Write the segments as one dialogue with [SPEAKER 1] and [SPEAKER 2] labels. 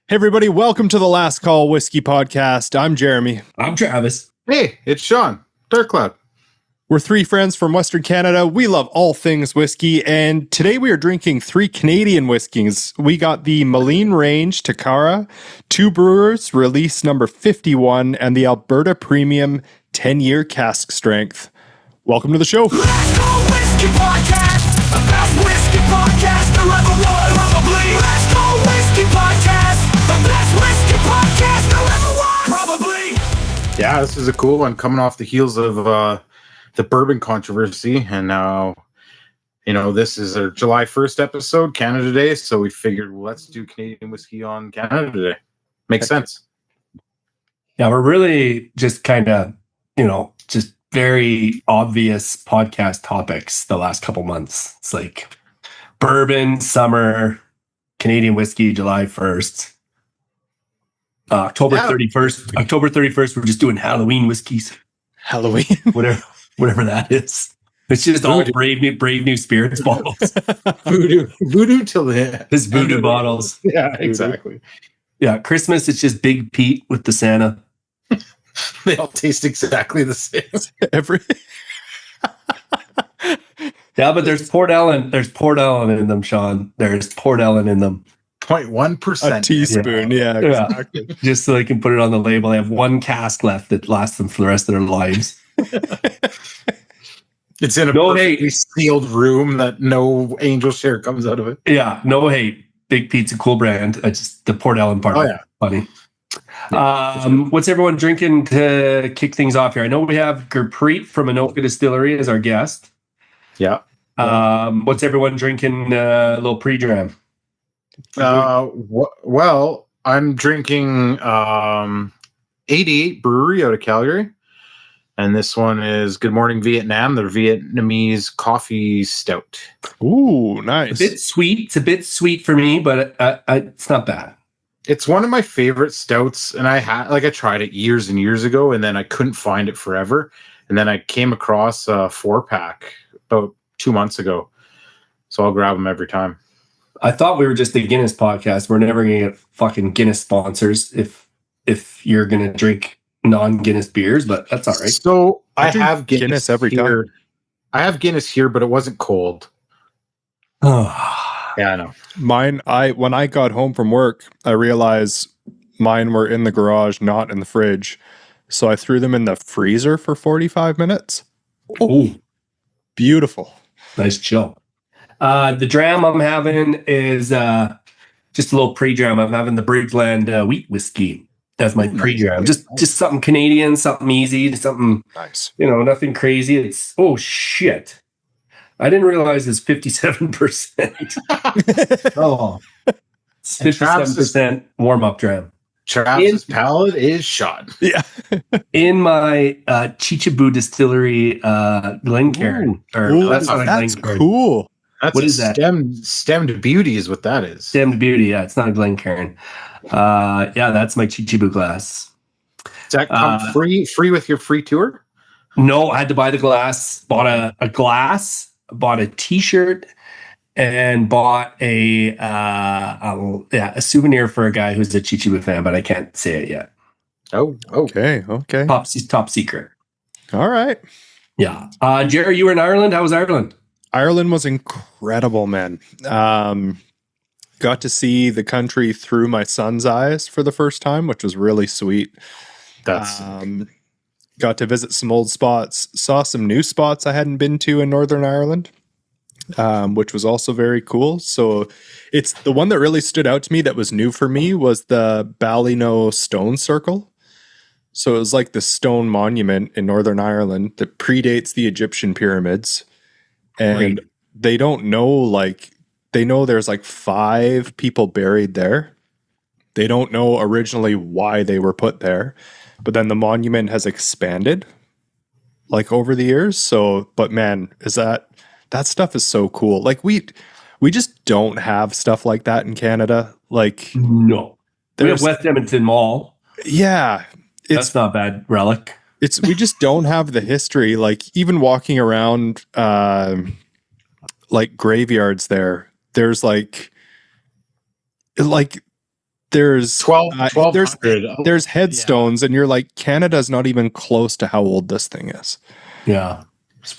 [SPEAKER 1] Hey everybody, welcome to the Last Call Whiskey Podcast. I'm Jeremy.
[SPEAKER 2] I'm Travis.
[SPEAKER 3] Hey, it's Sean. Dark Cloud.
[SPEAKER 1] We're three friends from Western Canada. We love all things whiskey, and today we are drinking three Canadian whiskeys. We got the Maligne Range Tekarra, two Brewers, release number 51, and the Alberta Premium 10-year cask strength. Welcome to the show.
[SPEAKER 4] Last Call Whiskey Podcast, the best whiskey podcast there ever was, probably. Last Call Whiskey Podcast, the best whiskey podcast there ever was, probably.
[SPEAKER 3] Yeah, this is a cool one coming off the heels of the bourbon controversy. And now, this is our July 1st episode, Canada Day. So we figured, well, let's do Canadian whiskey on Canada Day. Makes sense.
[SPEAKER 2] Yeah, we're really just kind of, just very obvious podcast topics the last couple months. It's like bourbon, summer, Canadian whiskey, July 1st. October 31st. October 31st, we're just doing Halloween whiskeys.
[SPEAKER 1] Halloween.
[SPEAKER 2] Whatever that is. It's just all brave new spirits bottles.
[SPEAKER 3] Voodoo till the end.
[SPEAKER 2] It's voodoo bottles.
[SPEAKER 3] Yeah, exactly.
[SPEAKER 2] Yeah, Christmas, it's just Big Pete with the Santa.
[SPEAKER 3] They all taste exactly the same.
[SPEAKER 2] Yeah, but there's Port Ellen. There's Port Ellen in them, Sean. There's Port Ellen in them.
[SPEAKER 3] 0.1%.
[SPEAKER 1] A teaspoon, yeah, exactly.
[SPEAKER 2] Just so they can put it on the label. They have one cask left that lasts them for the rest of their lives.
[SPEAKER 3] It's in a perfectly sealed room that no angel share comes out of it.
[SPEAKER 2] Yeah, no hate. Big Pete's a cool brand. It's just the Port Ellen part.
[SPEAKER 3] Oh, yeah.
[SPEAKER 2] Funny. What's everyone drinking to kick things off here? I know we have Gurpreet from Anohka Distillery as our guest.
[SPEAKER 3] Yeah.
[SPEAKER 2] What's everyone drinking a little pre-dram?
[SPEAKER 3] Well, I'm drinking 88 Brewery out of Calgary. And this one is Good Morning Vietnam, their Vietnamese coffee stout.
[SPEAKER 1] Ooh, nice.
[SPEAKER 2] A bit sweet. It's a bit sweet for me, but it's not bad.
[SPEAKER 3] It's one of my favorite stouts, and I tried it years and years ago, and then I couldn't find it forever. And then I came across a 4-pack about 2 months ago. So I'll grab them every time.
[SPEAKER 2] I thought we were just a Guinness podcast. We're never going to get fucking Guinness sponsors if you're going to drink non-Guinness beers, but that's all right.
[SPEAKER 3] So I have Guinness
[SPEAKER 1] every
[SPEAKER 3] here.
[SPEAKER 1] time.
[SPEAKER 3] I have Guinness here, but it wasn't cold. Yeah, I know.
[SPEAKER 1] Mine, when I got home from work, I realized mine were in the garage, not in the fridge. So I threw them in the freezer for 45 minutes.
[SPEAKER 2] Oh,
[SPEAKER 1] Beautiful.
[SPEAKER 2] nice chill. The dram I'm having is just a little pre-dram. I'm having the Bridgeland wheat whiskey. That's my pre-dram. Just something Canadian, something easy, something
[SPEAKER 1] Nice.
[SPEAKER 2] Nothing crazy. It's shit. I didn't realize it's 57%. Oh, it's 57% warm-up dram.
[SPEAKER 3] Travis's palate is shot.
[SPEAKER 1] Yeah.
[SPEAKER 2] In my Chichibu Distillery Glencairn.
[SPEAKER 1] Ooh,
[SPEAKER 2] That's not a
[SPEAKER 1] that's
[SPEAKER 2] Glencairn.
[SPEAKER 1] cool.
[SPEAKER 3] That's
[SPEAKER 2] What
[SPEAKER 3] a
[SPEAKER 2] is that?
[SPEAKER 3] Stemmed beauty is what that is.
[SPEAKER 2] Stemmed Beauty. Yeah, it's not a Glencairn. Yeah, that's my Chichibu glass.
[SPEAKER 3] Does that come free with your free tour?
[SPEAKER 2] No, I had to buy the glass. Bought a glass. Bought a T-shirt. And bought a souvenir for a guy who's a Chichibu fan, but I can't say it yet.
[SPEAKER 3] Oh.
[SPEAKER 1] Okay.
[SPEAKER 2] Top secret.
[SPEAKER 1] All right.
[SPEAKER 2] Yeah. Jerry, you were in Ireland. How was Ireland?
[SPEAKER 1] Ireland was incredible, man. Got to see the country through my son's eyes for the first time, which was really sweet.
[SPEAKER 3] That's
[SPEAKER 1] Got to visit some old spots, saw some new spots I hadn't been to in Northern Ireland, which was also very cool. So it's the one that really stood out to me that was new for me was the Ballino Stone Circle. So it was like the stone monument in Northern Ireland that predates the Egyptian pyramids. And they don't know, they know there's 5 people buried there. They don't know originally why they were put there, but then the monument has expanded over the years. So, but man, that stuff is so cool. We just don't have stuff like that in Canada.
[SPEAKER 2] No. We have West Edmonton Mall.
[SPEAKER 1] Yeah.
[SPEAKER 2] That's not bad relic.
[SPEAKER 1] We just don't have the history. Even walking around graveyards there's there's
[SPEAKER 3] 1200.
[SPEAKER 1] there's headstones, and you're like, Canada's not even close to how old this thing is.
[SPEAKER 2] Yeah.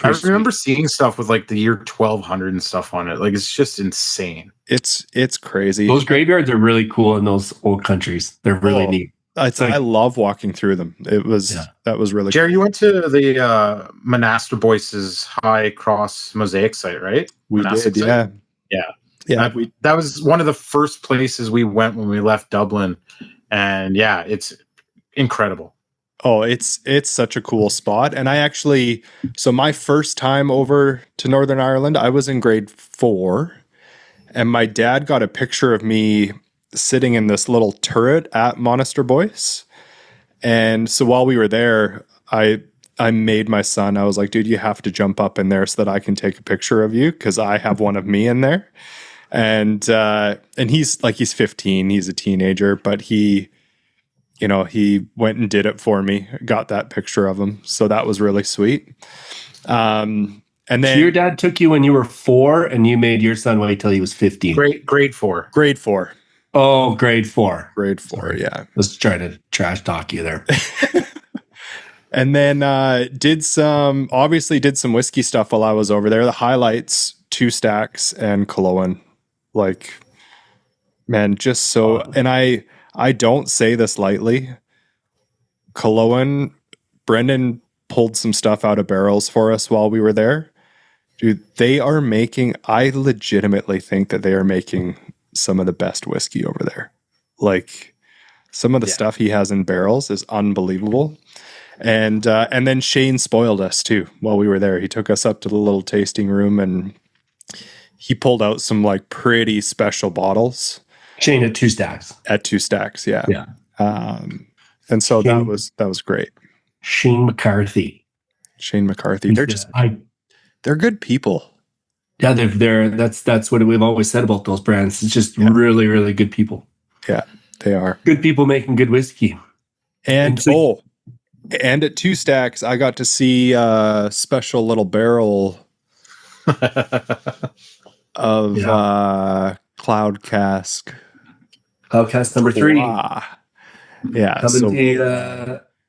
[SPEAKER 3] I remember seeing stuff with like the year 1200 and stuff on it. Like, it's just insane.
[SPEAKER 1] It's crazy.
[SPEAKER 2] Those graveyards are really cool in those old countries. They're really neat.
[SPEAKER 1] I love walking through them. That was really
[SPEAKER 3] Jerry, you went to the Monaster Boyce's High Cross Mosaic site, right?
[SPEAKER 1] We
[SPEAKER 3] Monastic
[SPEAKER 1] did,
[SPEAKER 3] site?
[SPEAKER 1] yeah.
[SPEAKER 3] That was one of the first places we went when we left Dublin, and yeah, it's incredible.
[SPEAKER 1] Oh, it's such a cool spot. And so my first time over to Northern Ireland, I was in grade 4, and my dad got a picture of me sitting in this little turret at Monaster Boyce. And so while we were there, I made my son, I was like, dude, you have to jump up in there so that I can take a picture of you, because I have one of me in there. And he's 15, he's a teenager, but he went and did it for me, got that picture of him. So that was really sweet. And then
[SPEAKER 2] so your dad took you when you were 4, and you made your son wait till he was 15.
[SPEAKER 3] Grade 4.
[SPEAKER 1] Grade 4.
[SPEAKER 2] Oh, grade 4.
[SPEAKER 1] Grade 4, yeah.
[SPEAKER 2] Let's try to trash talk you there.
[SPEAKER 1] And then did some whiskey stuff while I was over there. The highlights, 2 Stacks and Culloden. Like, man, just so, and I don't say this lightly. Culloden, Brendan pulled some stuff out of barrels for us while we were there. Dude, I legitimately think that they are making some of the best whiskey over there. Like, some of the stuff he has in barrels is unbelievable. And then Shane spoiled us too while we were there. He took us up to the little tasting room, and he pulled out some like pretty special bottles.
[SPEAKER 2] Shane at 2 Stacks.
[SPEAKER 1] At 2 Stacks, yeah.
[SPEAKER 2] Yeah.
[SPEAKER 1] And so that was great.
[SPEAKER 2] Shane McCarthy.
[SPEAKER 1] They're good people.
[SPEAKER 2] Yeah, that's what we've always said about those brands. It's just really, really good people.
[SPEAKER 1] Yeah, they are.
[SPEAKER 2] Good people making good whiskey.
[SPEAKER 1] And at 2 Stacks, I got to see a special little barrel of Cloud Cask.
[SPEAKER 2] Cloud Cask number 3.
[SPEAKER 1] Yeah.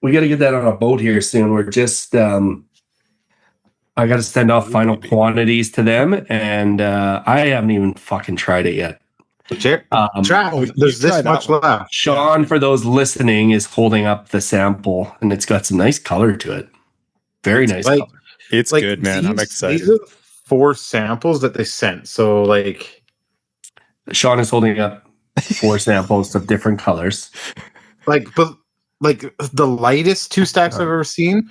[SPEAKER 2] We got to get that on a boat here soon. We're just, I got to send off final quantities to them, and I haven't even fucking tried it yet.
[SPEAKER 3] There's this much left.
[SPEAKER 2] Sean, for those listening, is holding up the sample, and it's got some nice color to it. Very nice color.
[SPEAKER 1] It's good, man. I'm excited.
[SPEAKER 3] These are 4 samples that they sent. So, like,
[SPEAKER 2] Sean is holding up 4 samples of different colors.
[SPEAKER 3] But the lightest 2 Stacks I've ever seen,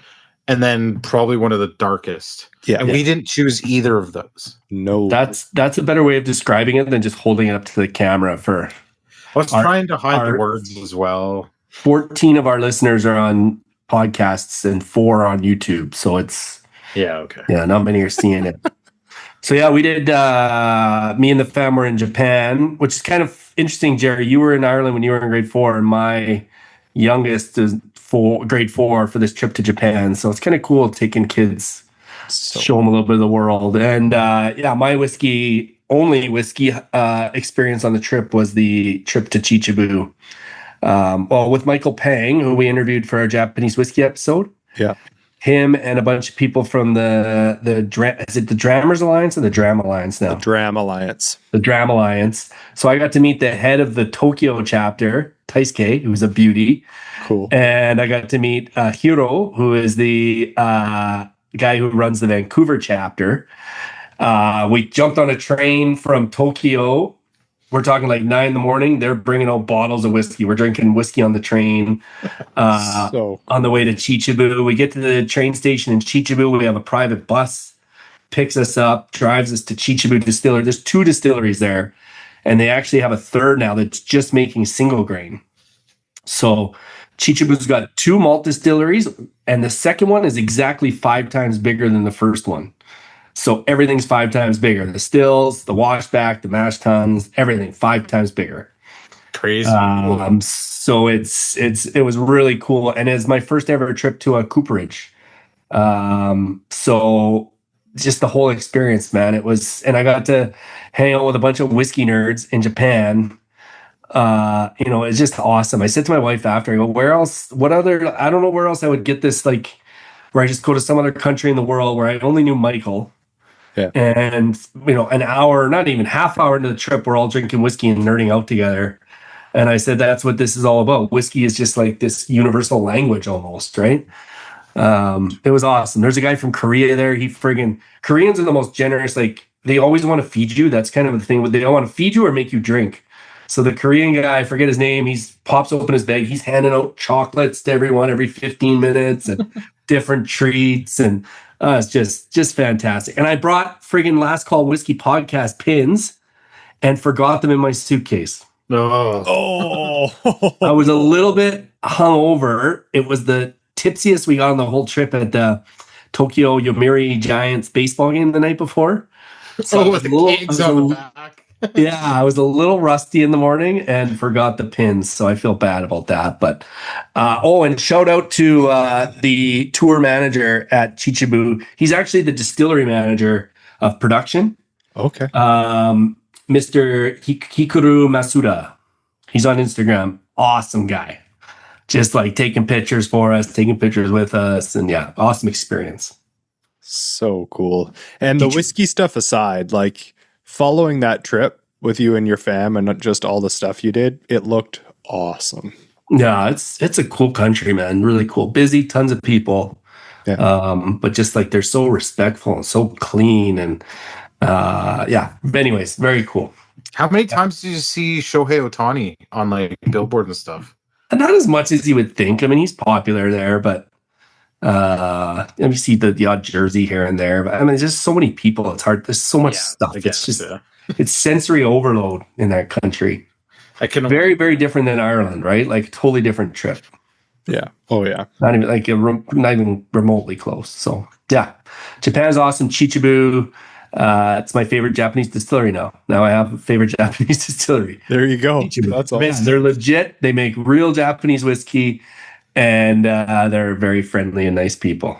[SPEAKER 3] and then probably one of the darkest.
[SPEAKER 1] Yeah.
[SPEAKER 3] And we didn't choose either of those.
[SPEAKER 1] No.
[SPEAKER 2] That's a better way of describing it than just holding it up to the camera. I
[SPEAKER 3] was trying to hide the words as well.
[SPEAKER 2] 14 of our listeners are on podcasts and 4 on YouTube. So it's...
[SPEAKER 3] Yeah, okay.
[SPEAKER 2] Yeah, not many are seeing it. So yeah, we did, me and the fam were in Japan, which is kind of interesting, Jerry. You were in Ireland when you were in grade 4, and my youngest is grade 4 for this trip to Japan. So it's kind of cool taking kids, show them a little bit of the world. And my only whiskey experience on the trip was the trip to Chichibu. With Michael Pang, who we interviewed for our Japanese whiskey episode.
[SPEAKER 1] Yeah.
[SPEAKER 2] Him and a bunch of people from is it the Drammers Alliance or the Dram Alliance now?
[SPEAKER 1] The Dram Alliance.
[SPEAKER 2] The Dram Alliance. So I got to meet the head of the Tokyo chapter, Taisuke, who's a beauty.
[SPEAKER 1] Cool.
[SPEAKER 2] And I got to meet Hiro, who is the guy who runs the Vancouver chapter. We jumped on a train from Tokyo. We're talking like 9 a.m. They're bringing out bottles of whiskey. We're drinking whiskey on the train on the way to Chichibu. We get to the train station in Chichibu. We have a private bus, picks us up, drives us to Chichibu Distiller. There's 2 distilleries there, and they actually have a third now that's just making single grain. So Chichibu's got 2 malt distilleries, and the second one is exactly 5 times bigger than the first one. So everything's 5 times bigger. The stills, the washback, the mash tuns, everything 5 times bigger.
[SPEAKER 3] Crazy.
[SPEAKER 2] So it was really cool. And it's my first ever trip to a cooperage. So just the whole experience, man. And I got to hang out with a bunch of whiskey nerds in Japan. It's just awesome. I said to my wife after, I go, I don't know where else I would get this, like, where I just go to some other country in the world where I only knew Michael.
[SPEAKER 1] Yeah.
[SPEAKER 2] And, an hour, not even half hour into the trip, we're all drinking whiskey and nerding out together. And I said, that's what this is all about. Whiskey is just like this universal language almost, right? It was awesome. There's a guy from Korea there. Koreans are the most generous. Like, they always want to feed you. That's kind of the thing. They don't want to feed you or make you drink. So the Korean guy, I forget his name, he pops open his bag. He's handing out chocolates to everyone every 15 minutes and different treats. And it's just fantastic. And I brought friggin' Last Call Whiskey podcast pins and forgot them in my suitcase.
[SPEAKER 3] Oh.
[SPEAKER 2] I was a little bit hungover. It was the tipsiest we got on the whole trip at the Tokyo Yomiuri Giants baseball game the night before. So
[SPEAKER 3] with the kegs on the back.
[SPEAKER 2] Yeah, I was a little rusty in the morning and forgot the pins, so I feel bad about that. But and shout out to the tour manager at Chichibu. He's actually the distillery manager of production.
[SPEAKER 1] Okay.
[SPEAKER 2] Mr. Hikaru Masuda. He's on Instagram. Awesome guy. Just like taking pictures for us, taking pictures with us, and yeah, awesome experience.
[SPEAKER 1] So cool. And the whiskey stuff aside, like, following that trip with you and your fam and just all the stuff you did, it looked awesome.
[SPEAKER 2] Yeah, it's a cool country, man. Really cool. Busy, tons of people.
[SPEAKER 1] Yeah.
[SPEAKER 2] But just like they're so respectful and so clean and But anyways, very cool.
[SPEAKER 3] How many times did you see Shohei Ohtani on like Billboard and stuff?
[SPEAKER 2] Not as much as you would think. I mean, he's popular there, but you see the odd jersey here and there. But I mean, there's just so many people. It's hard. There's so much stuff. It's sensory overload in that country. Very, very different than Ireland, right? Like totally different trip.
[SPEAKER 1] Yeah. Oh yeah.
[SPEAKER 2] Not even remotely close. So yeah, Japan's awesome. Chichibu. It's my favorite Japanese distillery now. Now I have a favorite Japanese distillery.
[SPEAKER 1] There you go.
[SPEAKER 2] Chichibu.
[SPEAKER 1] That's awesome.
[SPEAKER 2] They're legit. They make real Japanese whiskey, and they're very friendly and nice people.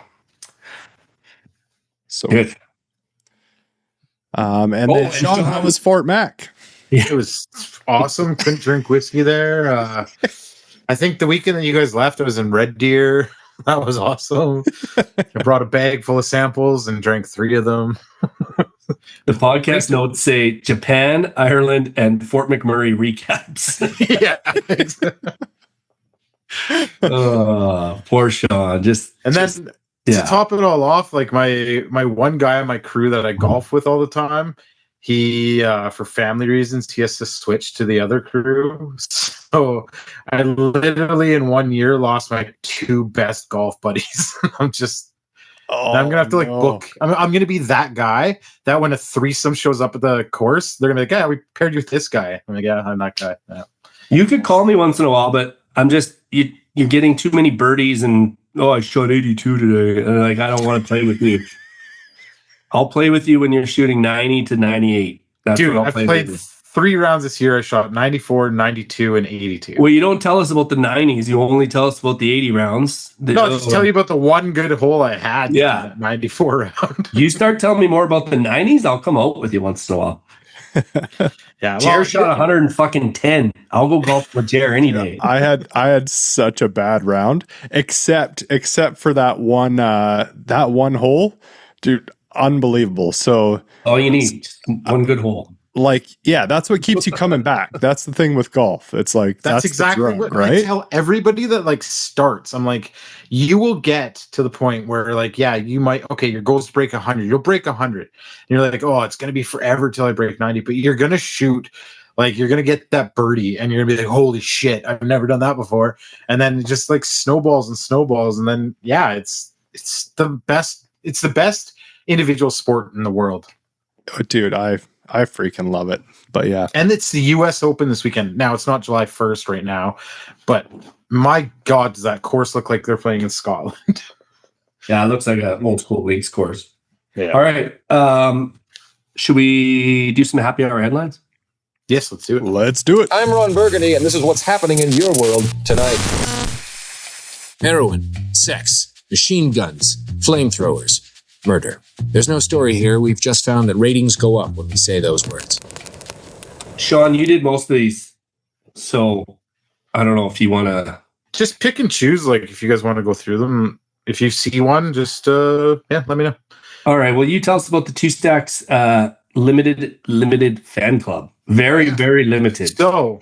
[SPEAKER 1] So
[SPEAKER 2] Good.
[SPEAKER 1] Then Sean, how was Fort Mac?
[SPEAKER 3] It was awesome. Couldn't drink whiskey there. I think the weekend that you guys left, I was in Red Deer. That was awesome. I brought a bag full of samples and drank 3 of them.
[SPEAKER 2] The podcast notes say Japan, Ireland, and Fort McMurray recaps.
[SPEAKER 3] Yeah.
[SPEAKER 2] Poor Sean.
[SPEAKER 3] To top it all off, like my one guy on my crew that I golf with all the time, he for family reasons he has to switch to the other crew. So I literally in 1 year lost my 2 best golf buddies. I'm gonna have to book. I'm gonna be that guy that when a threesome shows up at the course, they're gonna be like, "Yeah, we paired you with this guy." I'm like, "Yeah, I'm that guy." Yeah.
[SPEAKER 2] You could call me once in a while, but I'm just you're getting too many birdies and I shot 82 today, and like I don't want to play with you. I'll play with you when you're shooting 90 to 98. That's
[SPEAKER 3] Dude,
[SPEAKER 2] what I'll
[SPEAKER 3] I've
[SPEAKER 2] play
[SPEAKER 3] played
[SPEAKER 2] with you.
[SPEAKER 3] 3 rounds this year. I shot 94, 92, and 82.
[SPEAKER 2] Well, you don't tell us about the 90s. You only tell us about the 80 rounds.
[SPEAKER 3] No, just tell you about the one good hole I had.
[SPEAKER 2] Yeah.
[SPEAKER 3] In that 94 round.
[SPEAKER 2] You start telling me more about the 90s, I'll come out with you once in a while.
[SPEAKER 3] Yeah,
[SPEAKER 2] Jer shot 110. I'll go golf with Jer any day.
[SPEAKER 1] I had such a bad round, except for that one hole, dude. Unbelievable. So
[SPEAKER 2] all you need just one good hole.
[SPEAKER 1] Like, yeah, that's what keeps you coming back. That's the thing with golf. It's like
[SPEAKER 3] that's exactly what I tell everybody that like starts. I'm like, you will get to the point where like, yeah, you might your goals to break 100. You'll break 100. And you're like, oh, it's gonna be forever till I break 90. But you're gonna shoot, like you're gonna get that birdie, and you're gonna be like, holy shit, I've never done that before. And then it just like snowballs, and then yeah, it's the best. It's the best individual sport in the world.
[SPEAKER 1] Oh, dude, I freaking love it. But yeah.
[SPEAKER 3] And it's the US Open this weekend. Now it's not July 1st right now, but my God, does that course look like they're playing in Scotland?
[SPEAKER 2] Yeah, it looks like a multiple leagues course.
[SPEAKER 3] Yeah.
[SPEAKER 2] All right. Should we do some happy hour headlines?
[SPEAKER 3] Yes, let's do it.
[SPEAKER 1] Let's do it.
[SPEAKER 5] I'm Ron Burgundy, and this is what's happening in your world tonight.
[SPEAKER 6] Heroin, sex, machine guns, flamethrowers, murder. There's no story here. We've just found that ratings go up when we say those words.
[SPEAKER 2] Sean, you did most of these So I don't know if you want to.
[SPEAKER 3] Just pick and choose. Like if you guys want to go through them, if you see one, just let me know.
[SPEAKER 2] All right. Well, you tell us about the Two Stacks limited fan club. Very, very limited.
[SPEAKER 3] So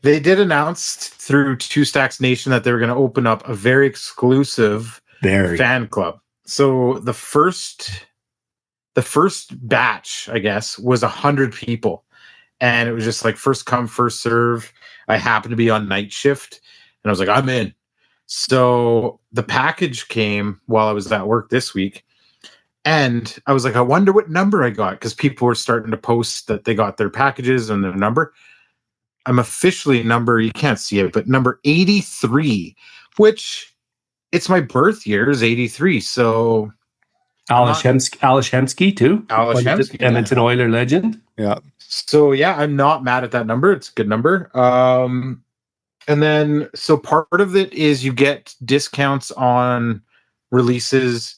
[SPEAKER 3] they did announce through Two Stacks Nation that they were going to open up a very exclusive fan club. So the first batch, I guess, was 100 people, and it was just like first come, first serve. I happened to be on night shift, and I was like, I'm in. So the package came while I was at work this week, and I was like, I wonder what number I got, because people were starting to post that they got their packages and their number. I'm officially number, you can't see it, but number 83, which it's my birth year is 83. So
[SPEAKER 2] Alish Hemsky too.
[SPEAKER 3] Alish Hemsky,
[SPEAKER 2] Edmonton Oiler legend.
[SPEAKER 1] Yeah.
[SPEAKER 3] So yeah, I'm not mad at that number. It's a good number. And then so part of it is you get discounts on releases,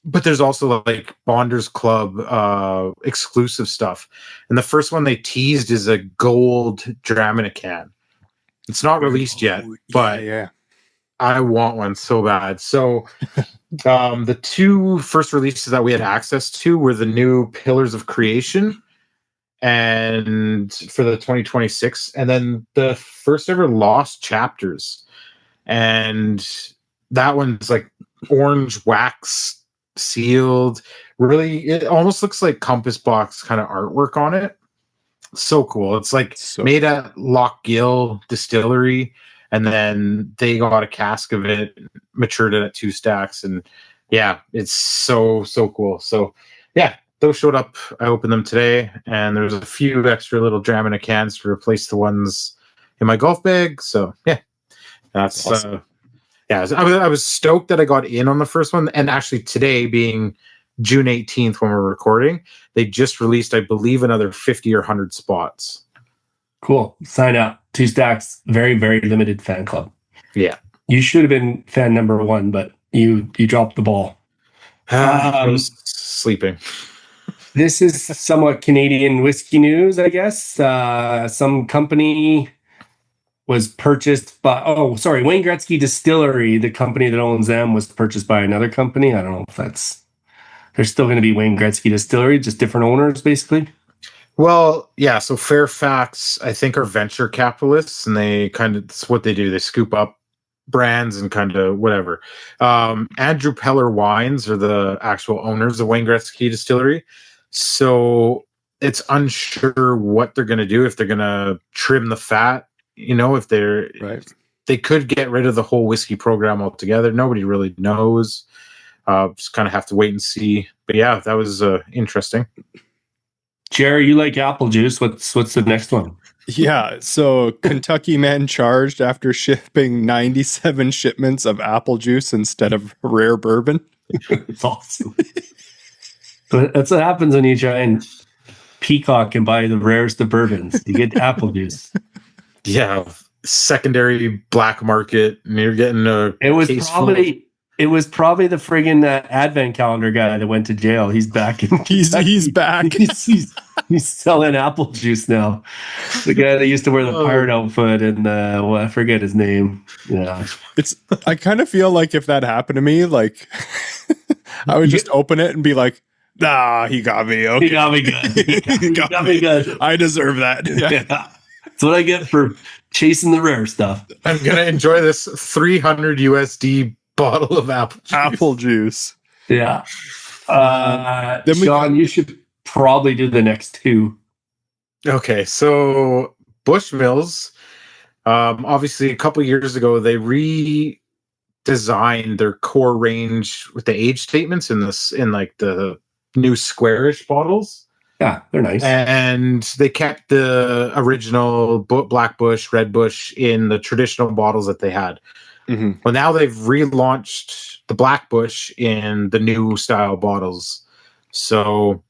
[SPEAKER 3] but there's also like Bonders Club exclusive stuff. And the first one they teased is a gold dram in a can. It's not released yet, but
[SPEAKER 1] yeah.
[SPEAKER 3] I want one so bad. So the two first releases that we had access to were the new Pillars of Creation and for the 2026, and then the first ever Lost Chapters. And that one's like orange wax sealed. Really, it almost looks like compass box kind of artwork on it. So cool. It's like made at Lochgill Distillery, and then they got a cask of it, matured it at Two Stacks, and yeah, it's so cool. So yeah, those showed up. I opened them today, and there's a few extra little dram in a cans to replace the ones in my golf bag. So yeah, that's awesome. I was stoked that I got in on the first one, and actually today being June 18th when we're recording, they just released, I believe, another 50 or 100 spots.
[SPEAKER 2] Cool. Sign up. Two Stacks, very, very limited fan club.
[SPEAKER 3] Yeah.
[SPEAKER 2] You should have been fan number one, but you dropped the ball.
[SPEAKER 3] I was sleeping.
[SPEAKER 2] This is somewhat Canadian whiskey news, I guess. Some company was purchased by, Wayne Gretzky Distillery, the company that owns them, was purchased by another company. I don't know if they're still going to be Wayne Gretzky Distillery, just different owners, basically.
[SPEAKER 3] Well, yeah. So Fairfax, I think, are venture capitalists, and that's what they do. They scoop up brands and kind of whatever. Andrew Peller Wines are the actual owners of Wayne Gretzky Distillery. So it's unsure what they're going to do, if they're going to trim the fat, if they're
[SPEAKER 1] right.
[SPEAKER 3] They could get rid of the whole whiskey program altogether. Nobody really knows. Just kind of have to wait and see. But yeah, that was interesting.
[SPEAKER 2] Jerry, you like apple juice. What's the next one?
[SPEAKER 1] Yeah, so Kentucky man charged after shipping 97 shipments of apple juice instead of rare bourbon.
[SPEAKER 2] It's awesome. But that's what happens when you try and peacock and buy the rarest of bourbons. You get apple juice.
[SPEAKER 3] Yeah, secondary black market, and you're getting a.
[SPEAKER 2] It was probably the friggin' advent calendar guy that went to jail. He's back.
[SPEAKER 1] He's back.
[SPEAKER 2] He's selling apple juice now. The guy that used to wear the pirate outfit and I forget his name. Yeah,
[SPEAKER 1] I kind of feel like if that happened to me, like I would just open it and be like, he got me. Okay.
[SPEAKER 2] He got me good. He got me good.
[SPEAKER 1] I deserve that.
[SPEAKER 2] Yeah. That's what I get for chasing the rare stuff.
[SPEAKER 3] I'm gonna enjoy this 300 USD bottle of apple juice.
[SPEAKER 2] Yeah. Sean, you should probably do the next two.
[SPEAKER 3] Okay, so Bushmills, obviously a couple years ago, they redesigned their core range with the age statements in like the new squarish bottles.
[SPEAKER 2] Yeah, they're nice.
[SPEAKER 3] And they kept the original Black Bush, Red Bush in the traditional bottles that they had.
[SPEAKER 1] Mm-hmm.
[SPEAKER 3] Well, now they've relaunched the Black Bush in the new style bottles. So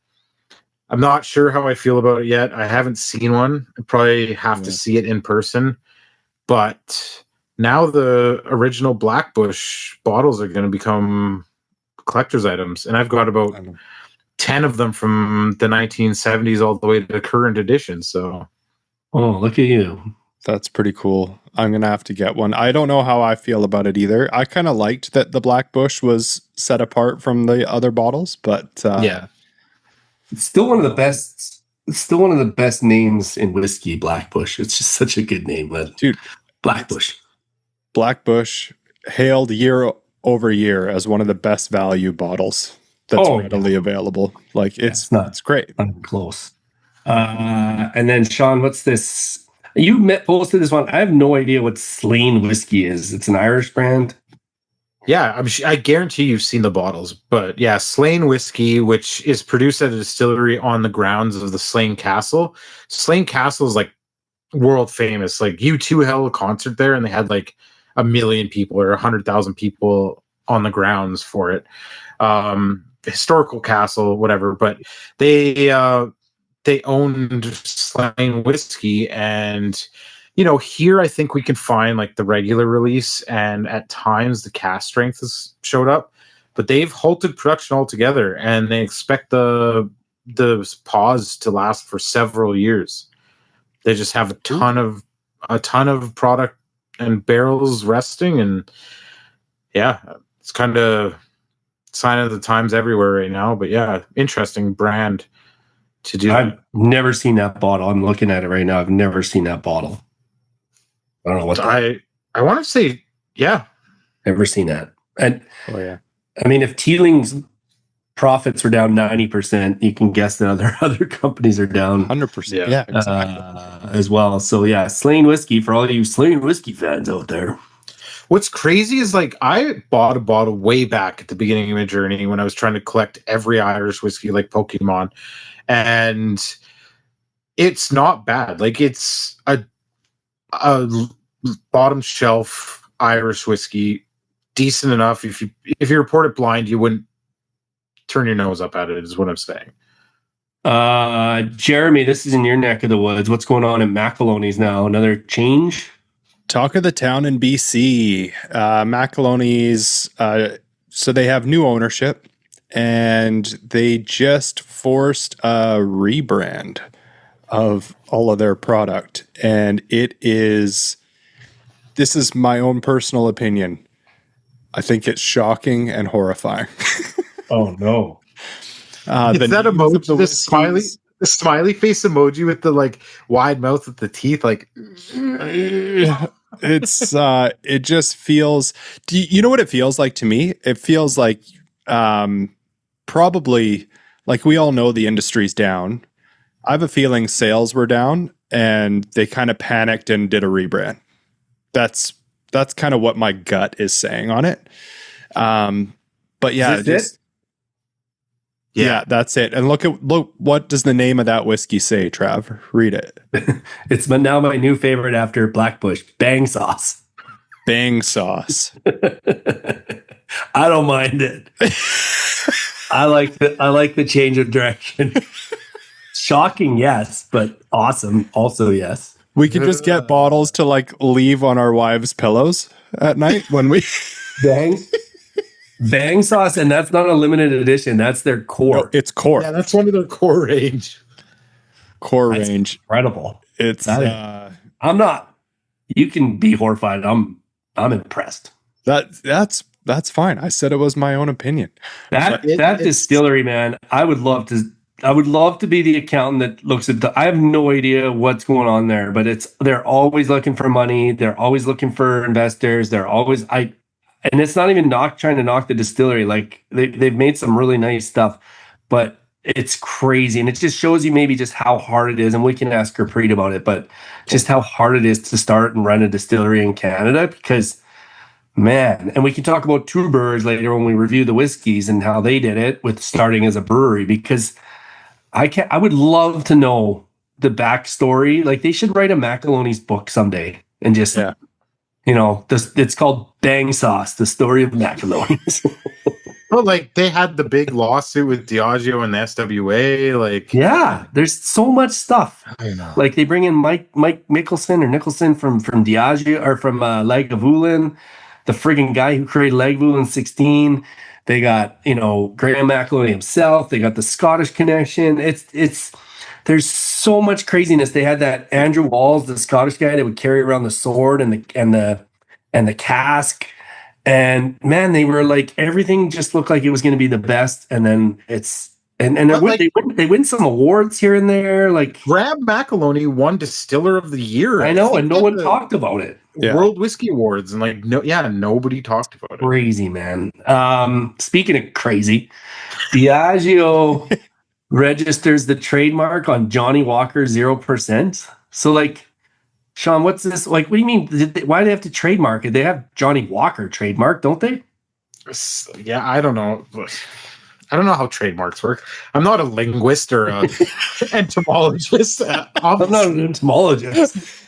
[SPEAKER 3] I'm not sure how I feel about it yet. I haven't seen one. I probably have to see it in person. But now the original Black Bush bottles are going to become collector's items. And I've got about 10 of them from the 1970s all the way to the current edition. So
[SPEAKER 2] Oh, look at you.
[SPEAKER 1] That's pretty cool. I'm going to have to get one. I don't know how I feel about it either. I kind of liked that the Black Bush was set apart from the other bottles, but
[SPEAKER 2] It's still one of the best. It's still one of the best names in whiskey, Black Bush. It's just such a good name, man.
[SPEAKER 1] dude,
[SPEAKER 2] Black Bush.
[SPEAKER 1] Black Bush hailed year over year as one of the best value bottles that's readily available. Like it's great.
[SPEAKER 2] I'm close. And then Sean, what's this? You posted this one. I have no idea what Slane whiskey is. It's an Irish brand.
[SPEAKER 3] Yeah, I guarantee you've seen the bottles, but yeah, Slane whiskey, which is produced at a distillery on the grounds of the Slane Castle. Slane Castle is like world famous. Like U2 held a concert there, and they had like 1 million people or 100,000 people on the grounds for it. Historical castle, whatever. But they owned Slane whiskey, and here I think we can find like the regular release, and at times the cask strength has showed up, but they've halted production altogether, and they expect the pause to last for several years. They just have a ton of product and barrels resting, and yeah, it's kind of sign of the times everywhere right now. But yeah, interesting brand to do.
[SPEAKER 2] I've never seen that bottle. I'm looking at it right now. I've never seen that bottle. I don't know what
[SPEAKER 3] I want to say. Yeah,
[SPEAKER 2] never seen that. And
[SPEAKER 1] yeah,
[SPEAKER 2] I mean, if Teeling's profits are down 90%, you can guess that other companies are down
[SPEAKER 1] 100%. Yeah, exactly.
[SPEAKER 2] as well. So yeah, Slane whiskey for all you Slane whiskey fans out there.
[SPEAKER 3] What's crazy is like I bought a bottle way back at the beginning of my journey when I was trying to collect every Irish whiskey like Pokemon, and it's not bad. Like it's a bottom shelf Irish whiskey, decent enough. If you report it blind, you wouldn't turn your nose up at it, is what I'm saying.
[SPEAKER 2] Jeremy, this is in your neck of the woods. What's going on in McAloney's now? Another change?
[SPEAKER 1] Talk of the town in BC. McAloney's, so they have new ownership, and they just forced a rebrand of all of their product. And this is my own personal opinion. I think it's shocking and horrifying.
[SPEAKER 2] Oh no.
[SPEAKER 3] Is that emoji, the smiley face emoji with the like wide mouth with the teeth, like
[SPEAKER 1] it's it just feels, do you know what it feels like to me? It feels like probably, like, we all know the industry's down. I have a feeling sales were down and they kind of panicked and did a rebrand. That's kind of what my gut is saying on it. But yeah, yeah, that's it. And look, what does the name of that whiskey say, Trav? Read it.
[SPEAKER 2] It's now my new favorite after Black Bush, Bang Sauce.
[SPEAKER 1] Bang Sauce.
[SPEAKER 2] I don't mind it. I like the change of direction. Shocking, yes, but awesome also, yes.
[SPEAKER 1] We could just get bottles to like leave on our wives' pillows at night when we
[SPEAKER 2] Bang Sauce, and that's not a limited edition. That's their core.
[SPEAKER 1] No, it's core.
[SPEAKER 3] Yeah, that's one of their core range.
[SPEAKER 1] That's
[SPEAKER 2] range. Incredible.
[SPEAKER 1] It's
[SPEAKER 2] I'm not. You can be horrified. I'm impressed.
[SPEAKER 1] That's fine. I said it was my own opinion.
[SPEAKER 2] That distillery, man. I would love to be the accountant that looks at I have no idea what's going on there, but they're always looking for money. They're always looking for investors. And it's not even trying to knock the distillery. Like they've made some really nice stuff, but it's crazy. And it just shows you maybe just how hard it is. And we can ask Gurpreet about it, but just how hard it is to start and run a distillery in Canada, because man, and we can talk about two brewers later when we review the whiskeys and how they did it with starting as a brewery, because I would love to know the backstory. Like they should write a McAloney's book someday and just, it's called Bang Sauce, the story of McAloney's.
[SPEAKER 3] Well, like they had the big lawsuit with Diageo and the SWA. Like,
[SPEAKER 2] yeah, there's so much stuff.
[SPEAKER 3] I know.
[SPEAKER 2] Like they bring in Mike Nicholson from Diageo or from Lagavulin, the friggin' guy who created Lagavulin 16. They got Graham McAloney himself. They got the Scottish connection. There's there's so much craziness. They had that Andrew Walls, the Scottish guy that would carry around the sword and the cask. And man, they were like, everything just looked like it was going to be the best. And then they win some awards here and there. Like
[SPEAKER 3] Grab McAloney won Distiller of the Year.
[SPEAKER 2] I know,
[SPEAKER 3] think
[SPEAKER 2] and no
[SPEAKER 3] at
[SPEAKER 2] one
[SPEAKER 3] the
[SPEAKER 2] talked about it.
[SPEAKER 3] World Whiskey Awards, and nobody talked about it.
[SPEAKER 2] Crazy, man. Speaking of crazy, Diageo registers the trademark on Johnny Walker 0%. So like, Sean, what's this? Like, what do you mean? Why do they have to trademark it? They have Johnny Walker trademark, don't they?
[SPEAKER 3] Yeah, I don't know. I don't know how trademarks work. I'm not a linguist or a entomologist.
[SPEAKER 2] I'm not an entomologist.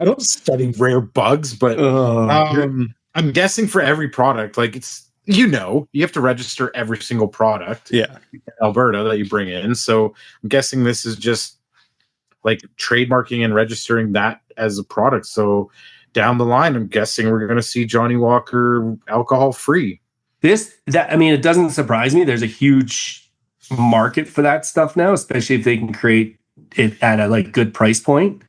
[SPEAKER 3] I don't study rare bugs, but I'm guessing for every product, like you have to register every single product in Alberta that you bring in. So I'm guessing this is just like trademarking and registering that as a product. So down the line, I'm guessing we're going to see Johnny Walker alcohol free.
[SPEAKER 2] It doesn't surprise me. There's a huge market for that stuff now, especially if they can create it at a like good price point.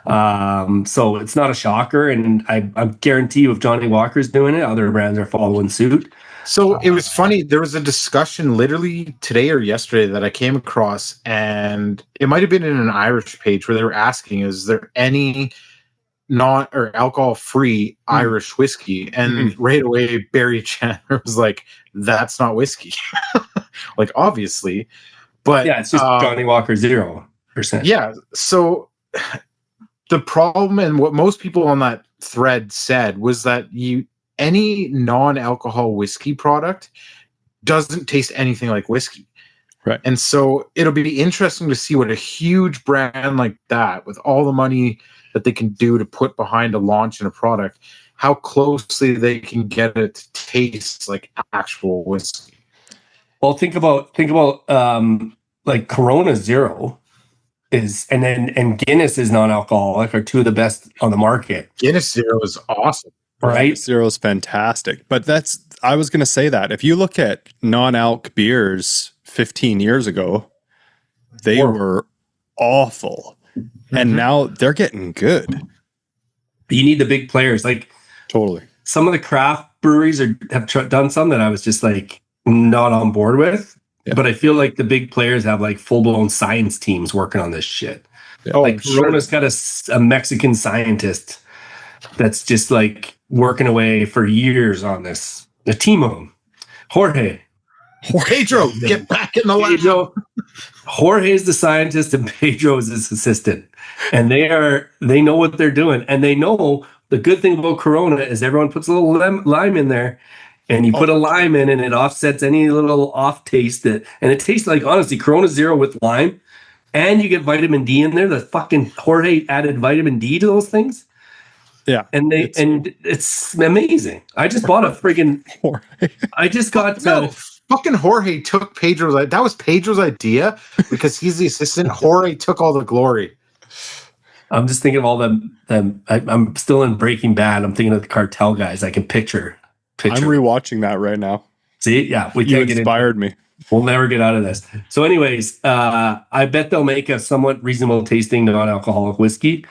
[SPEAKER 2] So it's not a shocker, and I guarantee you, if Johnny Walker's doing it, other brands are following suit.
[SPEAKER 3] So it was funny. There was a discussion literally today or yesterday that I came across, and it might have been in an Irish page where they were asking, "Is there any not or alcohol-free Irish whiskey?" And right away, Barry Chandler was like, "That's not whiskey." Like obviously, but
[SPEAKER 2] yeah, it's just Johnny Walker 0%.
[SPEAKER 3] Yeah. So the problem, and what most people on that thread said, was that any non-alcohol whiskey product doesn't taste anything like whiskey.
[SPEAKER 1] Right.
[SPEAKER 3] And so it'll be interesting to see what a huge brand like that, with all the money that they can do to put behind a launch and a product, how closely they can get it to taste like actual whiskey.
[SPEAKER 2] Well, think about like Corona Zero and Guinness is non-alcoholic, are two of the best on the market.
[SPEAKER 3] Guinness Zero is awesome.
[SPEAKER 2] Right?
[SPEAKER 1] Zero is fantastic. But I was going to say that if you look at non-alc beers 15 years ago, they were awful. And now they're getting good.
[SPEAKER 2] You need the big players. Like
[SPEAKER 1] Totally.
[SPEAKER 2] some of the craft breweries have done some that I was just like not on board with. Yeah. But I feel like the big players have like full-blown science teams working on this shit. Yeah. Like Corona's got a Mexican scientist that's just like working away for years on this. A team of them.
[SPEAKER 3] Pedro, get back in the lab.
[SPEAKER 2] Jorge is the scientist and Pedro is his assistant. And they know what they're doing. And they know the good thing about Corona is everyone puts a little lime in there. And you put a lime in and it offsets any little off taste and it tastes like, honestly, Corona Zero with lime. And you get vitamin D in there. The fucking Jorge added vitamin D to those things.
[SPEAKER 1] Yeah.
[SPEAKER 2] And it's amazing. I just bought a friggin' Jorge. I just got
[SPEAKER 3] fucking Jorge took Pedro's. That was Pedro's idea because he's the assistant. Jorge took all the glory.
[SPEAKER 2] I'm just thinking of all them. I'm still in Breaking Bad. I'm thinking of the cartel guys. I can picture.
[SPEAKER 1] I'm rewatching that right now.
[SPEAKER 2] See, yeah,
[SPEAKER 1] you inspired me.
[SPEAKER 2] We'll never get out of this. So, anyways, I bet they'll make a somewhat reasonable tasting non-alcoholic whiskey.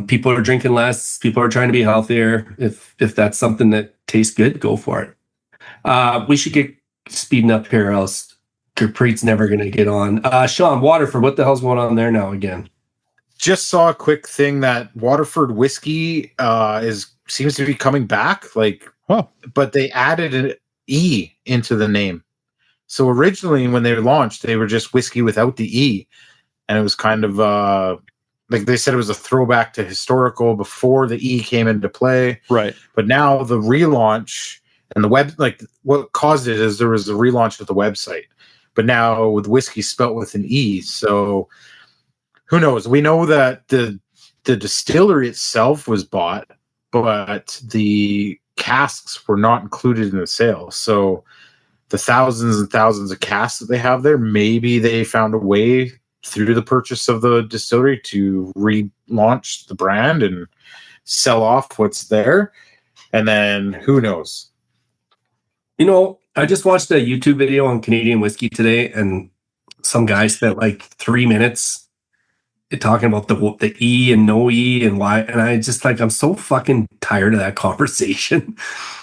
[SPEAKER 2] People are drinking less. People are trying to be healthier. If that's something that tastes good, go for it. We should get speeding up here, else Gurpreet's never going to get on. Sean, Waterford, what the hell's going on there now again?
[SPEAKER 3] Just saw a quick thing that Waterford whiskey seems to be coming back. But they added an E into the name. So originally, when they launched, they were just whiskey without the E, and it was kind of like they said it was a throwback to historical before the E came into play.
[SPEAKER 1] Right.
[SPEAKER 3] But now the relaunch and the web, like what caused it is there was a relaunch of the website, but now with whiskey spelt with an E. So who knows? We know that the distillery itself was bought, but the casks were not included in the sale. So the thousands and thousands of casks that they have there, maybe they found a way through the purchase of the distillery to relaunch the brand and sell off what's there. And then who knows?
[SPEAKER 2] You know, I just watched a YouTube video on Canadian whiskey today, and some guy spent like 3 minutes talking about the E and no E and why. And I just like, I'm so fucking tired of that conversation.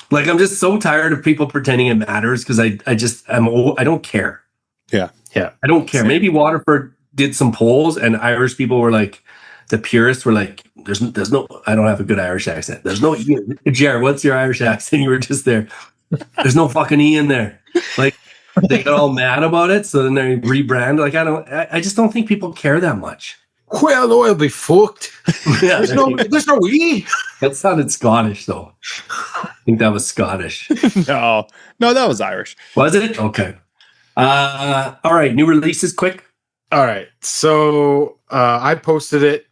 [SPEAKER 2] Like, I'm just so tired of people pretending it matters because I don't care.
[SPEAKER 1] Yeah.
[SPEAKER 2] I don't care.
[SPEAKER 1] Same.
[SPEAKER 2] Maybe Waterford did some polls and Irish people were like, the purists were like, there's no, I don't have a good Irish accent. There's no E. Jared, what's your Irish accent? You were just there. There's no fucking E in there. Like, they got all mad about it. So then they rebrand. Like, I just don't think people care that much.
[SPEAKER 3] Well, oil be fucked.
[SPEAKER 2] Yeah,
[SPEAKER 3] There's no E.
[SPEAKER 2] that sounded Scottish though. I think that was Scottish.
[SPEAKER 1] No, that was Irish.
[SPEAKER 2] Was it? Okay. All right. New releases quick.
[SPEAKER 3] All right. So I posted it.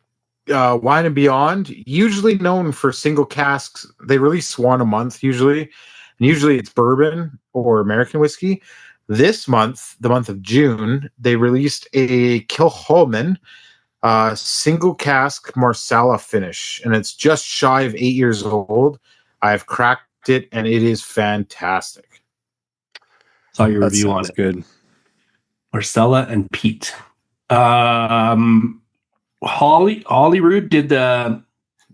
[SPEAKER 3] Wine and Beyond, usually known for single casks. They release one a month usually. And usually it's bourbon or American whiskey. This month, the month of June, they released a Kilchoman single cask Marsala finish. And it's just shy of 8 years old. I've cracked it and it is fantastic.
[SPEAKER 2] Saw your
[SPEAKER 1] That
[SPEAKER 2] review on
[SPEAKER 1] sounds
[SPEAKER 2] it.
[SPEAKER 1] good.
[SPEAKER 2] Marcella and Pete. Holyrood did the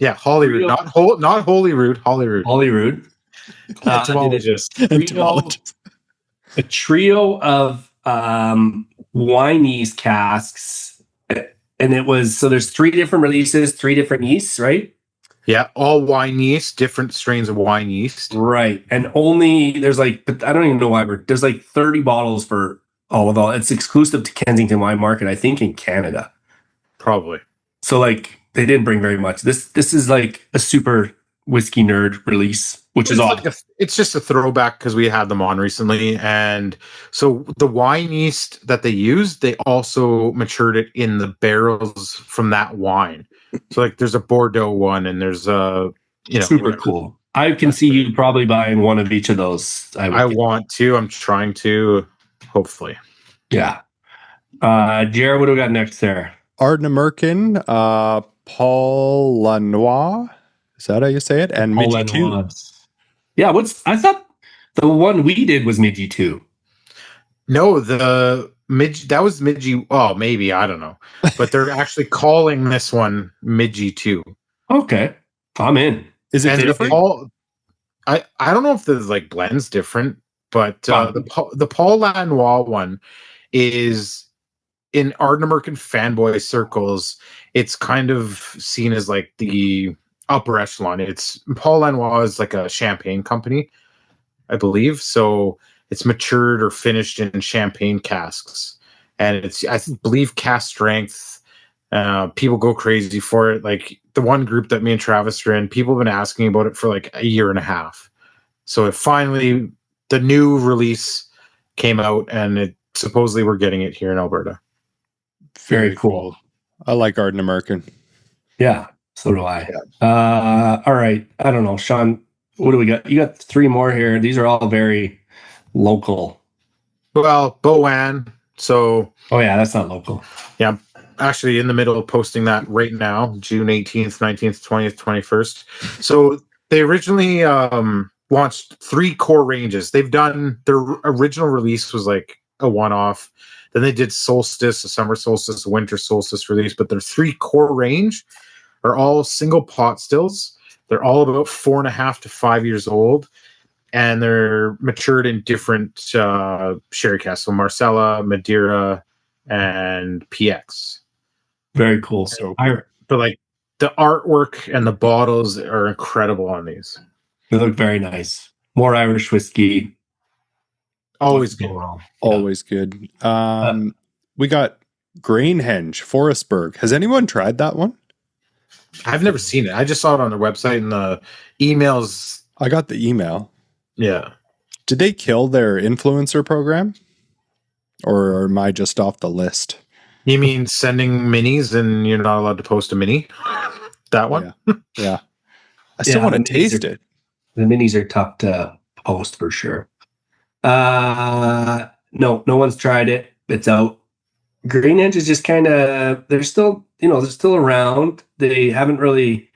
[SPEAKER 3] Yeah, Holyrood. Not Holyrood, Holyrood.
[SPEAKER 2] Holyrood.
[SPEAKER 3] Entomologist.
[SPEAKER 2] A trio of wine yeast casks, and it was so there's 3 different releases, 3 different yeasts, right?
[SPEAKER 3] Yeah, all wine yeast, different strains of wine yeast.
[SPEAKER 2] Right, and only there's like, but I don't even know why there's like 30 bottles for all of all. It's exclusive to Kensington Wine Market, I think, in Canada.
[SPEAKER 3] Probably.
[SPEAKER 2] So like they didn't bring very much. This is like a super whiskey nerd release, which is awesome.
[SPEAKER 3] It's just a throwback because we had them on recently, and so the wine yeast that they used, they also matured it in the barrels from that wine. So like, there's a Bordeaux one, and there's a
[SPEAKER 2] super
[SPEAKER 3] whatever.
[SPEAKER 2] cool. I can see you probably buying one of each of those.
[SPEAKER 3] I want to. I'm trying to. Hopefully.
[SPEAKER 2] Yeah. Jared, what do we got next there?
[SPEAKER 1] Ardnamurchan, Paul Lanois. Is that how you say it? And Midgie 2.
[SPEAKER 2] Yeah, I thought the one we did was Midgie 2.
[SPEAKER 3] No, that was Midgie. Oh, maybe, I don't know. But they're actually calling this one Midgie 2.
[SPEAKER 2] Okay. I'm in.
[SPEAKER 1] Is it different?
[SPEAKER 3] I don't know if the like blend's different, but the Paul Lanois one is in Ardnamurchan fanboy circles. It's kind of seen as like the upper echelon. It's Paul Lanois is like a champagne company, I believe. So it's matured or finished in champagne casks, and it's, I believe, cask strength. People go crazy for it. Like the one group that me and Travis are in, people have been asking about it for like a year and a half. So it finally, the new release came out, and it supposedly we're getting it here in Alberta.
[SPEAKER 2] Very cool.
[SPEAKER 1] I like Ardnamurchan.
[SPEAKER 2] Yeah, so do I. Yeah. All right. I don't know, Sean, what do we got? You got 3 more here. These are all very local.
[SPEAKER 3] Well, Boan. So,
[SPEAKER 2] oh yeah, that's not local.
[SPEAKER 3] Yeah, actually in the middle of posting that right now, June 18th, 19th, 20th, 21st. So they originally launched 3 core ranges. They've done, their original release was like a one-off. Then they did Solstice, a summer solstice, a winter solstice release. But their 3 core range are all single pot stills. They're all about 4.5 to 5 years old. And they're matured in different sherry casks. So Marsala, Madeira, and PX.
[SPEAKER 2] Very cool.
[SPEAKER 3] So, but like the artwork and the bottles are incredible on these.
[SPEAKER 2] They look very nice. More Irish whiskey.
[SPEAKER 3] Always good.
[SPEAKER 1] Always good. We got Grainhenge, Forestburg. Has anyone tried that one?
[SPEAKER 3] I've never seen it. I just saw it on their website and the emails.
[SPEAKER 1] I got the email.
[SPEAKER 3] Yeah.
[SPEAKER 1] Did they kill their influencer program? Or am I just off the list?
[SPEAKER 3] You mean sending minis and you're not allowed to post a mini? That one?
[SPEAKER 1] Yeah. I still want to taste it.
[SPEAKER 2] The minis are tough to post for sure. No one's tried it. It's out. Grainhenge is just kind of, they're still around. They haven't really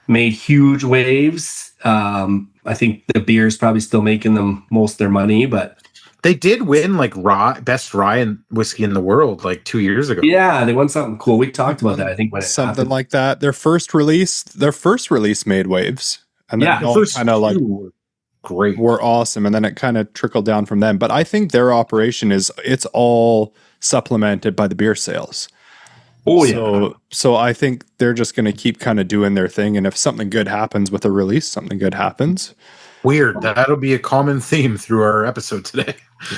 [SPEAKER 2] made huge waves. I think the beer is probably still making them most of their money, but
[SPEAKER 3] They did win like best rye and whiskey in the world like 2 years ago.
[SPEAKER 2] Yeah, they won something cool. We talked about that, I think, when it
[SPEAKER 1] Something
[SPEAKER 2] happened.
[SPEAKER 1] like that. Their first release made waves. And then
[SPEAKER 2] Yeah,
[SPEAKER 3] The
[SPEAKER 1] all
[SPEAKER 3] first
[SPEAKER 1] kind of like
[SPEAKER 3] two were great.
[SPEAKER 1] were awesome. And then it kind of trickled down from them. But I think their operation it's all supplemented by the beer sales.
[SPEAKER 2] Oh, yeah.
[SPEAKER 1] So I think they're just going to keep kind of doing their thing. And if something good happens with a release, something good happens.
[SPEAKER 3] Weird. That'll be a common theme through our episode today.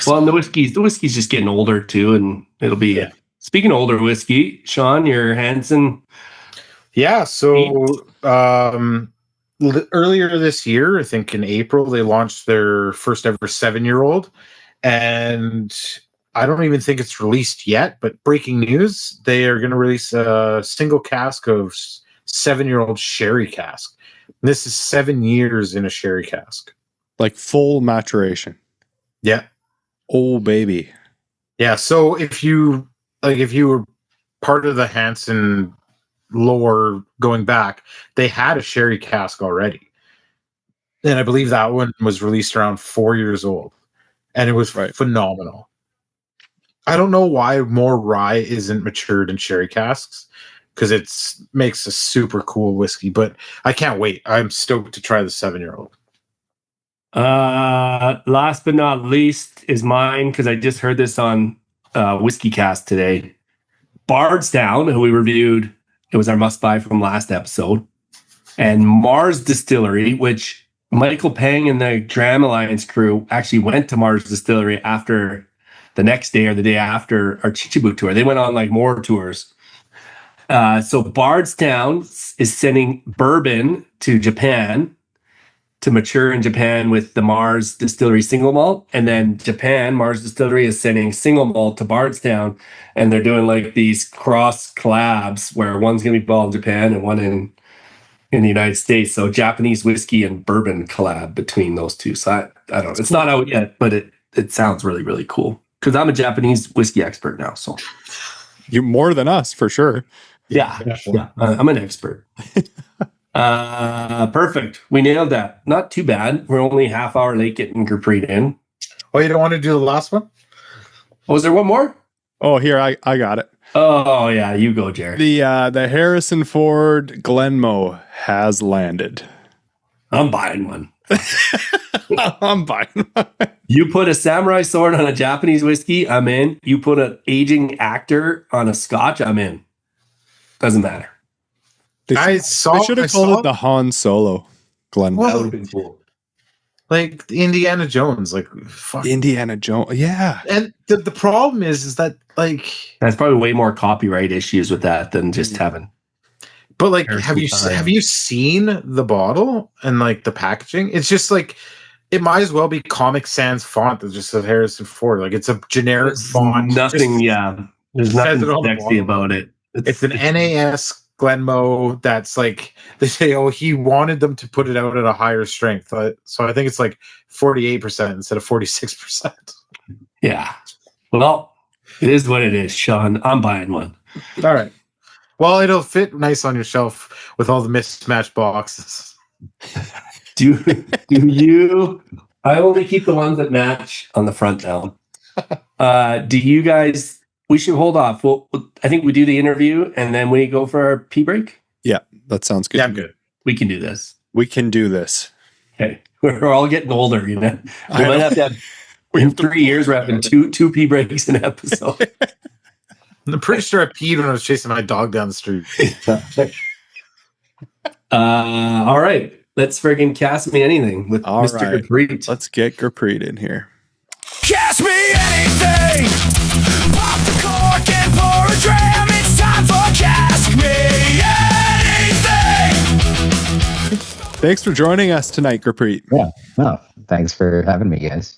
[SPEAKER 2] Well, and the whiskey's just getting older too, and it'll be. Speaking of older whiskey, Sean, your Hansen.
[SPEAKER 3] Yeah. So earlier this year, I think in April, they launched their first ever 7-year-old, and I don't even think it's released yet. But breaking news: they are going to release a single cask of 7-year-old sherry cask. And this is 7 years in a sherry cask.
[SPEAKER 1] Like full maturation.
[SPEAKER 3] Yeah.
[SPEAKER 1] Oh, baby.
[SPEAKER 3] Yeah. So if you were part of the Hansen lore going back, they had a sherry cask already. And I believe that one was released around 4 years old. And it was phenomenal. I don't know why more rye isn't matured in sherry casks, because it makes a super cool whiskey, but I can't wait. I'm stoked to try the 7-year-old.
[SPEAKER 2] Last but not least is mine, because I just heard this on Whiskey Cast today. Bardstown, who we reviewed, it was our must-buy from last episode. And Mars Distillery, which Michael Pang and the Dram Alliance crew actually went to Mars Distillery after the next day or the day after our Chichibu tour. They went on like more tours. So Bardstown is sending bourbon to Japan to mature in Japan with the Mars Distillery single malt. And then Mars Distillery is sending single malt to Bardstown. And they're doing like these cross collabs where one's going to be bottled in Japan and one in the United States. So Japanese whiskey and bourbon collab between those two. So I don't know. It's not out yet, but it sounds really, really cool. Because I'm a Japanese whiskey expert now. So
[SPEAKER 1] You more than us, for sure.
[SPEAKER 2] yeah, I'm an expert. Perfect. We nailed that. Not too bad. We're only half hour late getting Gurpreet in.
[SPEAKER 3] Oh, you don't want to do the last one?
[SPEAKER 2] Oh, is there one more?
[SPEAKER 1] Oh, here, I got it.
[SPEAKER 2] Oh, yeah. You go, Jared.
[SPEAKER 1] The Harrison Ford Glenmoe has landed.
[SPEAKER 2] I'm buying one.
[SPEAKER 1] I'm buying one.
[SPEAKER 2] You put a samurai sword on a Japanese whiskey, I'm in. You put an aging actor on a scotch, I'm in. Doesn't matter.
[SPEAKER 3] I
[SPEAKER 1] should have called it the Han Solo Glenmoe.
[SPEAKER 2] That would have been cool.
[SPEAKER 3] Like Indiana Jones, like fuck.
[SPEAKER 1] Indiana Jones. Yeah.
[SPEAKER 3] And the problem is that like
[SPEAKER 2] That's probably way more copyright issues with that than just having.
[SPEAKER 3] But like, have you seen the bottle and like the packaging? It's just like it might as well be Comic Sans font that just says Harrison Ford. Like it's a generic font.
[SPEAKER 2] Nothing. There's nothing sexy about it.
[SPEAKER 3] It's an NAS Glenmoe that's like they say. Oh, he wanted them to put it out at a higher strength. So I think it's like 48% instead of 46%.
[SPEAKER 2] Yeah. Well, it is what it is, Sean. I'm buying one.
[SPEAKER 3] All right. Well, it'll fit nice on your shelf with all the mismatched boxes.
[SPEAKER 2] Do you? I only keep the ones that match on the front now. Do you guys? We should hold off. Well, I think we do the interview and then we go for our pee break.
[SPEAKER 1] Yeah, that sounds good.
[SPEAKER 3] Yeah, I'm good.
[SPEAKER 2] We can do this.
[SPEAKER 1] We can do this.
[SPEAKER 2] Okay, we're all getting older, you know. We might have to have. In 3 years, we're having two pee breaks an episode.
[SPEAKER 3] I'm pretty sure I peed when I was chasing my dog down the street.
[SPEAKER 2] All right. Let's friggin' Cask Me Anything with
[SPEAKER 1] All
[SPEAKER 2] Mr.
[SPEAKER 1] right.
[SPEAKER 2] Gurpreet.
[SPEAKER 1] Let's get Gurpreet in here.
[SPEAKER 4] Cask me anything. Pop the cork and pour a dram. It's time for Cask me anything.
[SPEAKER 1] Thanks for joining us tonight, Gurpreet.
[SPEAKER 7] Yeah, no, thanks for having me, guys.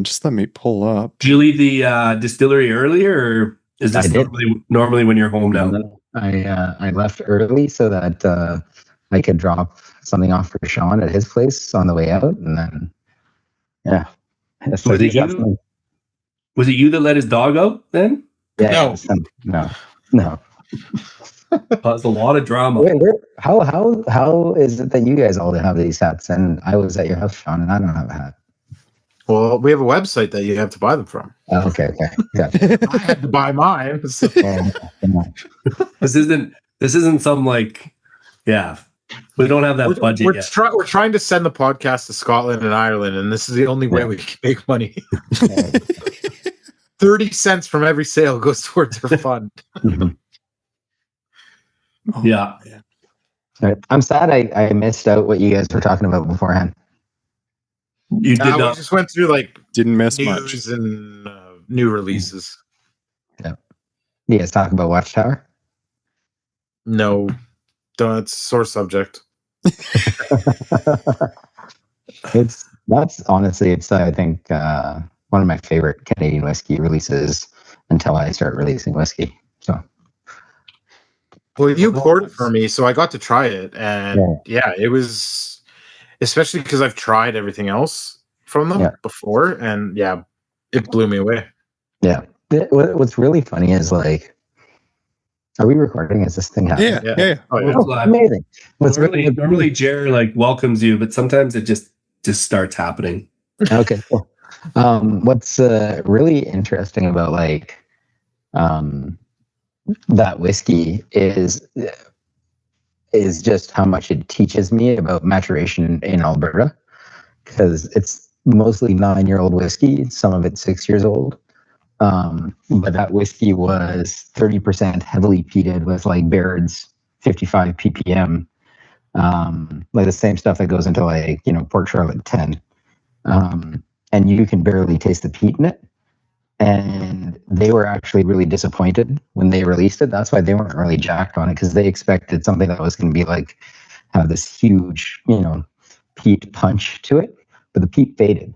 [SPEAKER 1] Just let me pull up.
[SPEAKER 2] Did you leave the distillery earlier, or is this
[SPEAKER 7] I did.
[SPEAKER 2] normally when you're home now?
[SPEAKER 7] I left early so that I could drop something off for Sean at his place on the way out, and then
[SPEAKER 2] Was it you that let his dog out then?
[SPEAKER 7] Yeah, no.
[SPEAKER 2] Caused a lot of drama.
[SPEAKER 7] Wait, how is it that you guys all have these hats and I was at your house, Sean, and I don't have a hat?
[SPEAKER 3] Well, we have a website that you have to buy them from.
[SPEAKER 7] Oh, okay. Yeah.
[SPEAKER 3] I had to buy mine. So.
[SPEAKER 7] Yeah.
[SPEAKER 2] This isn't some like, yeah. We don't have that budget yet.
[SPEAKER 3] We're trying to send the podcast to Scotland and Ireland, and this is the only way we can make money. 30 cents from every sale goes towards their fund.
[SPEAKER 2] Yeah.
[SPEAKER 7] All right. I'm sad I missed out what you guys were talking about beforehand.
[SPEAKER 2] You did
[SPEAKER 3] We
[SPEAKER 2] not.
[SPEAKER 3] just went through like
[SPEAKER 1] Didn't miss
[SPEAKER 3] news
[SPEAKER 1] much.
[SPEAKER 3] and new releases.
[SPEAKER 7] You guys talk about Watchtower?
[SPEAKER 3] No, don't. It's a sore subject.
[SPEAKER 7] That's honestly, it's I think one of my favorite Canadian whiskey releases until I start releasing whiskey. So
[SPEAKER 3] Well, you poured it for me, so I got to try it, and yeah, it was, especially because I've tried everything else from them before, and yeah, it blew me away.
[SPEAKER 7] Yeah. What's really funny is like, are we recording? Is this thing happening?
[SPEAKER 1] Yeah.
[SPEAKER 3] Oh, yeah.
[SPEAKER 7] Oh, amazing.
[SPEAKER 2] Normally Jer like welcomes you, but sometimes it just starts happening.
[SPEAKER 7] Okay, cool. What's really interesting about like that whiskey is just how much it teaches me about maturation in Alberta, because it's mostly 9-year-old whiskey. Some of it's 6 years old. But that whiskey was 30% heavily peated with like Baird's 55 ppm, like the same stuff that goes into like, Port Charlotte 10. And you can barely taste the peat in it. And they were actually really disappointed when they released it. That's why they weren't really jacked on it, because they expected something that was going to be like, have this huge, peat punch to it. But the peat faded.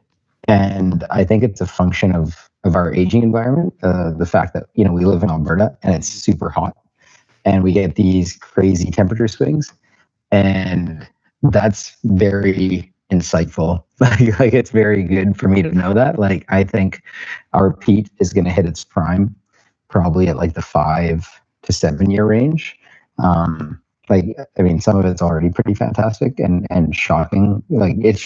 [SPEAKER 7] And I think it's a function of our aging environment, the fact that, we live in Alberta and it's super hot and we get these crazy temperature swings. And that's very insightful. Like it's very good for me to know that. Like, I think our peat is going to hit its prime probably at like the 5 to 7 year range. Some of it's already pretty fantastic and shocking. Like it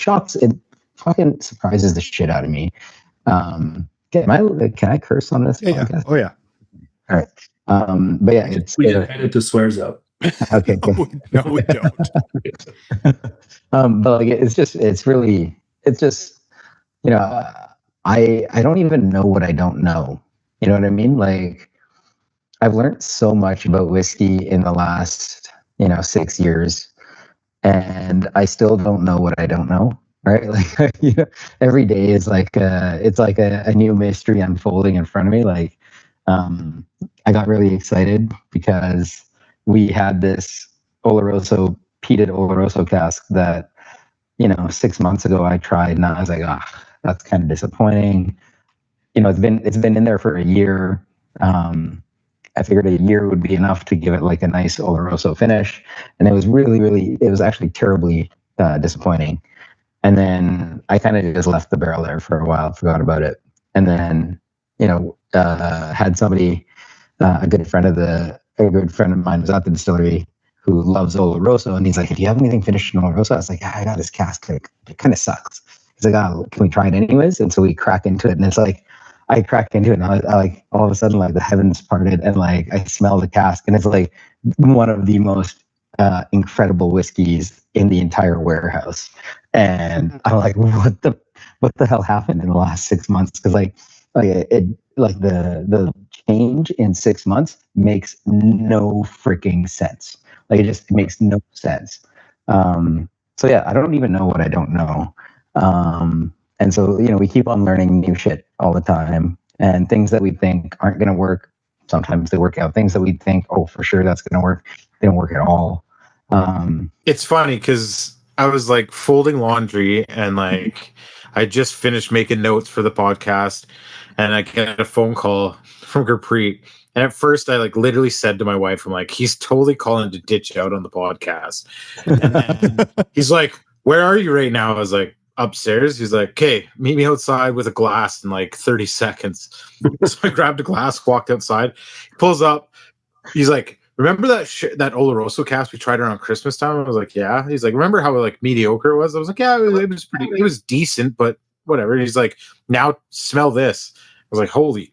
[SPEAKER 7] fucking surprises the shit out of me. Can I curse on this podcast?
[SPEAKER 1] Oh yeah.
[SPEAKER 7] All right. But yeah,
[SPEAKER 2] We just headed to swears up.
[SPEAKER 7] Okay. Good.
[SPEAKER 1] No, we don't.
[SPEAKER 7] But like it's just I don't even know what I don't know. You know what I mean? Like I've learned so much about whiskey in the last 6 years, and I still don't know what I don't know. Right? Like every day is like it's like a new mystery unfolding in front of me. Like I got really excited because we had this peated Oloroso cask that 6 months ago I tried, and I was like, that's kind of disappointing. It's been in there for a year. I figured a year would be enough to give it like a nice Oloroso finish, and it was it was actually terribly disappointing. And then I kind of just left the barrel there for a while, forgot about it. And then, had somebody, a good friend of mine was at the distillery who loves Oloroso. And he's like, do you have anything finished in Oloroso? I was like, I got this cask. It kind of sucks. He's like, can we try it anyways? And so we crack into it. And it's like, I crack into it and I like, all of a sudden, like the heavens parted and like, I smell the cask. And it's like one of the most incredible whiskeys in the entire warehouse. And I'm like, what the hell happened in the last 6 months? Because the change in 6 months makes no freaking sense. Like it just makes no sense. So yeah, I don't even know what I don't know. And so we keep on learning new shit all the time, and things that we think aren't going to work, sometimes they work out. Things that we think, oh, for sure that's going to work, they don't work at all.
[SPEAKER 3] It's funny because I was like folding laundry and like I just finished making notes for the podcast, and I get a phone call from Gurpreet. And at first I like literally said to my wife, I'm like, he's totally calling to ditch out on the podcast. And then he's like, where are you right now? I was like, upstairs. He's like, okay, meet me outside with a glass in like 30 seconds. So I grabbed a glass, walked outside. He pulls up. He's like, remember that Oloroso cask we tried around Christmas time? I was like, yeah. He's like, remember how like mediocre it was? I was like, yeah, it was pretty. It was decent, but whatever. He's like, now smell this. I was like, holy.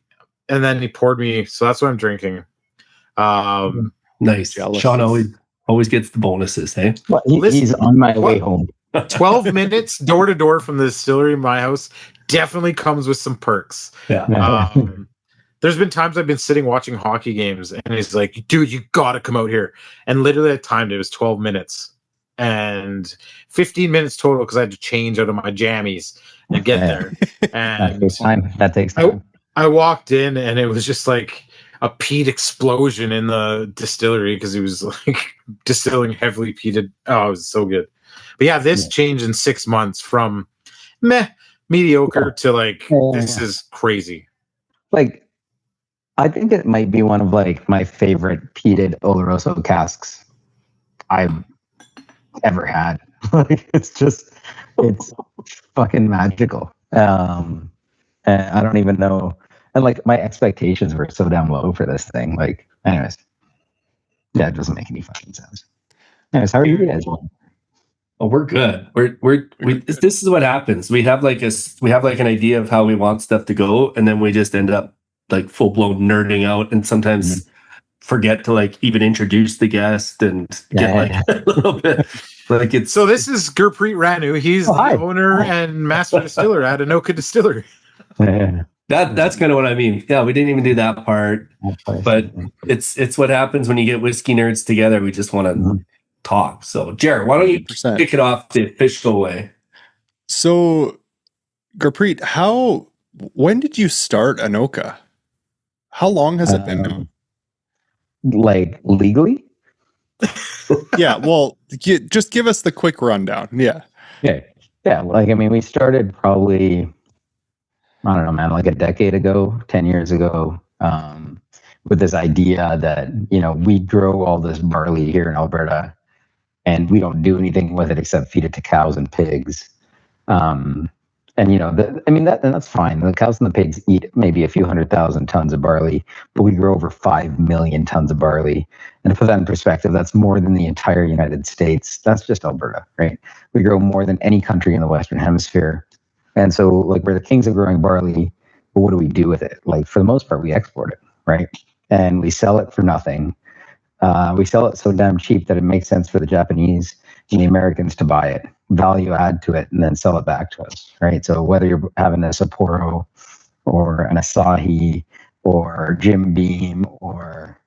[SPEAKER 3] And then he poured me. So that's what I'm drinking.
[SPEAKER 2] Nice.
[SPEAKER 1] Jealous.
[SPEAKER 2] Sean always gets the bonuses, hey?
[SPEAKER 7] Well,
[SPEAKER 3] Listen,
[SPEAKER 7] he's on my way
[SPEAKER 3] what?
[SPEAKER 7] home.
[SPEAKER 3] 12 minutes door to door from the distillery in my house definitely comes with some perks.
[SPEAKER 2] Yeah.
[SPEAKER 3] There's been times I've been sitting watching hockey games and he's like, dude, you got to come out here. And literally at timed it was 12 minutes and 15 minutes total because I had to change out of my jammies and get there.
[SPEAKER 7] That
[SPEAKER 3] And
[SPEAKER 7] takes time. That takes time.
[SPEAKER 3] I walked in and it was just like a peat explosion in the distillery because he was like distilling heavily peated. Oh, it was so good. But yeah, this changed in 6 months from mediocre to like, this is crazy.
[SPEAKER 7] Like, I think it might be one of like my favorite peated Oloroso casks I've ever had. Like, it's fucking magical. And I don't even know. And like my expectations were so damn low for this thing. Like, anyways, yeah, it doesn't make any fucking sense. Anyways, how are you guys doing?
[SPEAKER 2] Oh, we're good. This is what happens. We have like an idea of how we want stuff to go, and then we just end up like full blown nerding out, and sometimes forget to like even introduce the guest and get a little bit like it's.
[SPEAKER 3] So this is Gurpreet Ranu. He's the owner and master distiller at Anohka Distillery.
[SPEAKER 2] That's kind of what I mean. Yeah, we didn't even do that part, but it's what happens when you get whiskey nerds together. We just want to talk. So, Jared, why don't you kick it off the official way?
[SPEAKER 1] So, Gurpreet, when did you start Anohka? How long has it been now?
[SPEAKER 7] Like legally?
[SPEAKER 1] Yeah, well, just give us the quick rundown. Yeah.
[SPEAKER 7] Yeah. Like, I mean, we started probably, I don't know, man, like a decade ago, 10 years ago, with this idea that, we grow all this barley here in Alberta and we don't do anything with it except feed it to cows and pigs. And that's fine. The cows and the pigs eat maybe a few 100,000 tons of barley, but we grow over 5 million tons of barley. And to put that in perspective, that's more than the entire United States. That's just Alberta, right? We grow more than any country in the Western Hemisphere. And so, like, we're the kings of growing barley, but what do we do with it? Like, for the most part, we export it, right? And we sell it for nothing. We sell it so damn cheap that it makes sense for the Japanese and the Americans to buy it, value add to it, and then sell it back to us, right? So whether you're having a Sapporo or an Asahi or Jim Beam or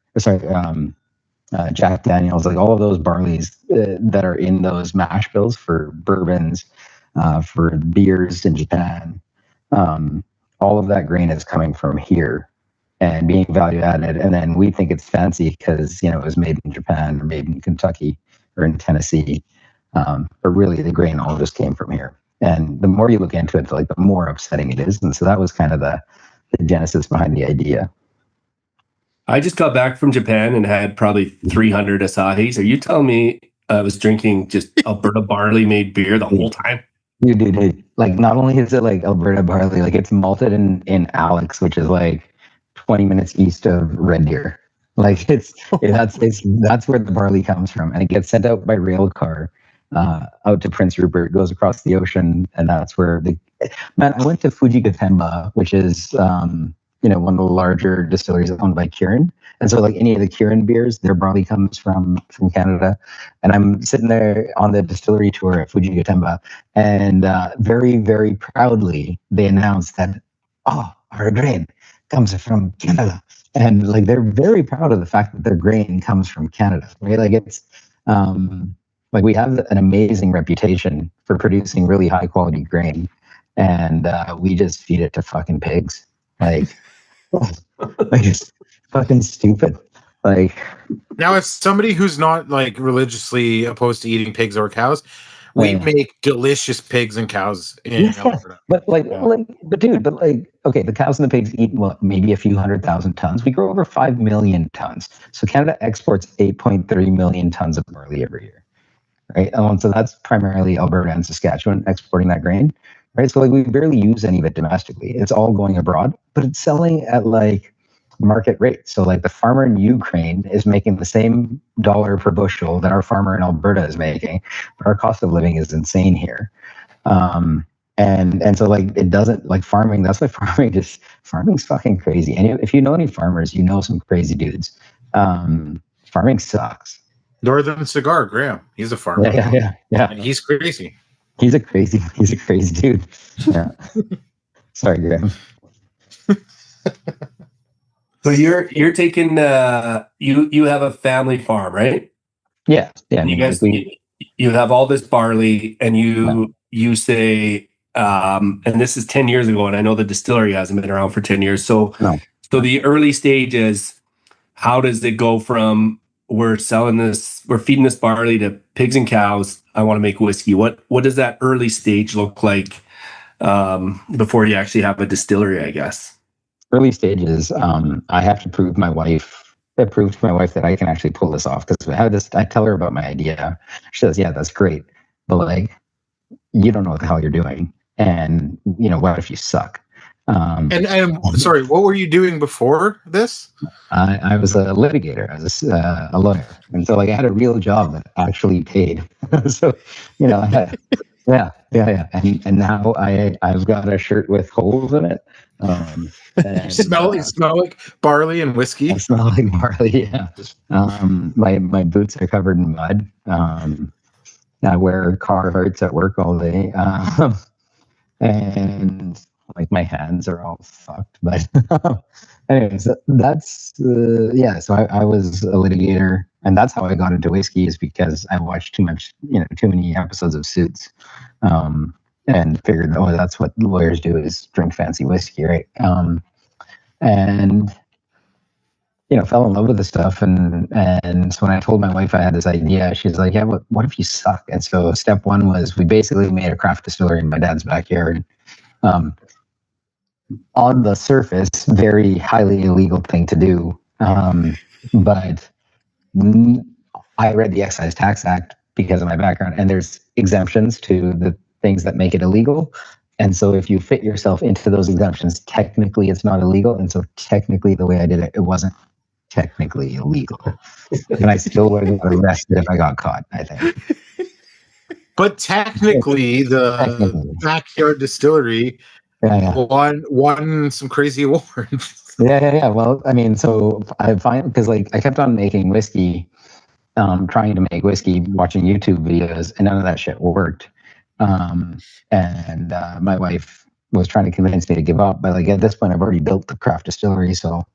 [SPEAKER 7] Jack Daniels, like all of those barleys that are in those mash bills for bourbons, for beers in Japan, all of that grain is coming from here and being value added. And then we think it's fancy because, it was made in Japan or made in Kentucky or in Tennessee. But really the grain all just came from here. And the more you look into it, like the more upsetting it is. And so that was kind of the genesis behind the idea.
[SPEAKER 2] I just got back from Japan and had probably 300 Asahis. Are you telling me I was drinking just Alberta barley made beer the whole time?
[SPEAKER 7] Dude. Like, not only is it like Alberta barley, like it's malted in Alex, which is like 20 minutes east of Red Deer. Like that's where the barley comes from, and it gets sent out by rail car out to Prince Rupert, goes across the ocean, and that's where I went to Fuji Gatemba, which is one of the larger distilleries owned by Kirin, and so like any of the Kirin beers, their barley comes from Canada. And I'm sitting there on the distillery tour at Fuji Gatemba, and very, very proudly they announced that our grain comes from Canada. And like they're very proud of the fact that their grain comes from Canada, right? Like it's like we have an amazing reputation for producing really high quality grain, and we just feed it to fucking pigs. Like it's fucking stupid. Like,
[SPEAKER 3] now, if somebody who's not like religiously opposed to eating pigs or cows, we make delicious pigs and cows in Alberta.
[SPEAKER 7] But okay, the cows and the pigs eat maybe a few 100,000 tons. We grow over 5 million tons. So Canada exports 8.3 million tons of barley every year, right? So that's primarily Alberta and Saskatchewan exporting that grain, right? So like we barely use any of it domestically. It's all going abroad, but it's selling at like market rate. So like the farmer in Ukraine is making the same dollar per bushel that our farmer in Alberta is making, but our cost of living is insane here. And so like it doesn't like farming. That's why farming's fucking crazy. And if you know any farmers, you know some crazy dudes. Farming sucks.
[SPEAKER 3] Northern Cigar, Graham. He's a farmer.
[SPEAKER 7] Yeah.
[SPEAKER 3] And he's crazy.
[SPEAKER 7] He's a crazy dude. Yeah. Sorry, Graham.
[SPEAKER 2] So you're taking you have a family farm, right?
[SPEAKER 7] Yeah. I
[SPEAKER 2] And you
[SPEAKER 7] mean,
[SPEAKER 2] guys
[SPEAKER 7] like
[SPEAKER 2] you have all this barley, and you say, and this is 10 years ago, and I know the distillery hasn't been around for 10 years. So
[SPEAKER 7] No.
[SPEAKER 2] so the early stages, how does it go from we're feeding this barley to pigs and cows, I want to make whiskey? What does that early stage look like before you actually have a distillery, I guess?
[SPEAKER 7] early stages, I have to prove to my wife that I can actually pull this off. Because I tell her about my idea. She says, "Yeah, that's great, but like, you don't know what the hell you're doing, and what if you suck?"
[SPEAKER 3] And I'm sorry, what were you doing before this?
[SPEAKER 7] I was a litigator. I was a lawyer, and so like I had a real job that actually paid. So, I had, yeah. And now I've got a shirt with holes in it. And,
[SPEAKER 3] You smell like barley and whiskey.
[SPEAKER 7] I smell like barley. Yeah. My boots are covered in mud. I wear Carhartts at work all day, and like my hands are all fucked. But anyways, that's So I was a litigator, and that's how I got into whiskey, is because I watched too many episodes of Suits, and figured, oh, that's what lawyers do, is drink fancy whiskey, right? And fell in love with the stuff. And so when I told my wife I had this idea, she's like, "Yeah, what if you suck?" And so step one was we basically made a craft distillery in my dad's backyard. On the surface, very highly illegal thing to do. But I read the Excise Tax Act because of my background, and there's exemptions to the things that make it illegal. And so if you fit yourself into those exemptions, technically it's not illegal. And so technically the way I did it, it wasn't technically illegal. And I still would have got arrested if I got caught, I think.
[SPEAKER 3] But technically, the backyard distillery won some crazy awards.
[SPEAKER 7] Yeah. Well, I mean, so I find, because like I kept on making whiskey, trying to make whiskey, watching YouTube videos, and none of that shit worked. And my wife was trying to convince me to give up, but like at this point, I've already built the craft distillery, so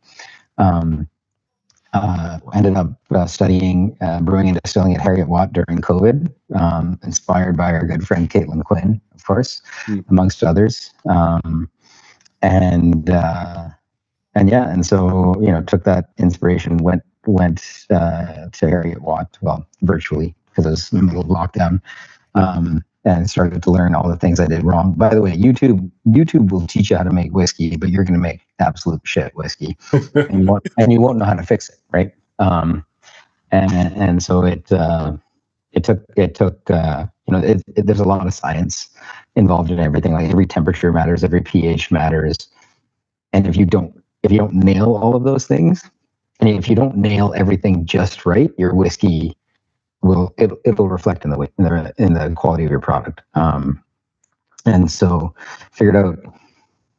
[SPEAKER 7] ended up studying brewing and distilling at Harriet Watt during COVID, inspired by our good friend Caitlin Quinn, of course, amongst others. And so took that inspiration, went to Harriet Watt, well, virtually, because it was in the middle of lockdown, and started to learn all the things I did wrong. By the way, YouTube will teach you how to make whiskey, but you're going to make absolute shit whiskey, and you won't know how to fix it, right? And so it took there's a lot of science involved in everything. Like every temperature matters, every pH matters, and if you don't nail all of those things, and if you don't nail everything just right, your whiskey it'll reflect in the quality of your product. And so figured out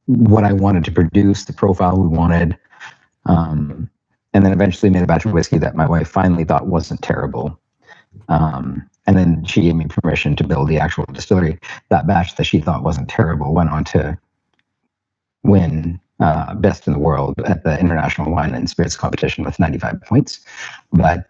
[SPEAKER 7] what I wanted to produce, the profile we wanted, and then eventually made a batch of whiskey that my wife finally thought wasn't terrible. And then she gave me permission to build the actual distillery. That batch that she thought wasn't terrible went on to win best in the world at the International Wine and Spirits Competition with 95 points, but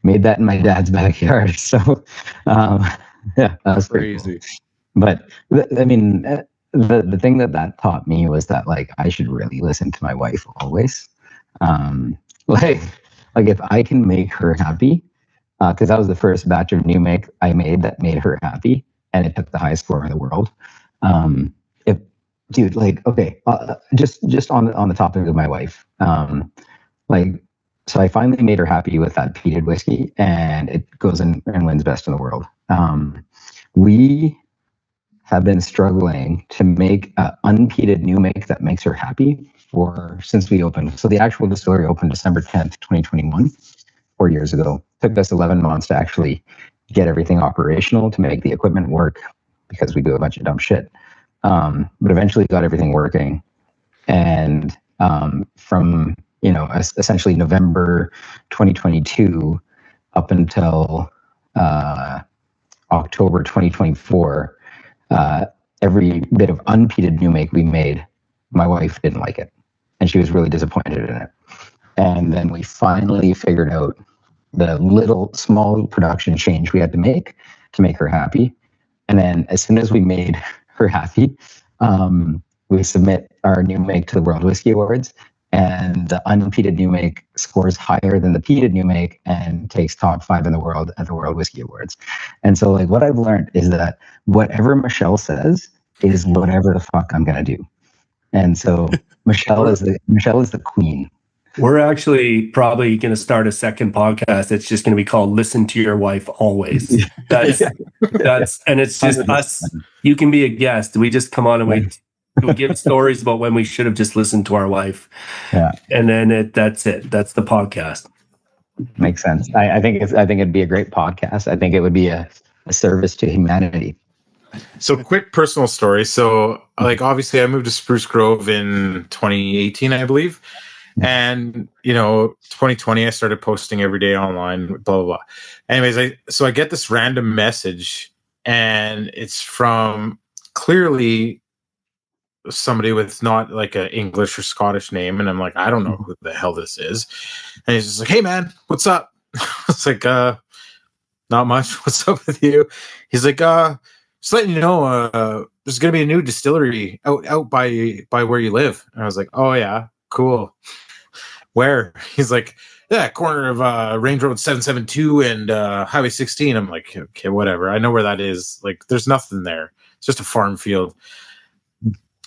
[SPEAKER 7] made that in my dad's backyard. So that was crazy. Cool. But the thing that taught me was that like I should really listen to my wife always. Like if I can make her happy, because that was the first batch of new make I made that made her happy, and it took the highest score in the world. Dude, like, okay, just on the topic of my wife, so I finally made her happy with that peated whiskey, and it goes in and wins best in the world. We have been struggling to make an unpeated new make that makes her happy since we opened. So the actual distillery opened December 10th, 2021, 4 years ago. It took us 11 months to actually get everything operational, to make the equipment work, because we do a bunch of dumb shit. But eventually got everything working. And from, essentially November 2022 up until October 2024, every bit of unpeated new make we made, my wife didn't like it. And she was really disappointed in it. And then we finally figured out the little small production change we had to make her happy. And then as soon as we made her happy, we submit our new make to the World Whisky Awards, and the unpeated new make scores higher than the peated new make and takes top 5 in the world at the World Whisky Awards. And so, like, what I've learned is that whatever Michelle says is whatever the fuck I'm gonna do. And so Michelle is the queen.
[SPEAKER 2] We're actually probably going to start a second podcast. It's just going to be called "Listen to Your Wife Always." That's and it's just 100%. Us. You can be a guest. We just come on and we give stories about when we should have just listened to our wife.
[SPEAKER 7] Yeah,
[SPEAKER 2] and then that's it. That's the podcast.
[SPEAKER 7] Makes sense. I think it'd be a great podcast. I think it would be a service to humanity.
[SPEAKER 3] So, quick personal story. So, like, obviously, I moved to Spruce Grove in 2018, I believe. And, 2020, I started posting every day online, blah, blah, blah. Anyways, I get this random message, and it's from clearly somebody with not like an English or Scottish name. And I'm like, I don't know who the hell this is. And he's just like, hey, man, what's up? It's like, not much. What's up with you? He's like, just letting you know, there's going to be a new distillery out by where you live. And I was like, oh, yeah, cool. Where? He's like, yeah, corner of Range Road 772 and Highway 16. I'm like, okay, whatever. I know where that is. Like, there's nothing there. It's just a farm field.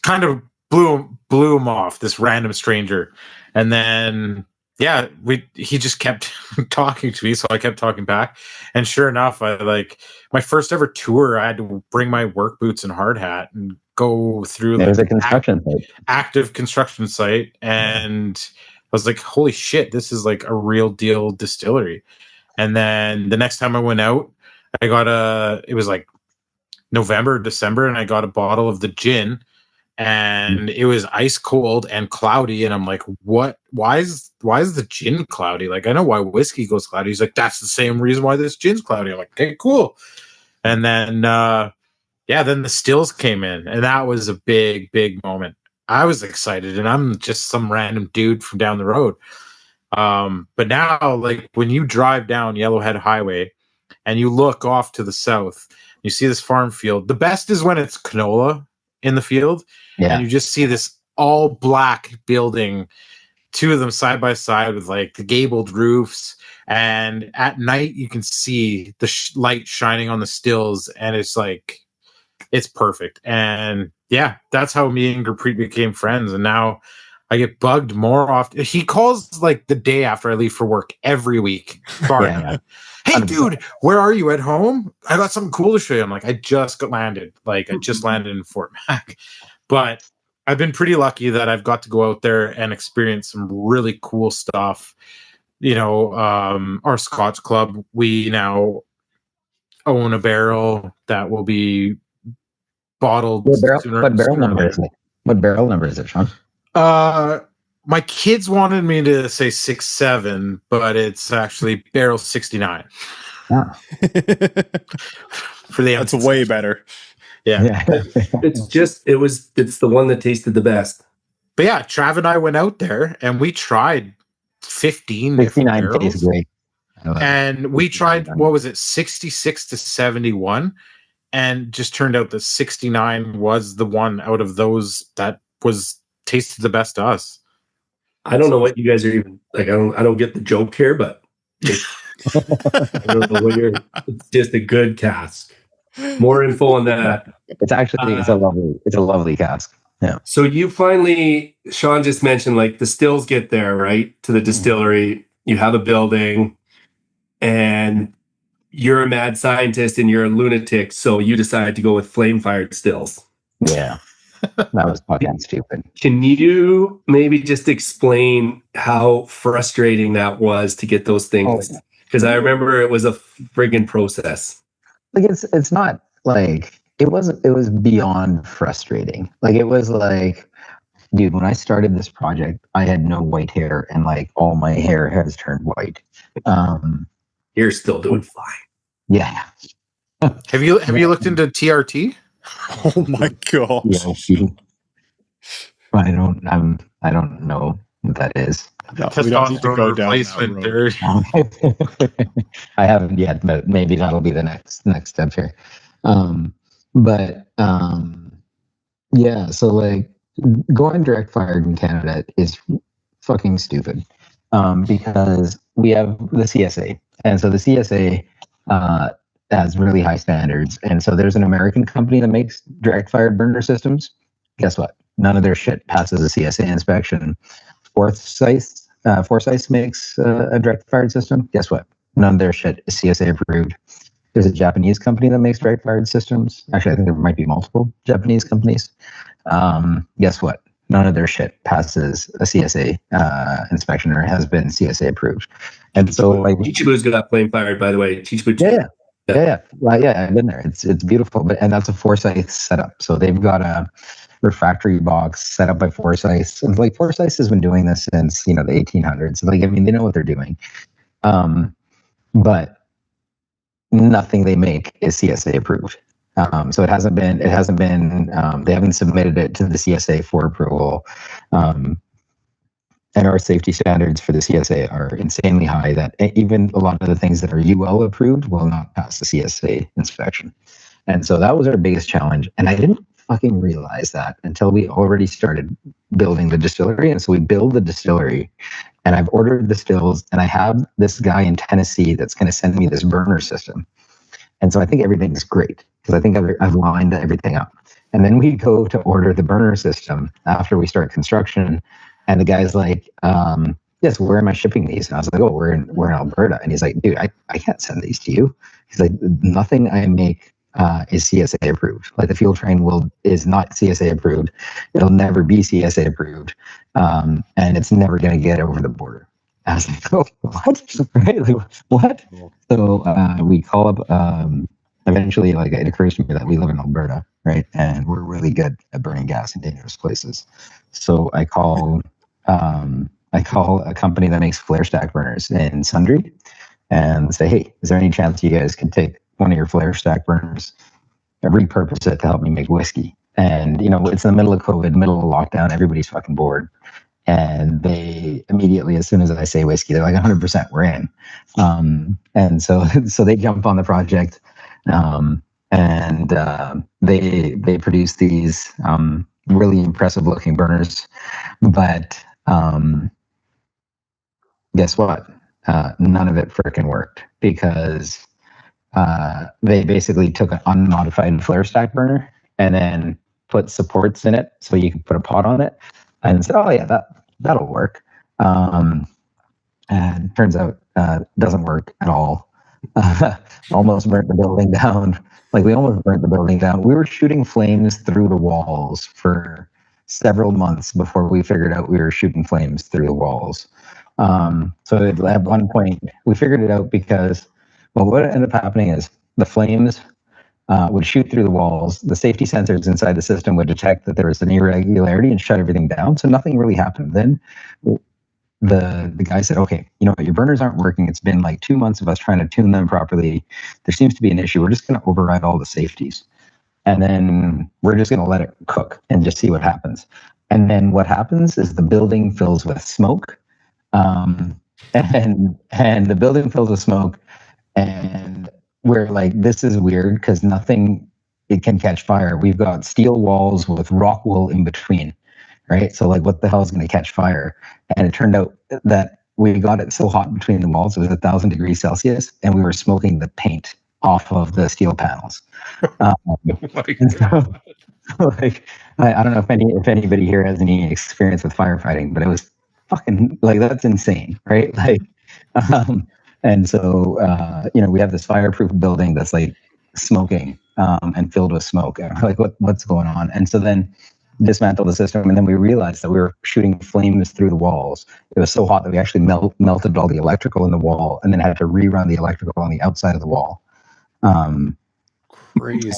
[SPEAKER 3] Kind of blew him off, this random stranger. And then, yeah, he just kept talking to me, so I kept talking back. And sure enough, my first ever tour, I had to bring my work boots and hard hat and go through
[SPEAKER 7] There's a construction site.
[SPEAKER 3] Active construction site, and I was like, holy shit, this is like a real deal distillery. And then the next time I went out, it was like November, December, and I got a bottle of the gin, and it was ice cold and cloudy. And I'm like, what? Why is the gin cloudy? Like, I know why whiskey goes cloudy. He's like, that's the same reason why this gin's cloudy. I'm like, okay, cool. And then, then the stills came in, and that was a big, big moment. I was excited, and I'm just some random dude from down the road. But now, like, when you drive down Yellowhead Highway and you look off to the south, you see this farm field. The best is when it's canola in the field, and you just see this all black building, two of them side by side with like the gabled roofs. And at night, you can see the light shining on the stills, and it's like, it's perfect. And yeah, that's how me and Gurpreet became friends. And now I get bugged more often. He calls like the day after I leave for work every week. Hey, dude, where are you? At home? I got something cool to show you. I'm like, I just landed. Like, I just landed in Fort Mac. But I've been pretty lucky that I've got to go out there and experience some really cool stuff. Our Scotch Club, we now own a barrel that will be bottled.
[SPEAKER 7] What barrel number is it, Sean?
[SPEAKER 3] My kids wanted me to say 6.7, but it's actually barrel 69.
[SPEAKER 7] Ah.
[SPEAKER 3] For the
[SPEAKER 1] That's way better.
[SPEAKER 3] Yeah.
[SPEAKER 2] It's the one that tasted the best.
[SPEAKER 3] But yeah, Trav and I went out there and we tried 15
[SPEAKER 7] 69
[SPEAKER 3] different
[SPEAKER 7] tastes
[SPEAKER 3] barrels.
[SPEAKER 7] great.
[SPEAKER 3] And we tried, what was it, 66 to 71, and just turned out that 69 was the one out of those that was tasted the best to us.
[SPEAKER 2] I don't know what you guys are even like. I don't get the joke here, but I don't know it's just a good cask. More info on that.
[SPEAKER 7] It's actually it's a lovely cask. Yeah.
[SPEAKER 2] So you finally, Sean just mentioned, like, the stills get there, right, to the distillery. You have a building, and you're a mad scientist and you're a lunatic, so you decide to go with flame-fired stills.
[SPEAKER 7] Yeah. That was fucking stupid.
[SPEAKER 2] Can you maybe just explain how frustrating that was to get those things? Because I remember it was a friggin' process.
[SPEAKER 7] Like, it's not like it was beyond frustrating. Like, it was like, dude, when I started this project, I had no white hair, and like all my hair has turned white.
[SPEAKER 2] You're still doing fine.
[SPEAKER 7] Yeah.
[SPEAKER 3] Have you looked into TRT?
[SPEAKER 1] Oh my gosh.
[SPEAKER 7] Yeah. I don't know what that is.
[SPEAKER 1] No, we don't need to go down that road.
[SPEAKER 7] I haven't yet, but maybe that'll be the next step here. But yeah, so like going direct fired in Canada is fucking stupid, because we have the CSA, and so the CSA has really high standards, and so there's an American company that makes direct fired burner systems. Guess what? None of their shit passes a CSA inspection. Forsyth makes a direct fired system. Guess what? None of their shit is CSA approved. There's a Japanese company that makes direct fired systems. Actually, I think there might be multiple Japanese companies. Guess what? None of their shit passes a CSA inspection or has been CSA approved. And so, like,
[SPEAKER 2] Chichibu's got flame fired, by the way. Chichibu.
[SPEAKER 7] Yeah. Well, yeah, I've been there. It's beautiful, and that's a Forsyth setup. So they've got a refractory box set up by Forsyth. And like, Forsyth has been doing this since, the 1800s. Like, I mean, they know what they're doing. But nothing they make is CSA approved. So it hasn't been, they haven't submitted it to the CSA for approval. And our safety standards for the CSA are insanely high that even a lot of the things that are UL approved will not pass the CSA inspection. And so that was our biggest challenge. And I didn't fucking realize that until we already started building the distillery. And so we build the distillery, and I've ordered the stills, and I have this guy in Tennessee that's going to send me this burner system. And so I think everything's great because I think I've lined everything up. And then we go to order the burner system after we start construction. And the guy's like, yes, where am I shipping these? And I was like, oh, we're in Alberta. And he's like, dude, I can't send these to you. He's like, nothing I make is CSA approved. Like, the fuel train is not CSA approved. It'll never be CSA approved. And it's never going to get over the border. I was like, oh, what? Right? Like, what? So we call up, eventually, like, it occurs to me that we live in Alberta, right? And we're really good at burning gas in dangerous places. So I call a company that makes flare stack burners in Sundre and say, hey, is there any chance you guys could take one of your flare stack burners and repurpose it to help me make whiskey? And, it's in the middle of COVID, middle of lockdown, everybody's fucking bored. And they immediately, as soon as I say whiskey, they're like, 100% we're in. And so they jump on the project, and they produce these really impressive looking burners. But guess what? None of it frickin' worked because they basically took an unmodified flare stack burner and then put supports in it so you can put a pot on it, and said, oh yeah, that'll work. And it turns out doesn't work at all. Almost burnt the building down. Like, we almost burnt the building down. We were shooting flames through the walls for several months before we figured out we were shooting flames through the walls. So at one point we figured it out because, well, what ended up happening is the flames would shoot through the walls. The safety sensors inside the system would detect that there was an irregularity and shut everything down. So nothing really happened. Then the guy said, okay, your burners aren't working. It's been like 2 months of us trying to tune them properly. There seems to be an issue. We're just going to override all the safeties. And then we're just going to let it cook and just see what happens. And then what happens is the building fills with smoke. And the building fills with smoke. And we're like, this is weird because it can catch fire. We've got steel walls with rock wool in between. Right. So, like, what the hell is going to catch fire? And it turned out that we got it so hot between the walls, it was 1,000 degrees Celsius, and we were smoking the paint off of the steel panels. I don't know if anybody here has any experience with firefighting, but it was fucking, like, that's insane. Right. Like, and so, we have this fireproof building that's like smoking and filled with smoke. And we're like, what's going on? And so then dismantle the system, and then we realized that we were shooting flames through the walls. It was so hot that we actually melted all the electrical in the wall, and then had to rerun the electrical on the outside of the wall.
[SPEAKER 1] Crazy.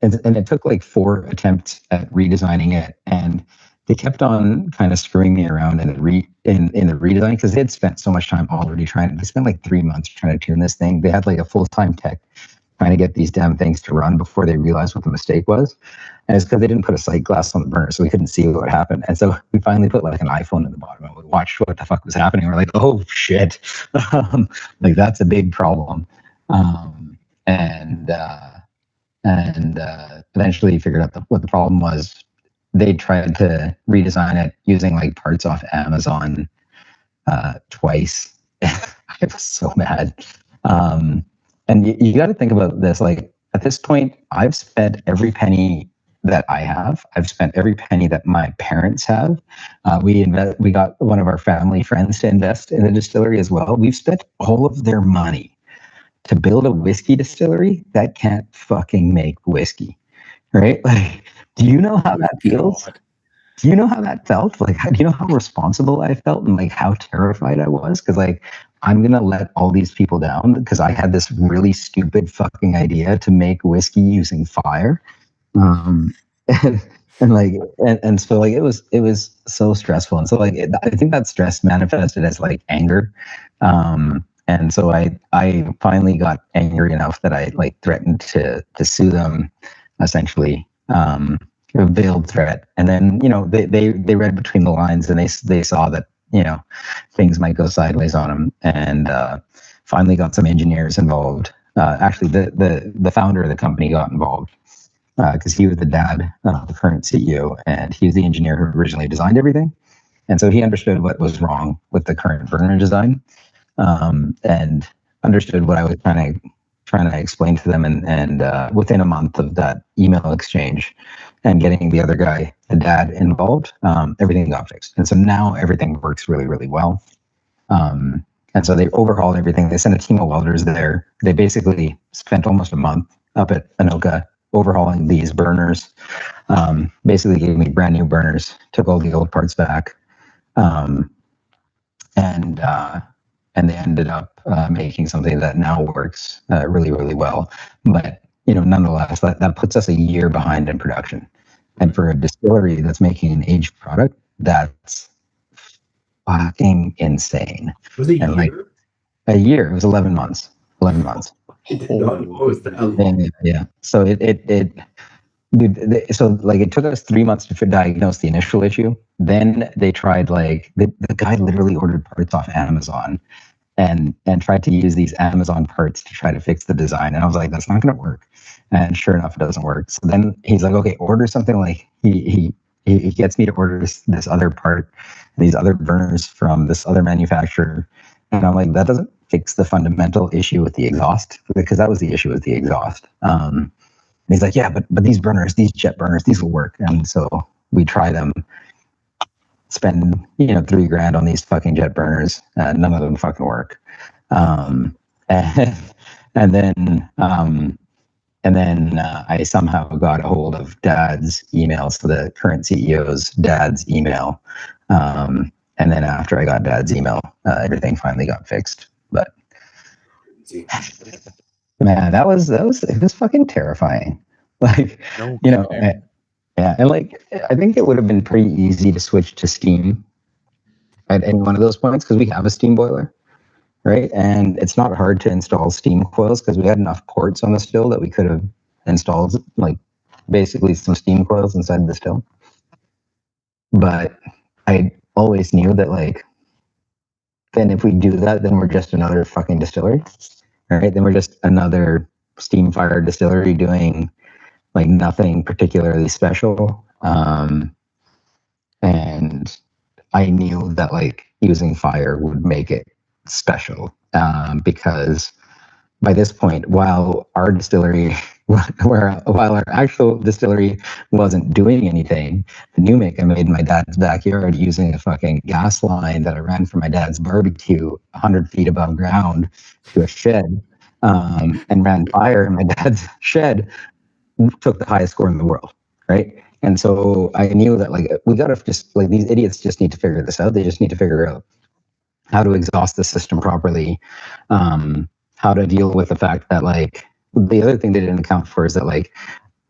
[SPEAKER 7] and it took like 4 attempts at redesigning it, and they kept on kind of screwing me around in the redesign because they had spent so much time already trying. They spent like 3 months trying to tune this thing. They had like a full-time tech trying to get these damn things to run before they realized what the mistake was. And it's because they didn't put a sight glass on the burner, so we couldn't see what happened. And so we finally put like an iPhone in the bottom and we watched what the fuck was happening. We're like, oh shit, like that's a big problem. And eventually figured out what the problem was. They tried to redesign it using like parts off Amazon twice. I was so mad. And you got to think about this. Like at this point, I've spent every penny that I have. I've spent every penny that my parents have. We got one of our family friends to invest in the distillery as well. We've spent all of their money to build a whiskey distillery that can't fucking make whiskey, right? Like, do you know how that feels?
[SPEAKER 1] God.
[SPEAKER 7] Do you know how that felt? Like, do you know how responsible I felt and like how terrified I was? Because like, I'm gonna let all these people down because I had this really stupid fucking idea to make whiskey using fire, and, and so like it was so stressful, and so like I think that stress manifested as like anger. And so I finally got angry enough that I like threatened to sue them, essentially, a veiled threat. And then they read between the lines and they saw that things might go sideways on them, and finally got some engineers involved. Actually, the founder of the company got involved because he was the dad of the current CEO, and he was the engineer who originally designed everything, and so he understood what was wrong with the current burner design. And understood what I was trying to explain to them, and within a month of that email exchange and getting the other guy, the dad, involved, everything got fixed, and so now everything works really, really well. And so they overhauled everything. They sent a team of welders there. They basically spent almost a month up at Anohka overhauling these burners. Basically gave me brand new burners, took all the old parts back, and they ended up making something that now works really, really well. But nonetheless, that puts us a year behind in production. And for a distillery that's making an aged product, that's fucking insane.
[SPEAKER 2] Was it a
[SPEAKER 7] And
[SPEAKER 2] year?
[SPEAKER 7] a year. It was 11 months. 11 months.
[SPEAKER 2] I did not know it was that long.
[SPEAKER 7] And, yeah. So so like it took us 3 months to diagnose the initial issue. Then they tried the guy literally ordered parts off Amazon and tried to use these Amazon parts to try to fix the design. And I was like, that's not going to work. And sure enough, it doesn't work. So then he's like, okay, order something like he gets me to order this other part, these other burners from this other manufacturer. And I'm like, that doesn't fix the fundamental issue with the exhaust, because that was the issue with the exhaust. And he's like, yeah, but these burners, these jet burners, these will work. And so we try them, spend $3,000 on these fucking jet burners. None of them fucking work. And then I somehow got a hold of Dad's email, so the current CEO's dad's email. And then after I got Dad's email, everything finally got fixed. But man, it was fucking terrifying. Like,
[SPEAKER 1] No
[SPEAKER 7] yeah, and I think it would have been pretty easy to switch to steam at any one of those points because we have a steam boiler, right? And it's not hard to install steam coils because we had enough ports on the still that we could have installed basically some steam coils inside the still. But I always knew that then if we do that, then we're just another fucking distillery, right? Then we're just another steam-fired distillery doing nothing particularly special. And I knew that using fire would make it special, because by this point, while our actual distillery wasn't doing anything, the new make I made in my dad's backyard using a fucking gas line that I ran from my dad's barbecue 100 feet above ground to a shed, and ran fire in my dad's shed, took the highest score in the world, right? And so I knew that we gotta just these idiots just need to figure this out. They just need to figure out how to exhaust the system properly, how to deal with the fact that the other thing they didn't account for is that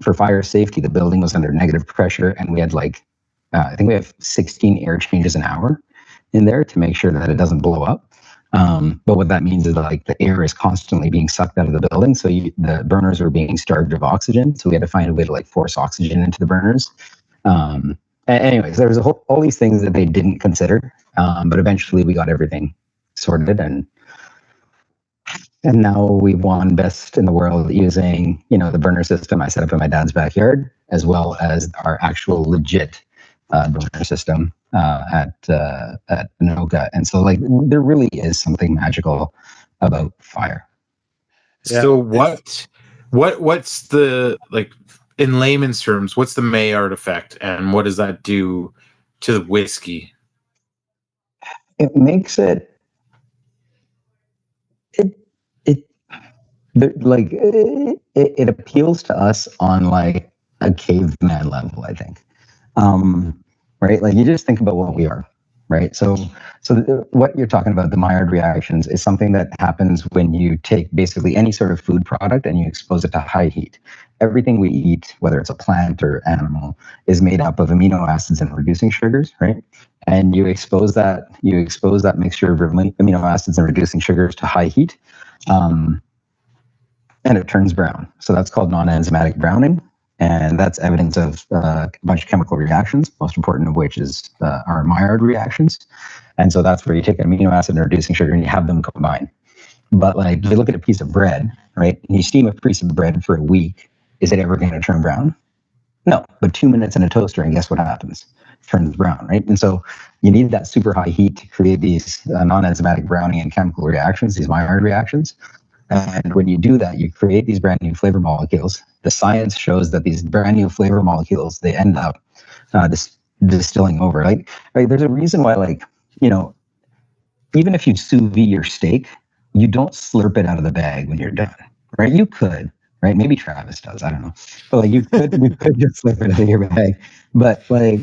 [SPEAKER 7] for fire safety, the building was under negative pressure, and we had like I think we have 16 air changes an hour in there to make sure that it doesn't blow up. But what that means is that, like, the air is constantly being sucked out of the building, so the burners are being starved of oxygen. So we had to find a way to like force oxygen into the burners. Anyways, there was all these things that they didn't consider, but eventually we got everything sorted, and now we won best in the world using, the burner system I set up in my dad's backyard, as well as our actual legit burner system at Anohka. And so, like, there really is something magical about fire.
[SPEAKER 1] Yeah.
[SPEAKER 3] So what's the, like, in layman's terms, what's the Maillard effect, and what does that do to the whiskey?
[SPEAKER 7] It makes it it appeals to us on like a caveman level, I think. Right? Like, you just think about what we are, right? So what you're talking about, the Maillard reactions, is something that happens when you take basically any sort of food product and you expose it to high heat. Everything we eat, whether it's a plant or animal, is made up of amino acids and reducing sugars, right? And you expose that mixture of amino acids and reducing sugars to high heat, and it turns brown. So that's called non-enzymatic browning. And that's evidence of a bunch of chemical reactions, most important of which is our Maillard reactions. And so that's where you take an amino acid and a reducing sugar and you have them combine. But like, you look at a piece of bread, right? And you steam a piece of bread for a week. Is it ever going to turn brown? No. But 2 minutes in a toaster, and guess what happens? It turns brown, right? And so you need that super high heat to create these non-enzymatic browning and chemical reactions, these Maillard reactions. And when you do that, you create these brand new flavor molecules. The science shows that these brand new flavor molecules, they end up distilling over. Like, there's a reason why, like, even if you sous vide your steak, you don't slurp it out of the bag when you're done, right? You could, right? Maybe Travis does. I don't know. But like, you could just slip it out of your bag. But like,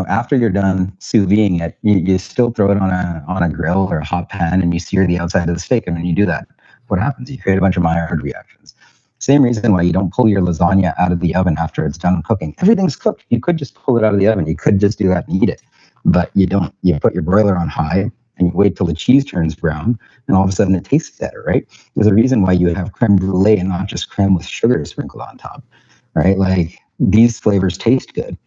[SPEAKER 7] after you're done sous videing it, you still throw it on a grill or a hot pan and you sear the outside of the steak. And when you do that, what happens? You create a bunch of Maillard reactions. Same reason why you don't pull your lasagna out of the oven after it's done cooking. Everything's cooked. You could just pull it out of the oven. You could just do that and eat it. But you don't. You put your broiler on high and you wait till the cheese turns brown, and all of a sudden it tastes better, right? There's a reason why you have creme brulee and not just creme with sugar sprinkled on top, right? Like, these flavors taste good.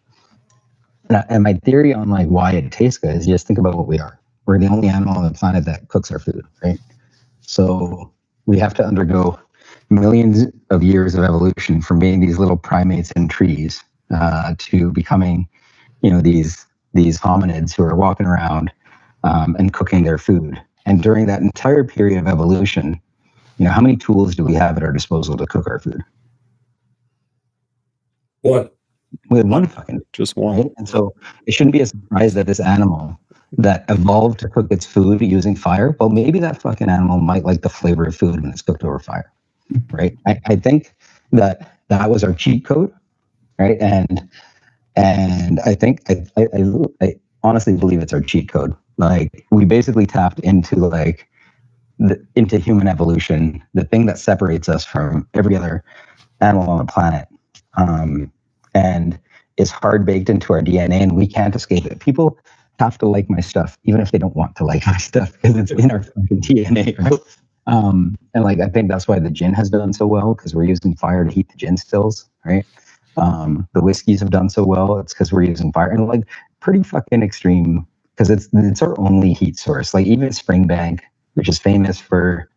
[SPEAKER 7] And my theory on like why it tastes good is, just think about what we are. We're the only animal on the planet that cooks our food, right? So we have to undergo millions of years of evolution from being these little primates in trees to becoming, these hominids who are walking around and cooking their food. And during that entire period of evolution, how many tools do we have at our disposal to cook our food?
[SPEAKER 2] One.
[SPEAKER 7] We have one fucking,
[SPEAKER 1] just one.
[SPEAKER 7] right? And so it shouldn't be a surprise that this animal that evolved to cook its food using fire, well, maybe that fucking animal might like the flavor of food when it's cooked over fire, right? I think that was our cheat code, right? And I think I honestly believe it's our cheat code. Like, we basically tapped into like into human evolution, the thing that separates us from every other animal on the planet. And is hard baked into our DNA, and we can't escape it. People have to like my stuff, even if they don't want to like my stuff, because it's in our fucking DNA, right? And like, I think that's why the gin has done so well, because we're using fire to heat the gin stills, right? The whiskeys have done so well, it's because we're using fire, and like, pretty fucking extreme, because it's our only heat source. Like, even Springbank, which is famous for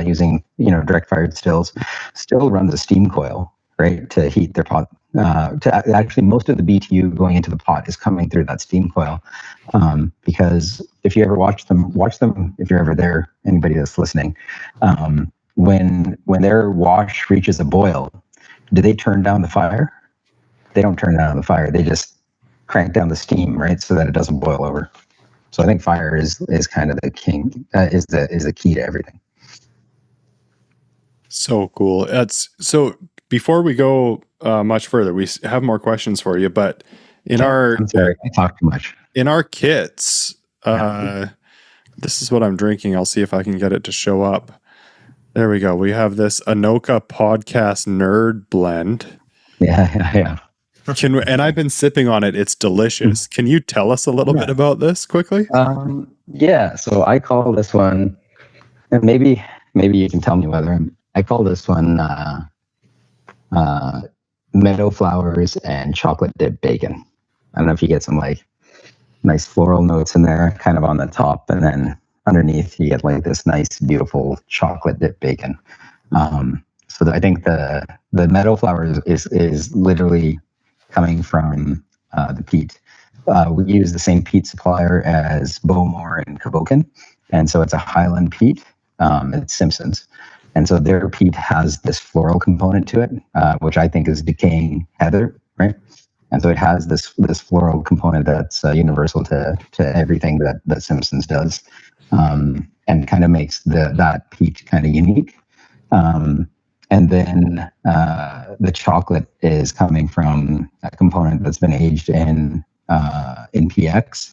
[SPEAKER 7] using direct fired stills, still runs a steam coil, right, to heat their pot. Actually, most of the BTU going into the pot is coming through that steam coil, because if you ever watch them if you're ever there, anybody that's listening, when their wash reaches a boil, do they turn down the fire? They don't turn down the fire. They just crank down the steam, right, so that it doesn't boil over. So I think fire is kind of the king, is the key to everything.
[SPEAKER 1] So cool. So before we go much further, we have more questions for you, but
[SPEAKER 7] I'm sorry, I talk too much.
[SPEAKER 1] In our kits, this is what I'm drinking. I'll see if I can get it to show up. There we go. We have this Anohka podcast nerd blend.
[SPEAKER 7] Yeah.
[SPEAKER 1] And I've been sipping on it. It's delicious. Can you tell us a little bit about this quickly?
[SPEAKER 7] Yeah. So I call this one, and maybe you can tell me whether I call this one meadow flowers and chocolate dipped bacon. I don't know if you get some like nice floral notes in there, kind of on the top, and then underneath you get like this nice, beautiful chocolate dipped bacon. So I think the meadow flowers is literally coming from the peat. We use the same peat supplier as Bowmore and Caboken, and so it's a Highland peat. It's Simpsons, and so their peat has this floral component to it, which I think is decaying heather, right? And so it has this floral component that's universal to everything that Simpsons does, and kind of makes that peat kind of unique. And then the chocolate is coming from a component that's been aged in PX.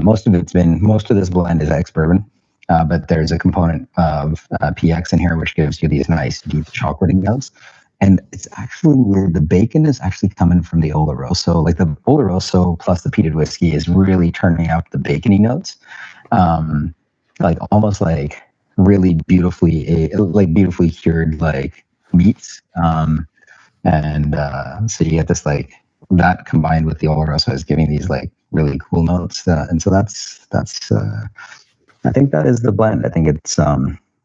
[SPEAKER 7] Most of this blend is ex-bourbon, but there's a component of PX in here which gives you these nice deep chocolatey notes. And it's actually weird. The bacon is actually coming from the Oloroso. Like the Oloroso plus the peated whiskey is really turning out the bacony notes, like almost like really beautifully cured like meats. And so you get this like that combined with the Oloroso is giving these like really cool notes. And so that's I think that is the blend. I think it's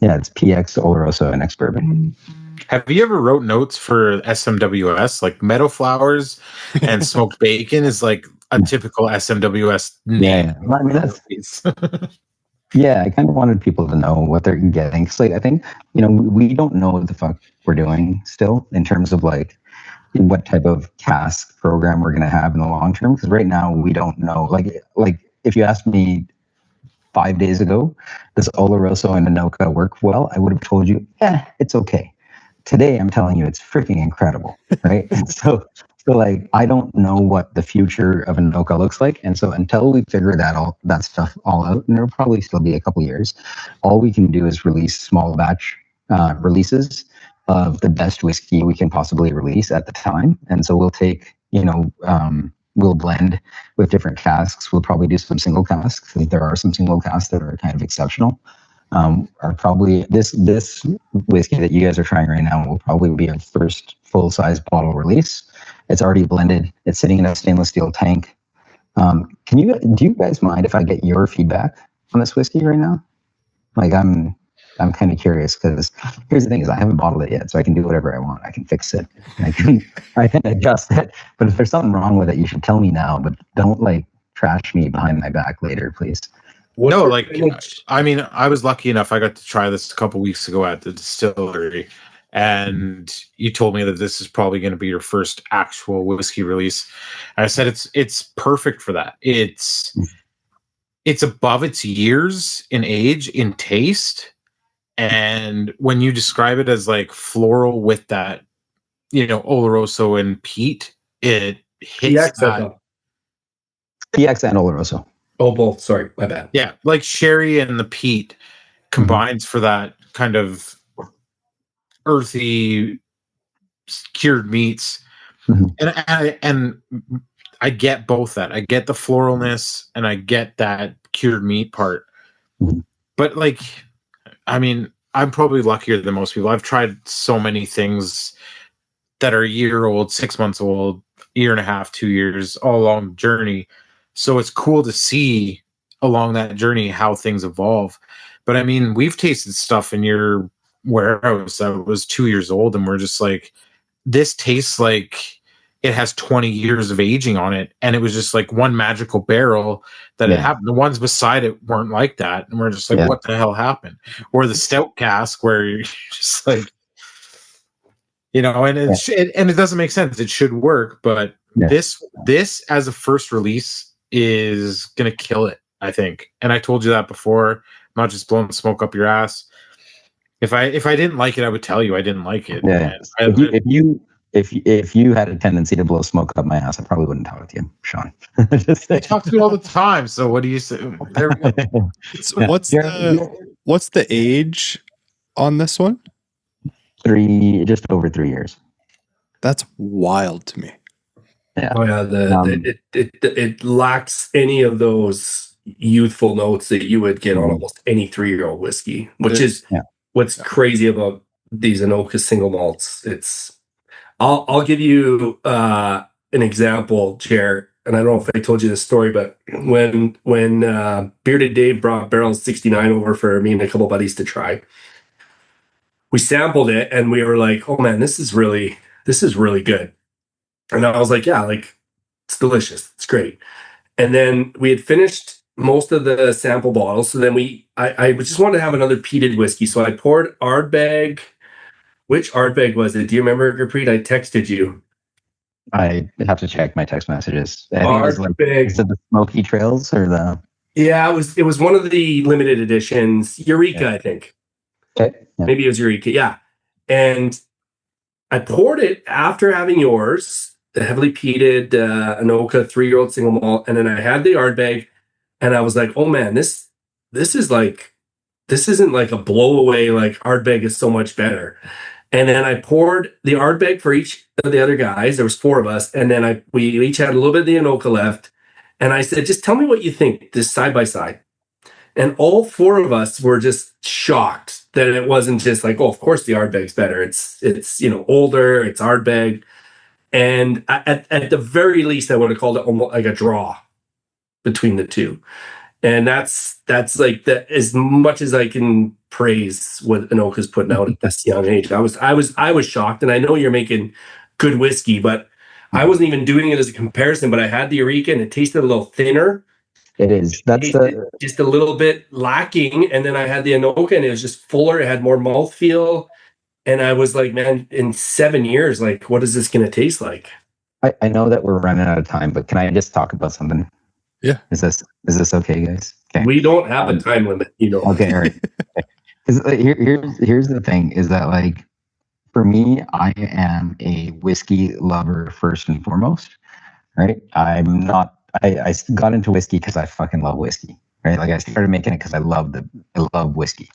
[SPEAKER 7] it's PX, Oloroso, and ex-bourbon.
[SPEAKER 3] Have you ever wrote notes for SMWS? Like meadow flowers and smoked bacon is like a typical SMWS name.
[SPEAKER 7] Yeah. I mean, I kind of wanted people to know what they're getting. Cause like, I think, we don't know what the fuck we're doing still in terms of like what type of cask program we're going to have in the long term. Cause right now we don't know, like if you asked me 5 days ago, does Oloroso and Anohka work well? I would have told you, it's okay. Today, I'm telling you, it's freaking incredible, right? And so like, I don't know what the future of Anohka looks like, and so until we figure that stuff all out, and it'll probably still be a couple years, all we can do is release small batch releases of the best whiskey we can possibly release at the time. And so we'll take, we'll blend with different casks. We'll probably do some single casks. There are some single casks that are kind of exceptional. Are probably this whiskey that you guys are trying right now will probably be our first full-size bottle release. It's already blended. It's sitting in a stainless steel tank. Do you guys mind if I get your feedback on this whiskey right now? Like I'm kind of curious because here's the thing: is I haven't bottled it yet, so I can do whatever I want. I can fix it. I can adjust it. But if there's something wrong with it, you should tell me now. But don't like trash me behind my back later, please.
[SPEAKER 3] I mean, I was lucky enough. I got to try this a couple weeks ago at the distillery, and you told me that this is probably going to be your first actual whiskey release. And I said it's perfect for that. It's above its years in age, in taste, and when you describe it as like floral with that, Oloroso and peat, it hits that.
[SPEAKER 7] PX and Oloroso.
[SPEAKER 2] Oh, both. Sorry, my bad.
[SPEAKER 3] Yeah, like sherry and the peat combines for that kind of earthy cured meats, and I get both that. I get the floralness and I get that cured meat part. But like, I mean, I'm probably luckier than most people. I've tried so many things that are a year old, 6 months old, year and a half, 2 years, all along the journey. So it's cool to see along that journey how things evolve. But I mean, we've tasted stuff in your warehouse that was 2 years old, and we're just like, this tastes like it has 20 years of aging on it. And it was just like one magical barrel that it happened. The ones beside it weren't like that. And we're just like, what the hell happened? Or the stout cask where you're just like, and it doesn't make sense. It should work, but this as a first release is gonna kill it, I think. And I told you that before. I'm not just blowing smoke up your ass. If I didn't like it, I would tell you I didn't like it.
[SPEAKER 7] Yeah. If you had a tendency to blow smoke up my ass, I probably wouldn't talk to you, Sean.
[SPEAKER 3] I talk to you all the time. So what do you say? There we go.
[SPEAKER 1] What's the age on this one?
[SPEAKER 7] Just over 3 years.
[SPEAKER 1] That's wild to me.
[SPEAKER 7] Yeah.
[SPEAKER 2] Oh yeah, it lacks any of those youthful notes that you would get on almost any 3-year-old whiskey, which is what's crazy about these Anohka single malts. I'll give you an example, Chair, and I don't know if I told you this story, but when Bearded Dave brought Barrel 69 over for me and a couple buddies to try, we sampled it and we were like, oh man, this is really good. And I was like, yeah, like it's delicious. It's great. And then we had finished most of the sample bottles. So then I just wanted to have another peated whiskey. So I poured Ardbeg. Which Ardbeg was it? Do you remember, Gurpreet? I texted you.
[SPEAKER 7] I have to check my text messages. I think it was
[SPEAKER 2] Ardbeg.
[SPEAKER 7] is it the Smoky Trails or the?
[SPEAKER 2] Yeah, it was one of the limited editions. Eureka, I think.
[SPEAKER 7] Okay. Yeah.
[SPEAKER 2] Maybe it was Eureka. Yeah. And I poured it after having yours, the heavily peated Anohka 3-year-old single malt, and then I had the Ardbeg, and I was like, oh man, this isn't like a blowaway. Like Ardbeg is so much better. And then I poured the Ardbeg for each of the other guys. There was 4 of us, and then we each had a little bit of the Anohka left. And I said, just tell me what you think, this side by side. And all 4 of us were just shocked that it wasn't just like, oh, of course the Ardbeg's better. It's older, it's Ardbeg. And at the very least, I would have called it almost like a draw between the two. And that's like as much as I can praise what Anohka's putting out at this young age. I was shocked, and I know you're making good whiskey, but I wasn't even doing it as a comparison. But I had the Eureka, and it tasted a little thinner.
[SPEAKER 7] It is. That's
[SPEAKER 2] Just a little bit lacking. And then I had the Anohka, and it was just fuller. It had more mouthfeel. And I was like, man, in 7 years, like, what is this going to taste like?
[SPEAKER 7] I know that we're running out of time, but can I just talk about something?
[SPEAKER 1] Yeah.
[SPEAKER 7] Is this okay, guys? Okay.
[SPEAKER 2] We don't have a time limit,
[SPEAKER 7] Okay, all right. Here's the thing: is that like for me, I am a whiskey lover first and foremost. Right? I'm not. I got into whiskey because I fucking love whiskey. Right? Like I started making it because I love whiskey.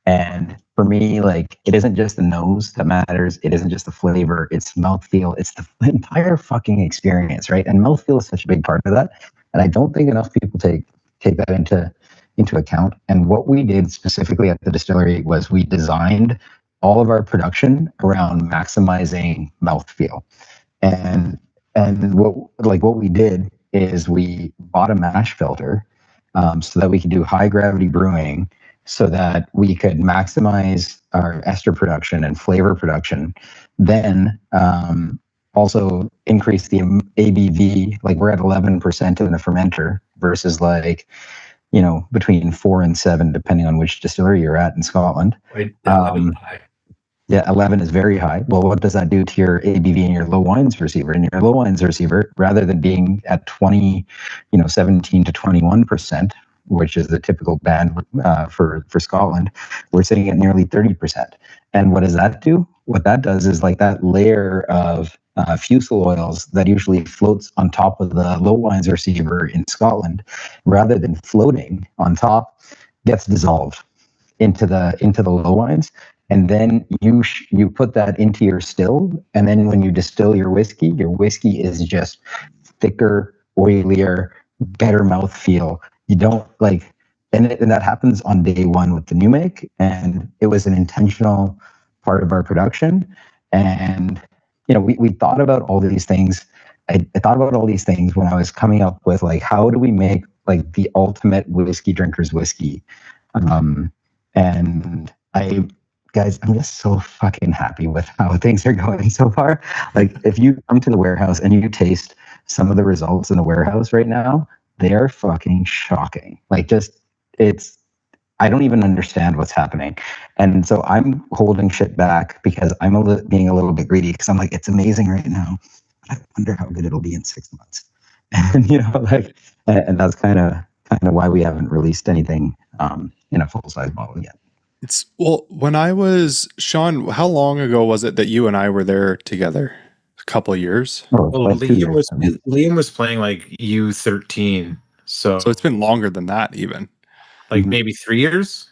[SPEAKER 7] And for me, like, it isn't just the nose that matters. It isn't just the flavor. It's mouthfeel. It's the entire fucking experience, right? And mouthfeel is such a big part of that. And I don't think enough people take that into account. And what we did specifically at the distillery was we designed all of our production around maximizing mouthfeel. And what we did is we bought a mash filter so that we could do high gravity brewing, so that we could maximize our ester production and flavor production. Then also increase the ABV. Like we're at 11% in the fermenter versus like, between 4 and 7, depending on which distillery you're at in Scotland.
[SPEAKER 2] Right, 11 high.
[SPEAKER 7] Yeah, 11 is very high. Well, what does that do to your ABV in your low wines receiver? In your low wines receiver, rather than being at 17 to 21%, which is the typical band for Scotland, we're sitting at nearly 30%. And what does that do? What that does is like that layer of fusel oils that usually floats on top of the low wines receiver in Scotland, rather than floating on top, gets dissolved into the low wines. And then you put that into your still, and then when you distill your whiskey is just thicker, oilier, better mouthfeel. You don't like, and that happens on day one with the new make, and it was an intentional part of our production. And we thought about all these things. I thought about all these things when I was coming up with like, how do we make like the ultimate whiskey drinker's whiskey? And guys, I'm just so fucking happy with how things are going so far. Like, if you come to the warehouse and you taste some of the results in the warehouse right now, they are fucking shocking. Like, I don't even understand what's happening. And so I'm holding shit back because I'm being a little bit greedy, because I'm like, it's amazing right now, but I wonder how good it'll be in 6 months. And, and that's kind of why we haven't released anything in a full-size bottle yet.
[SPEAKER 1] When I was, Sean, how long ago was it that you and I were there together? A couple of years?
[SPEAKER 3] Well, Liam was playing like U13. So
[SPEAKER 1] it's been longer than that even.
[SPEAKER 3] Like maybe 3 years?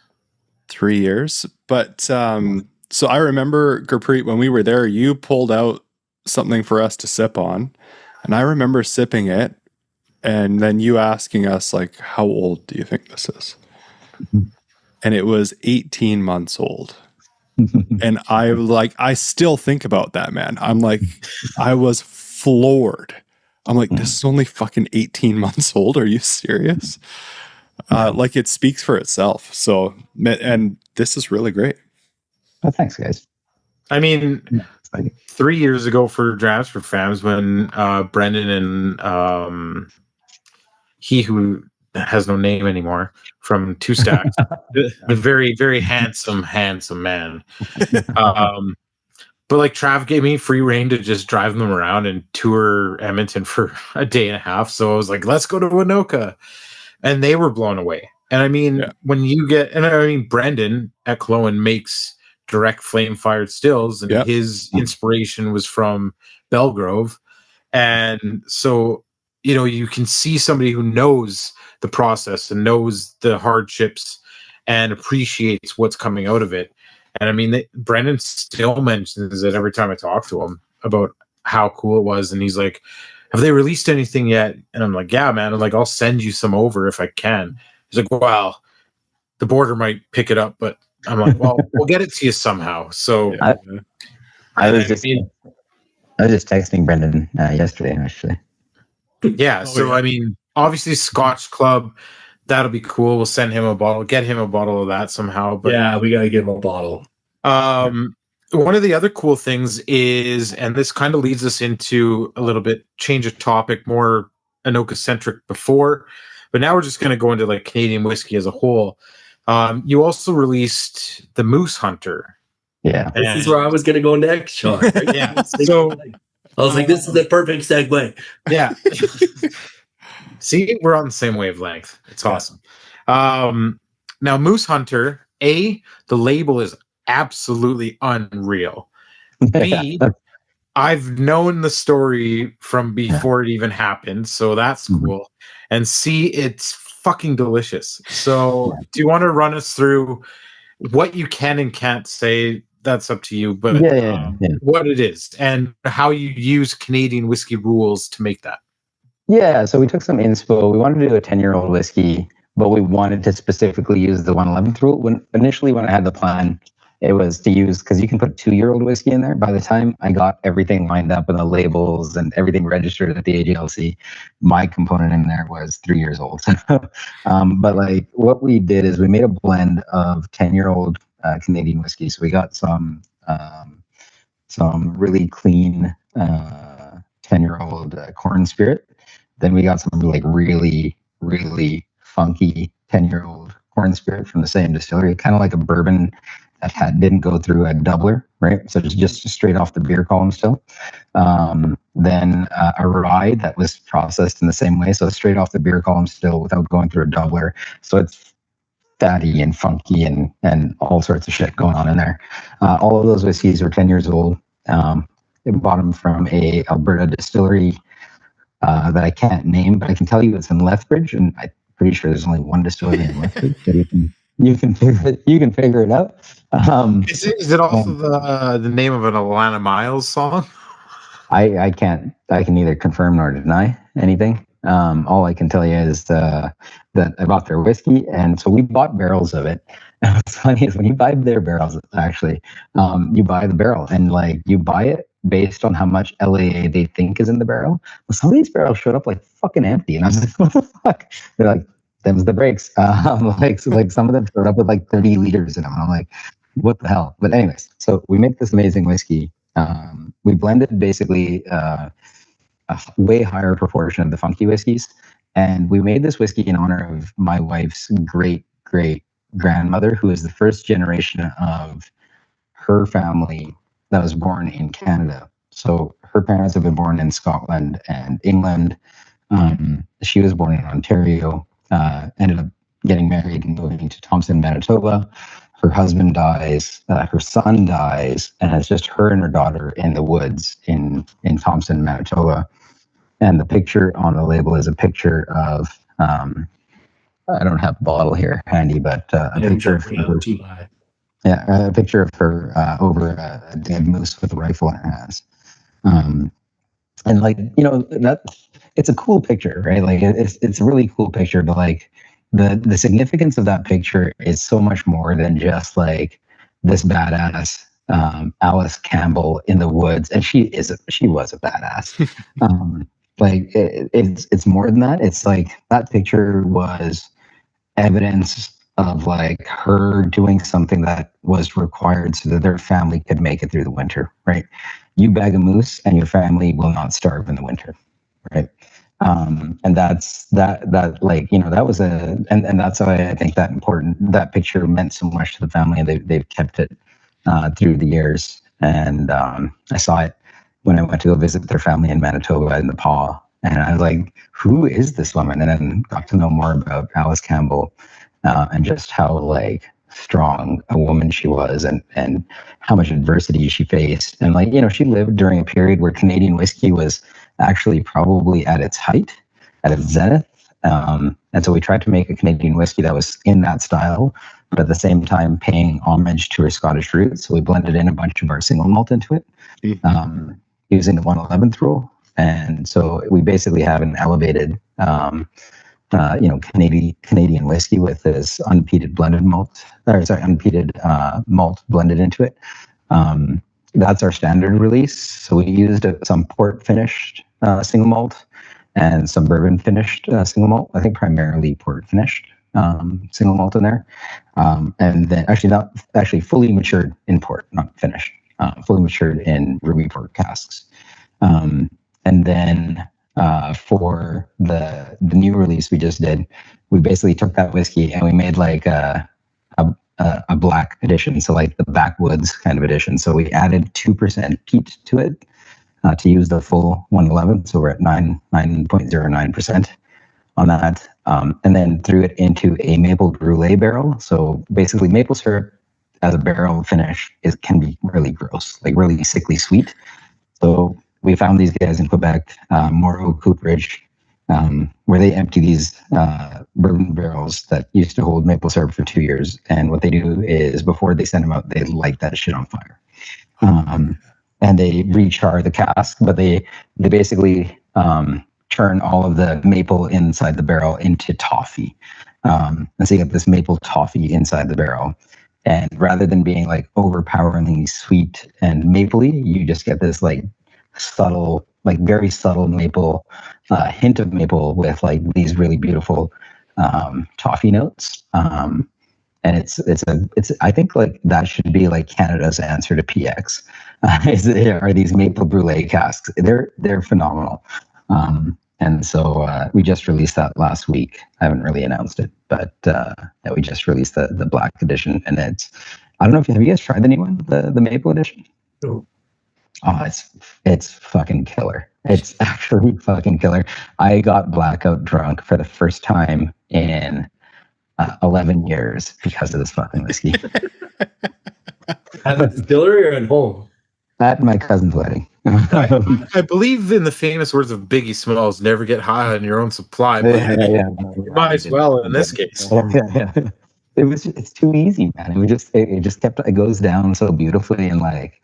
[SPEAKER 1] 3 years. But so I remember, Gurpreet, when we were there, you pulled out something for us to sip on, and I remember sipping it, and then you asking us, like, how old do you think this is? And it was 18 months old. And I still think about that, man. I'm like, I was floored. I'm like, this is only fucking 18 months old. Are you serious? Like, it speaks for itself. So, and this is really great.
[SPEAKER 7] Oh, thanks, guys.
[SPEAKER 3] I mean,
[SPEAKER 7] Exciting.
[SPEAKER 3] 3 years ago for Drafts for Fams, when Brendan and he who has no name anymore from Two Stacks, a very, very handsome man. But like Trav gave me free reign to just drive them around and tour Edmonton for a day and a half. So I was like, let's go to Anohka. And they were blown away. And I mean, when you get, and I mean, Brendan at Cologne makes direct flame fired stills, and his inspiration was from Belgrove. And so, you know, you can see somebody who knows the process and knows the hardships and appreciates what's coming out of it. And I mean, Brendan still mentions it every time I talk to him about how cool it was. And he's like, have they released anything yet? And I'm like, yeah, man. I'm like, I'll send you some over if I can. He's like, well, the border might pick it up, but I'm like, well, we'll get it to you somehow. So
[SPEAKER 7] I was just texting Brendan yesterday, actually.
[SPEAKER 3] Yeah. I mean, obviously Scotch Club, that'll be cool. We'll send him a bottle, get him a bottle of that somehow. But
[SPEAKER 2] yeah, we got to give him a bottle.
[SPEAKER 3] One of the other cool things is, and this kind of leads us into a little bit change of topic, more Anohka centric before, but now we're just going to go into like Canadian whiskey as a whole. You also released the Moose Hunter.
[SPEAKER 7] Yeah.
[SPEAKER 2] This is where I was going to go next, Sean.
[SPEAKER 3] Yeah. So
[SPEAKER 2] I was like, this is the perfect segue.
[SPEAKER 3] Yeah. See, we're on the same wavelength. It's awesome. Now, Moose Hunter, A, the label is absolutely unreal. B, I've known the story from before it even happened, so that's cool. And C, it's fucking delicious. So do you want to run us through what you can and can't say? That's up to you, but what it is and how you use Canadian whiskey rules to make that.
[SPEAKER 7] Yeah, so we took some inspo. We wanted to do a 10-year-old whiskey, but we wanted to specifically use the 111th rule. When I had the plan, it was to use, because you can put 2-year-old whiskey in there. By the time I got everything lined up and the labels and everything registered at the AGLC, my component in there was 3 years old. But like what we did is we made a blend of 10-year-old Canadian whiskey. So we got some really clean 10-year-old corn spirit. Then we got some like really, really funky 10-year-old corn spirit from the same distillery, kind of like a bourbon that didn't go through a doubler, right? So it's just straight off the beer column still. Then a rye that was processed in the same way, so straight off the beer column still without going through a doubler. So it's fatty and funky and all sorts of shit going on in there. All of those whiskeys are 10 years old. They bought them from a Alberta distillery that I can't name, but I can tell you it's in Lethbridge, and I'm pretty sure there's only one distillery in Lethbridge. So you can figure it out.
[SPEAKER 3] Is it also the name of an Alana Miles song?
[SPEAKER 7] I can neither confirm nor deny anything. All I can tell you is that I bought their whiskey, and so we bought barrels of it. And what's funny is when you buy their barrels, actually, you buy the barrel, and like you buy it based on how much LAA they think is in the barrel. Well, some of these barrels showed up like fucking empty, and I was like, "What the fuck?" They're like, "Them's the breaks." Like some of them showed up with like 30 liters in them, and I'm like, "What the hell?" But anyways, so we make this amazing whiskey. We blended basically a way higher proportion of the funky whiskeys, and we made this whiskey in honor of my wife's great grandmother, who is the first generation of her family that was born in Canada. So her parents have been born in Scotland and England. She was born in Ontario, ended up getting married and moving to Thompson, Manitoba. Her husband dies, her son dies, and it's just her and her daughter in the woods in Thompson, Manitoba. And the picture on the label is a picture of I don't have a bottle here handy, but a picture of her.
[SPEAKER 2] Too high.
[SPEAKER 7] Yeah, a picture of her over a dead moose with a rifle in her hands. And like, that it's a cool picture, right? Like it's a really cool picture, but like the significance of that picture is so much more than just like this badass Alice Campbell in the woods, and she was a badass. Like it's more than that. It's like that picture was evidence of like her doing something that was required so that their family could make it through the winter, right? You bag a moose and your family will not starve in the winter, right? And that like, that was and that's why I think that picture meant so much to the family, and they've kept it through the years. And I saw it when I went to go visit their family in Manitoba in the Paw, and I was like, who is this woman? And then got to know more about Alice Campbell, and just how like strong a woman she was, and how much adversity she faced. And like, she lived during a period where Canadian whiskey was actually probably at its height, at its zenith. And so we tried to make a Canadian whiskey that was in that style, but at the same time paying homage to her Scottish roots. So we blended in a bunch of our single malt into it, using the 111th rule. And so we basically have an elevated, Canadian whiskey with this unpeated malt blended into it. That's our standard release. So we used some port finished single malt and some bourbon finished single malt. I think primarily port finished single malt in there, and then not fully matured in port, not finished, fully matured in ruby port casks. And then for the new release we just did, we basically took that whiskey and we made like a black edition, so like the backwoods kind of edition. So we added 2% peat to it to use the full 111. So we're at 9.09% on that, and then threw it into a maple brulee barrel. So basically, maple syrup as a barrel finish can be really gross, like really sickly sweet. So we found these guys in Quebec, Moreau Cooperage, where they empty these bourbon barrels that used to hold maple syrup for 2 years. And what they do is before they send them out, they light that shit on fire. And they rechar the cask, but they basically churn all of the maple inside the barrel into toffee. And so you get this maple toffee inside the barrel. And rather than being like overpoweringly sweet and mapley, you just get this like subtle, like very subtle maple, hint of maple with like these really beautiful toffee notes. And it's I think like that should be like Canada's answer to PX. Are these maple brulee casks? They're phenomenal. And so we just released that last week. I haven't really announced it, but we just released the black edition, and I don't know if have you guys tried the new one, the maple edition?
[SPEAKER 2] No.
[SPEAKER 7] Oh, it's fucking killer. It's actually fucking killer. I got blackout drunk for the first time in 11 years because of this fucking whiskey.
[SPEAKER 2] At the distillery or at home?
[SPEAKER 7] At my cousin's wedding.
[SPEAKER 3] I believe in the famous words of Biggie Smalls, never get high on your own supply. But you might as well in this case.
[SPEAKER 7] Yeah. It's too easy, man. It goes down so beautifully, and like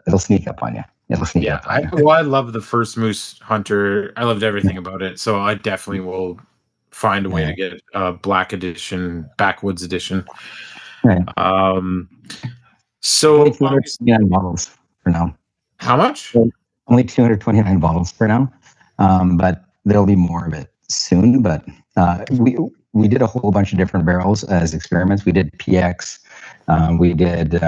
[SPEAKER 7] it'll sneak up on you.
[SPEAKER 3] I love the first Moose Hunter. I loved everything about it, so I definitely will find a way to get a black edition, backwoods edition.
[SPEAKER 7] Right.
[SPEAKER 3] So
[SPEAKER 7] only 229 bottles for now.
[SPEAKER 3] How much?
[SPEAKER 7] Only 229 bottles for now, but there'll be more of it soon. But we did a whole bunch of different barrels as experiments. We did PX. We did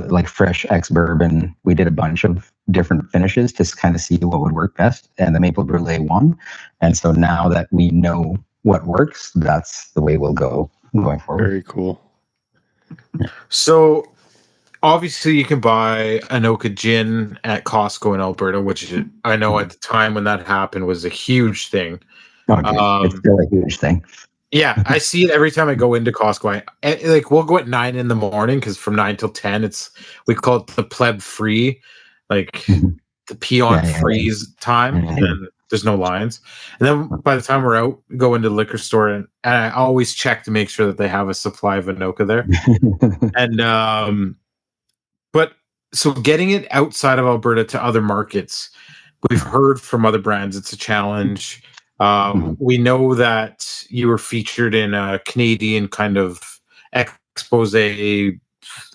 [SPEAKER 7] like fresh ex bourbon. We did a bunch of different finishes to kind of see what would work best, and the maple brulee won. And so now that we know what works, that's the way we'll go going forward.
[SPEAKER 1] Very cool.
[SPEAKER 3] So obviously you can buy Anohka gin at Costco in Alberta, which I know at the time when that happened was a huge thing.
[SPEAKER 7] Oh, dude, it's still a huge thing.
[SPEAKER 3] Yeah, I see it every time I go into Costco. We'll go at 9 in the morning because from 9 till 10, we call it the pleb free, like the peon freeze time. And there's no lines. And then by the time we're out, we go into the liquor store, and I always check to make sure that they have a supply of Anohka there. And but so getting it outside of Alberta to other markets, we've heard from other brands it's a challenge. We know that you were featured in a Canadian kind of expose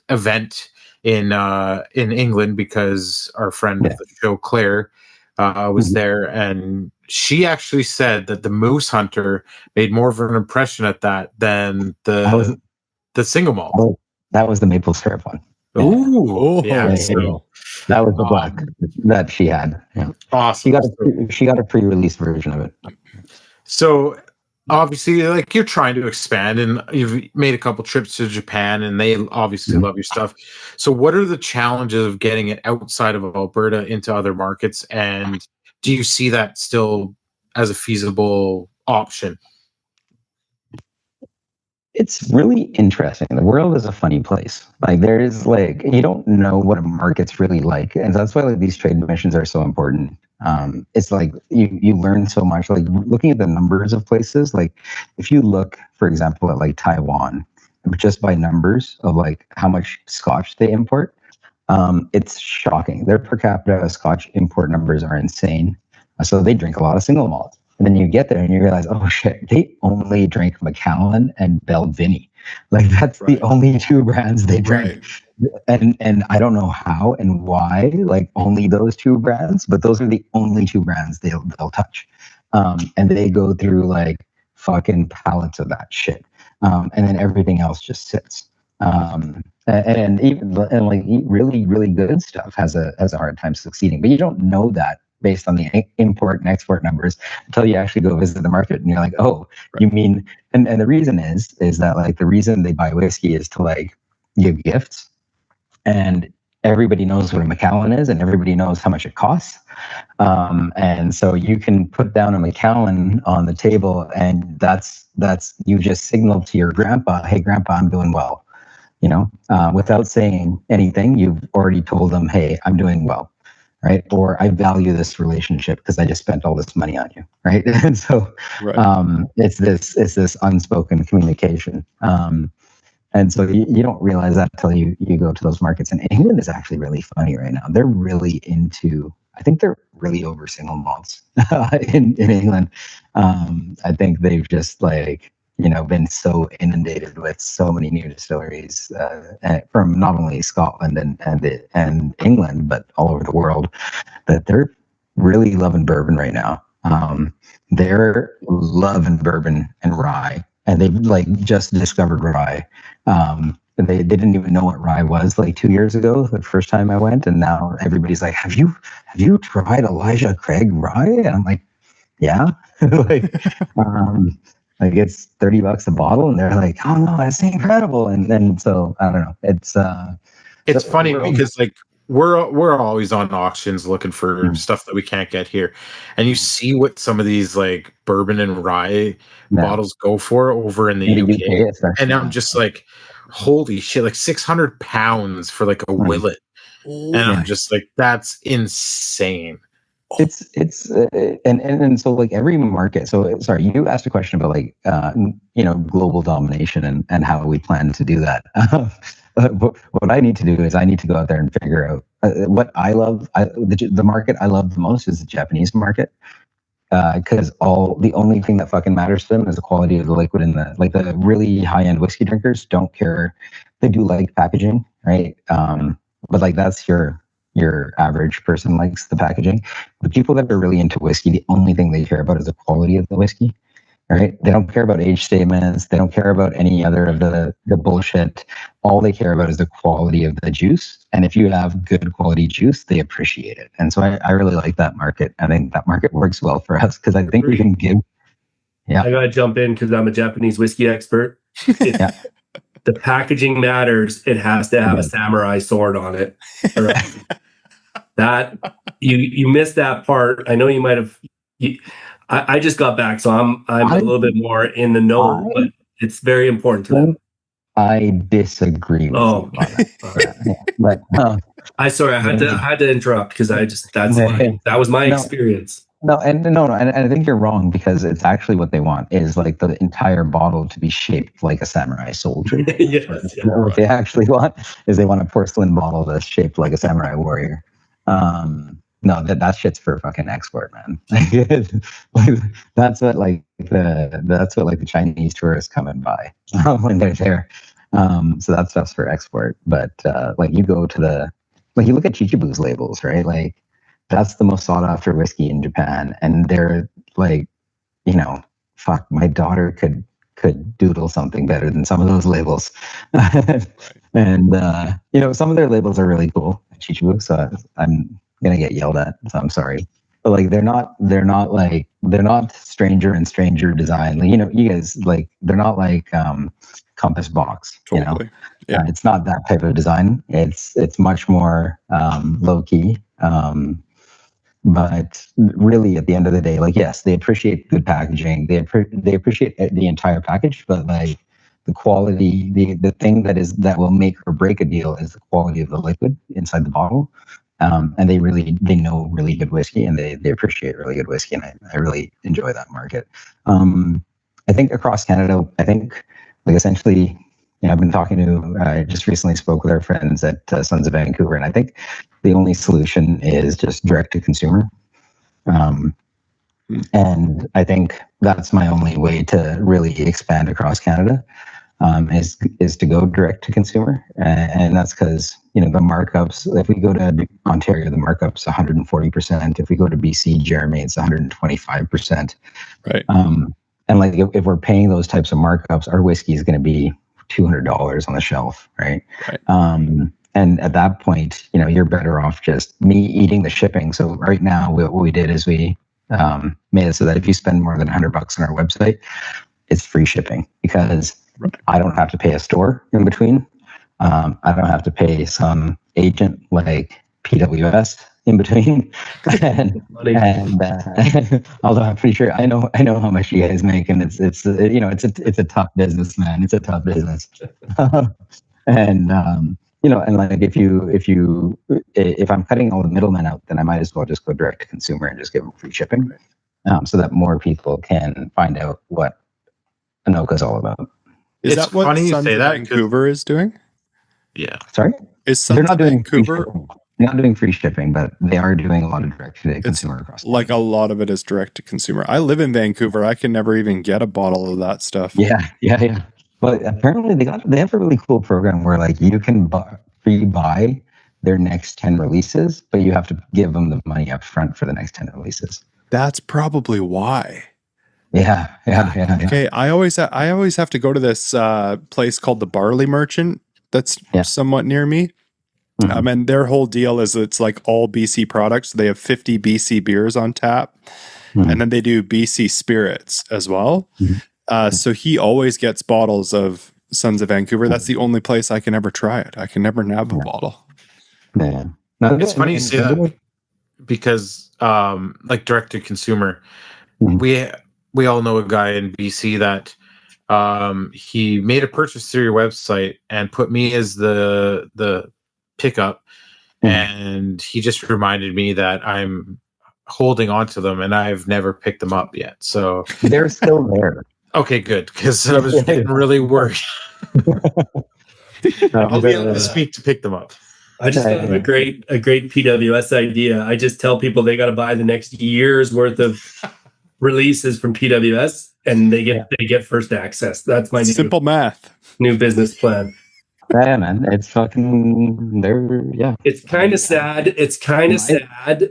[SPEAKER 3] event in England because our friend of the show, Claire, was there, and she actually said that the Moose Hunter made more of an impression at that than the single malt.
[SPEAKER 7] Oh, that was the maple syrup one.
[SPEAKER 3] Ooh, yeah.
[SPEAKER 7] So that was the black that she had. Yeah.
[SPEAKER 3] Awesome.
[SPEAKER 7] She got a pre-release version of it.
[SPEAKER 3] So obviously, like, you're trying to expand, and you've made a couple trips to Japan, and they obviously love your stuff. So what are the challenges of getting it outside of Alberta into other markets? And do you see that still as a feasible option?
[SPEAKER 7] It's really interesting. The world is a funny place. Like, there is, like, you don't know what a market's really like, and that's why, like, these trade missions are so important. It's like you learn so much. Like, looking at the numbers of places. Like, if you look, for example, at like Taiwan, just by numbers of like how much Scotch they import, it's shocking. Their per capita Scotch import numbers are insane. So they drink a lot of single malt. And then you get there and you realize, oh shit, they only drink Macallan and Belvinny. Like, that's the only two brands they drink. And I don't know how and why, like, only those two brands, but those are the only two brands they'll touch. And they go through like fucking pallets of that shit. And then everything else just sits. And even like really, really good stuff has a hard time succeeding. But you don't know that based on the import and export numbers until you actually go visit the market, and you're like, oh, you mean, and the reason is that, like, the reason they buy whiskey is to like give gifts, and everybody knows what a Macallan is, and everybody knows how much it costs. And so you can put down a Macallan on the table, and that's you just signal to your grandpa, hey grandpa, I'm doing well, without saying anything. You've already told them, hey, I'm doing well. Right. Or I value this relationship because I just spent all this money on you. Right. And so it's this unspoken communication. And so you don't realize that until you go to those markets. And England is actually really funny right now. They're really I think they're really over single malts in England. I think they've just like, been so inundated with so many new distilleries from not only Scotland and England, but all over the world, that they're really loving bourbon right now. They're loving bourbon and rye, and they've like just discovered rye. They didn't even know what rye was like 2 years ago, the first time I went, and now everybody's like, "Have you tried Elijah Craig rye?" And I'm like, "Yeah." Like it's $30 a bottle, and they're like, "Oh no, that's incredible!" And then so I don't know. It's
[SPEAKER 3] funny because like we're always on auctions looking for stuff that we can't get here, and you see what some of these like bourbon and rye bottles go for over in the UK, and I'm just like, holy shit! Like 600 pounds for like a willet, and I'm just like, that's insane.
[SPEAKER 7] And so like every market. So sorry, you asked a question about like global domination and how we plan to do that. What I need to do is I need to go out there and figure out what I love. The market I love the most is the Japanese market, because the only thing that fucking matters to them is the quality of the liquid. And the really high end whiskey drinkers don't care. They do like packaging, right? But like that's your average person likes the packaging. The people that are really into whiskey, the only thing they care about is the quality of the whiskey, right? They don't care about age statements. They don't care about any other of the bullshit. All they care about is the quality of the juice. And if you have good quality juice, they appreciate it. And so I really like that market. I think that market works well for us because I think we can give. Yeah.
[SPEAKER 2] I got to jump in because I'm a Japanese whiskey expert.
[SPEAKER 7] Yeah.
[SPEAKER 2] The packaging matters. It has to have a samurai sword on it. That you missed that part. I know you might have. I just got back, so I'm a little bit more in the know, but it's very important to them.
[SPEAKER 7] I disagree with you on that.
[SPEAKER 2] I had to interrupt because that was my experience.
[SPEAKER 7] and I think you're wrong because it's actually what they want is like the entire bottle to be shaped like a samurai soldier.
[SPEAKER 2] Yes, yeah.
[SPEAKER 7] What they actually want is they want a porcelain bottle that's shaped like a samurai warrior. No, that shit's for fucking export, man. Like, that's what the Chinese tourists come and buy when they're there. So that stuff's for export. But like you go to you look at Chichibu's labels, right? Like that's the most sought after whiskey in Japan, and they're like, fuck, my daughter could doodle something better than some of those labels. And some of their labels are really cool at Chichibu, so I'm gonna get yelled at, so I'm sorry. But like they're not stranger and stranger design. Like, you guys, like, they're not like Compass Box.
[SPEAKER 1] Totally. Yeah.
[SPEAKER 7] It's not that type of design. It's much more low key. But really, at the end of the day, like, yes, they appreciate good packaging. They appreciate the entire package, but like the quality, the thing that will make or break a deal is the quality of the liquid inside the bottle. And they know really good whiskey, and they appreciate really good whiskey, and I really enjoy that market. I think across Canada, like essentially, I've been talking to, I just recently spoke with our friends at Sons of Vancouver, and I think the only solution is just direct to consumer. And I think that's my only way to really expand across Canada, is to go direct to consumer. And that's because, the markups, if we go to Ontario, the markup's 140%. If we go to BC, Jeremy, it's 125%.
[SPEAKER 1] Right.
[SPEAKER 7] And like, if we're paying those types of markups, our whiskey is going to be $200 on the shelf, right? And at that point, you're better off just me eating the shipping. So right now, what we did is we made it so that if you spend more than $100 on our website, it's free shipping, because I don't have to pay a store in between. I don't have to pay some agent like PWS in between. and although I'm pretty sure I know how much you guys make, and it's a tough business, man. It's a tough business. And like if I'm cutting all the middlemen out, then I might as well just go direct to consumer and just give them free shipping, so that more people can find out what Anohka is all about.
[SPEAKER 1] Is
[SPEAKER 3] It's
[SPEAKER 1] that what
[SPEAKER 3] funny you
[SPEAKER 1] Sons
[SPEAKER 3] say
[SPEAKER 1] of
[SPEAKER 3] that, 'cause-
[SPEAKER 1] Vancouver is doing?
[SPEAKER 3] Yeah.
[SPEAKER 7] Sorry,
[SPEAKER 1] Is
[SPEAKER 7] they're
[SPEAKER 1] Sons
[SPEAKER 7] not
[SPEAKER 1] of
[SPEAKER 7] doing free
[SPEAKER 1] Vancouver
[SPEAKER 7] shipping. They're not doing free shipping, but they are doing a lot of direct to consumer across.
[SPEAKER 1] like a lot of it is direct to consumer? I live in Vancouver. I can never even get a bottle of that stuff.
[SPEAKER 7] Yeah. But apparently they have a really cool program where like you can pre-buy their next 10 releases, but you have to give them the money up front for the next 10 releases.
[SPEAKER 1] That's probably why.
[SPEAKER 7] Yeah.
[SPEAKER 1] Okay, I always have to go to this place called the Barley Merchant that's somewhat near me.
[SPEAKER 7] Mm-hmm.
[SPEAKER 1] And their whole deal is it's like all BC products. They have 50 BC beers on tap, and then they do BC spirits as well. So he always gets bottles of Sons of Vancouver. That's the only place I can ever try it. I can never nab a bottle.
[SPEAKER 7] Yeah.
[SPEAKER 3] It's funny you say that, because like direct to consumer, we all know a guy in BC that he made a purchase through your website and put me as the pickup, and he just reminded me that I'm holding on to them and I've never picked them up yet. So
[SPEAKER 7] they're still there.
[SPEAKER 3] Okay, good, because I was getting really worried. I'll be able to speak to pick them up.
[SPEAKER 2] I just thought of a great PWS idea. I just tell people they got to buy the next year's worth of releases from PWS, and they get first access. That's my
[SPEAKER 1] simple math.
[SPEAKER 2] New business plan.
[SPEAKER 7] Yeah, man, it's fucking.
[SPEAKER 2] It's kind of sad.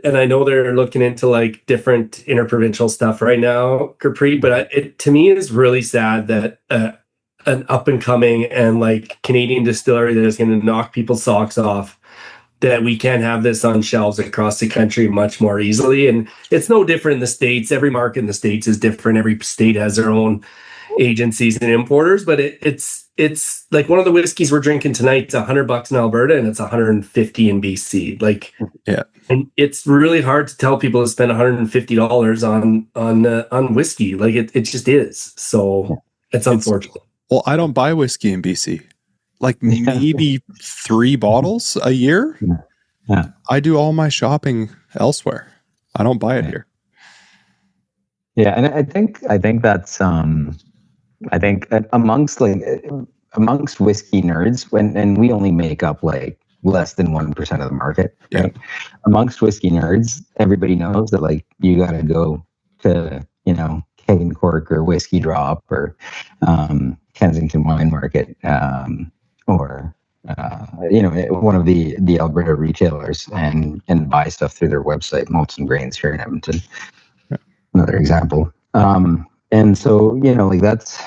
[SPEAKER 2] And I know they're looking into like different interprovincial stuff right now, Gurpreet. But it to me is really sad that an up and coming and like Canadian distillery that is going to knock people's socks off, that we can have this on shelves across the country much more easily. And it's no different in the States. Every market in the States is different. Every state has their own agencies and importers, but it's like one of the whiskeys we're drinking tonight. It's $100 in Alberta and it's $150 in BC. Like,
[SPEAKER 1] yeah,
[SPEAKER 2] and it's really hard to tell people to spend $150 on whiskey. Like it just is. So it's unfortunate.
[SPEAKER 1] Well, I don't buy whiskey in BC. Like maybe 3 bottles a year.
[SPEAKER 7] Yeah.
[SPEAKER 1] I do all my shopping elsewhere. I don't buy it here.
[SPEAKER 7] Yeah, and I think that's I think amongst whiskey nerds, and we only make up like less than 1% of the market,
[SPEAKER 1] Yeah.
[SPEAKER 7] right? Amongst whiskey nerds, everybody knows that like you got to go to Keg and Cork or Whiskey Drop or Kensington Wine Market or one of the Alberta retailers and buy stuff through their website. Malts and Grains here in Edmonton, another example. And so like that's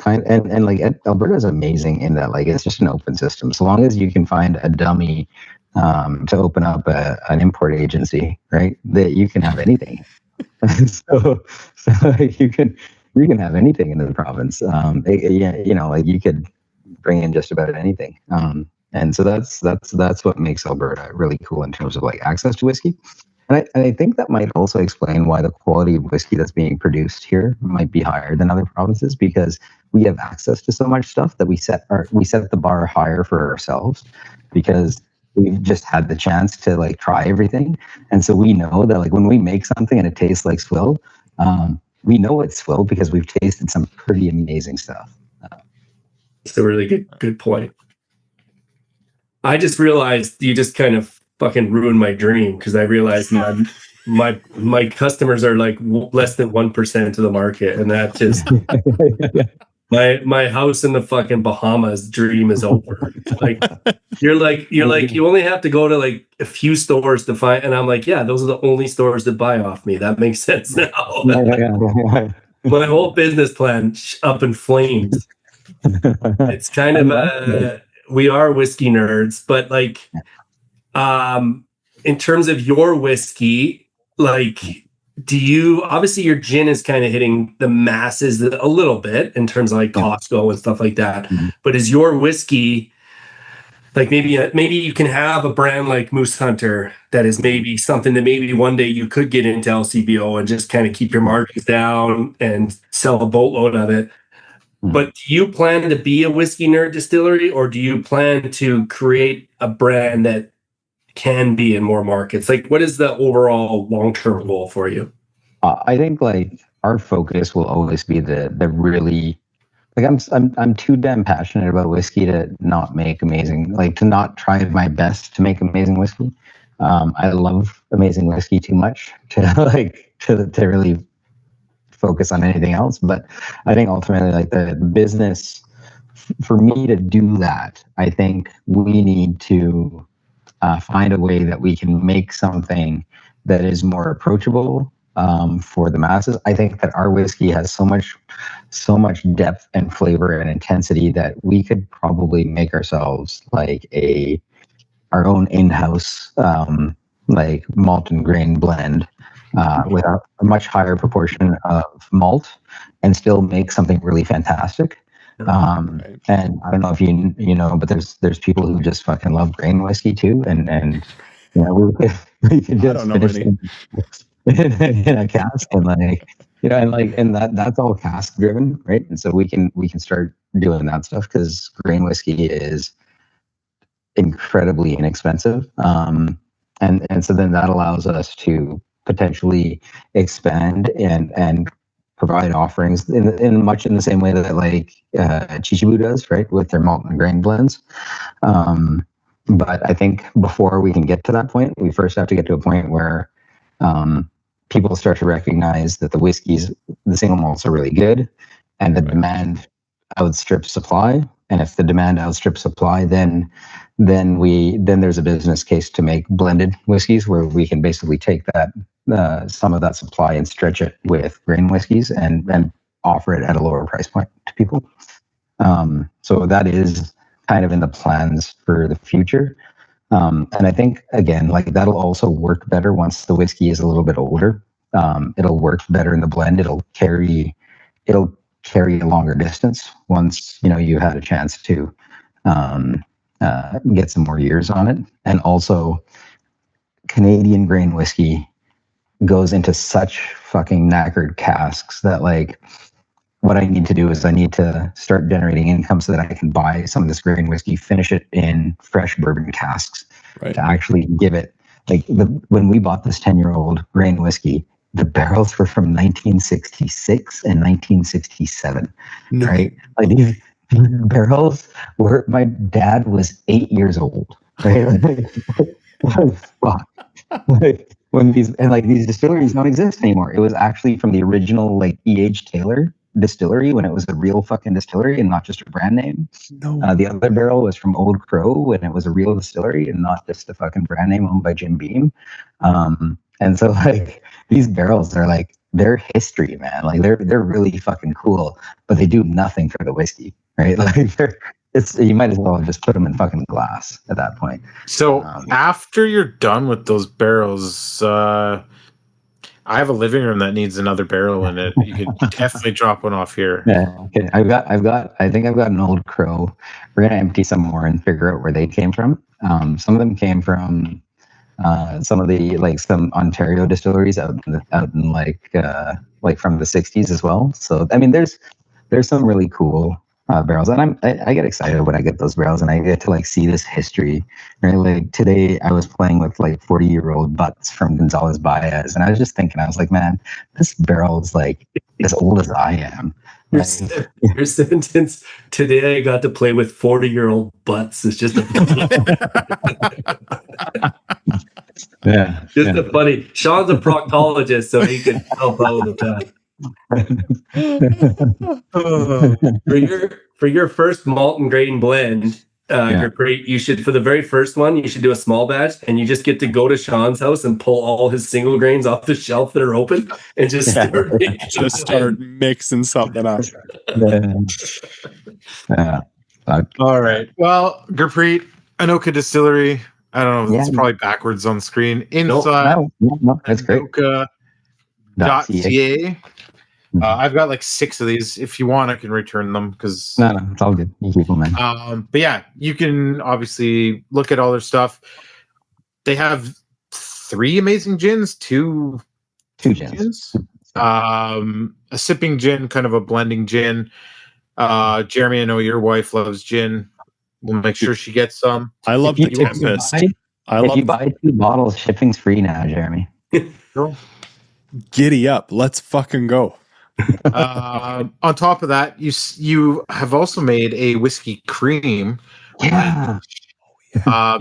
[SPEAKER 7] and like Alberta is amazing in that like it's just an open system. So long as you can find a dummy to open up an import agency, right? That you can have anything. so you can have anything in the province. Like you could bring in just about anything. And so that's what makes Alberta really cool in terms of like access to whiskey. And I think that might also explain why the quality of whiskey that's being produced here might be higher than other provinces, because we have access to so much stuff that we set the bar higher for ourselves, because we've just had the chance to like try everything. And so we know that like when we make something and it tastes like swill, we know it's swill because we've tasted some pretty amazing stuff.
[SPEAKER 2] It's a really good point. I just realized you just kind of fucking ruined my dream, because I realized my customers are like less than 1% of the market, and that just my house in the fucking Bahamas dream is over. Like you're like you only have to go to like a few stores to find, and I'm like, yeah, those are the only stores that buy off me. That makes sense now. My whole business plan up in flames. It's kind of we are whiskey nerds, but like in terms of your whiskey, like do you, obviously your gin is kind of hitting the masses a little bit in terms of like Costco and stuff like that, but is your whiskey like maybe you can have a brand like Moose Hunter that is maybe something that maybe one day you could get into LCBO and just kind of keep your margins down and sell a boatload of it. But do you plan to be a whiskey nerd distillery, or do you plan to create a brand that can be in more markets? Like, what is the overall long-term goal for you?
[SPEAKER 7] I think like our focus will always be the really like I'm too damn passionate about whiskey to not make amazing, like to not try my best to make amazing whiskey. I love amazing whiskey too much to really focus on anything else. But I think ultimately like the business, for me to do that, I think we need to find a way that we can make something that is more approachable for the masses. I think that our whiskey has so much depth and flavor and intensity that we could probably make ourselves like our own in-house like malt and grain blend with a much higher proportion of malt and still make something really fantastic. And I don't know if you know, but there's people who just fucking love grain whiskey too, and we could just finish in a cask and and that's all cask driven, right? And so we can start doing that stuff because grain whiskey is incredibly inexpensive, and so then that allows us to potentially expand and provide offerings in much in the same way that like Chichibu does, right, with their malt and grain blends. But I think before we can get to that point, we first have to get to a point where people start to recognize that the whiskeys, the single malts, are really good, and the demand outstrips supply. And if the demand outstrips supply, then there's a business case to make blended whiskeys where we can basically take that some of that supply and stretch it with grain whiskeys and offer it at a lower price point to people. So that is kind of in the plans for the future. And I think again, like that'll also work better once the whiskey is a little bit older. It'll work better in the blend. It'll carry a longer distance once you had a chance to get some more years on it. And also Canadian grain whiskey goes into such fucking knackered casks that like what I need to do is I need to start generating income so that I can buy some of this grain whiskey, finish it in fresh bourbon casks to actually give it like when we bought this 10-year-old grain whiskey, the barrels were from 1966 and 1967,
[SPEAKER 1] No.
[SPEAKER 7] right? Like these barrels were, my dad was 8 years old, right? Like, fuck. Like, when these distilleries don't exist anymore. It was actually from the original like E.H. Taylor distillery when it was a real fucking distillery and not just a brand name.
[SPEAKER 1] No.
[SPEAKER 7] The other barrel was from Old Crow when it was a real distillery and not just a fucking brand name owned by Jim Beam. And so like these barrels are like their history, man. Like they're really fucking cool, but they do nothing for the whiskey, right? Like you might as well just put them in fucking glass at that point.
[SPEAKER 3] So after you're done with those barrels, I have a living room that needs another barrel in it. You could definitely drop one off here.
[SPEAKER 7] Yeah, okay. I think I've got an Old Crow. We're gonna empty some more and figure out where they came from. Some of them came from some of the some Ontario distilleries out in like from the 60s as well. So I mean, there's some really cool barrels, and I get excited when I get those barrels and I get to like see this history. Right? Like today, I was playing with like 40-year-old butts from Gonzalez Baez, and I was just thinking, I was like, man, this barrel is like as old as I am.
[SPEAKER 2] Your sentence, today I got to play with 40-year-old butts. It's just a funny. Sean's a proctologist, so he can help out with that. For your first malt and grain blend, Gurpreet, you should, for the very first one, you should do a small batch, and you just get to go to Sean's house and pull all his single grains off the shelf that are open and just
[SPEAKER 1] start mixing something up.
[SPEAKER 3] All right. Well, Gurpreet, Anohka Distillery. I don't know. It's probably backwards on the screen. Inside,
[SPEAKER 7] no, that's great.
[SPEAKER 3] Anohka.ca. I've got like 6 of these. If you want, I can return them because
[SPEAKER 7] no, it's all good. You keep them, man.
[SPEAKER 3] But yeah, you can obviously look at all their stuff. They have 3 amazing gins, two gins. A sipping gin, kind of a blending gin. Jeremy, I know your wife loves gin. We'll make sure she gets some.
[SPEAKER 1] I love the Tempest.
[SPEAKER 7] If you buy 2 bottles, shipping's free now, Jeremy.
[SPEAKER 1] Giddy up. Let's fucking go.
[SPEAKER 3] On top of that, you have also made a whiskey cream.
[SPEAKER 7] Yeah.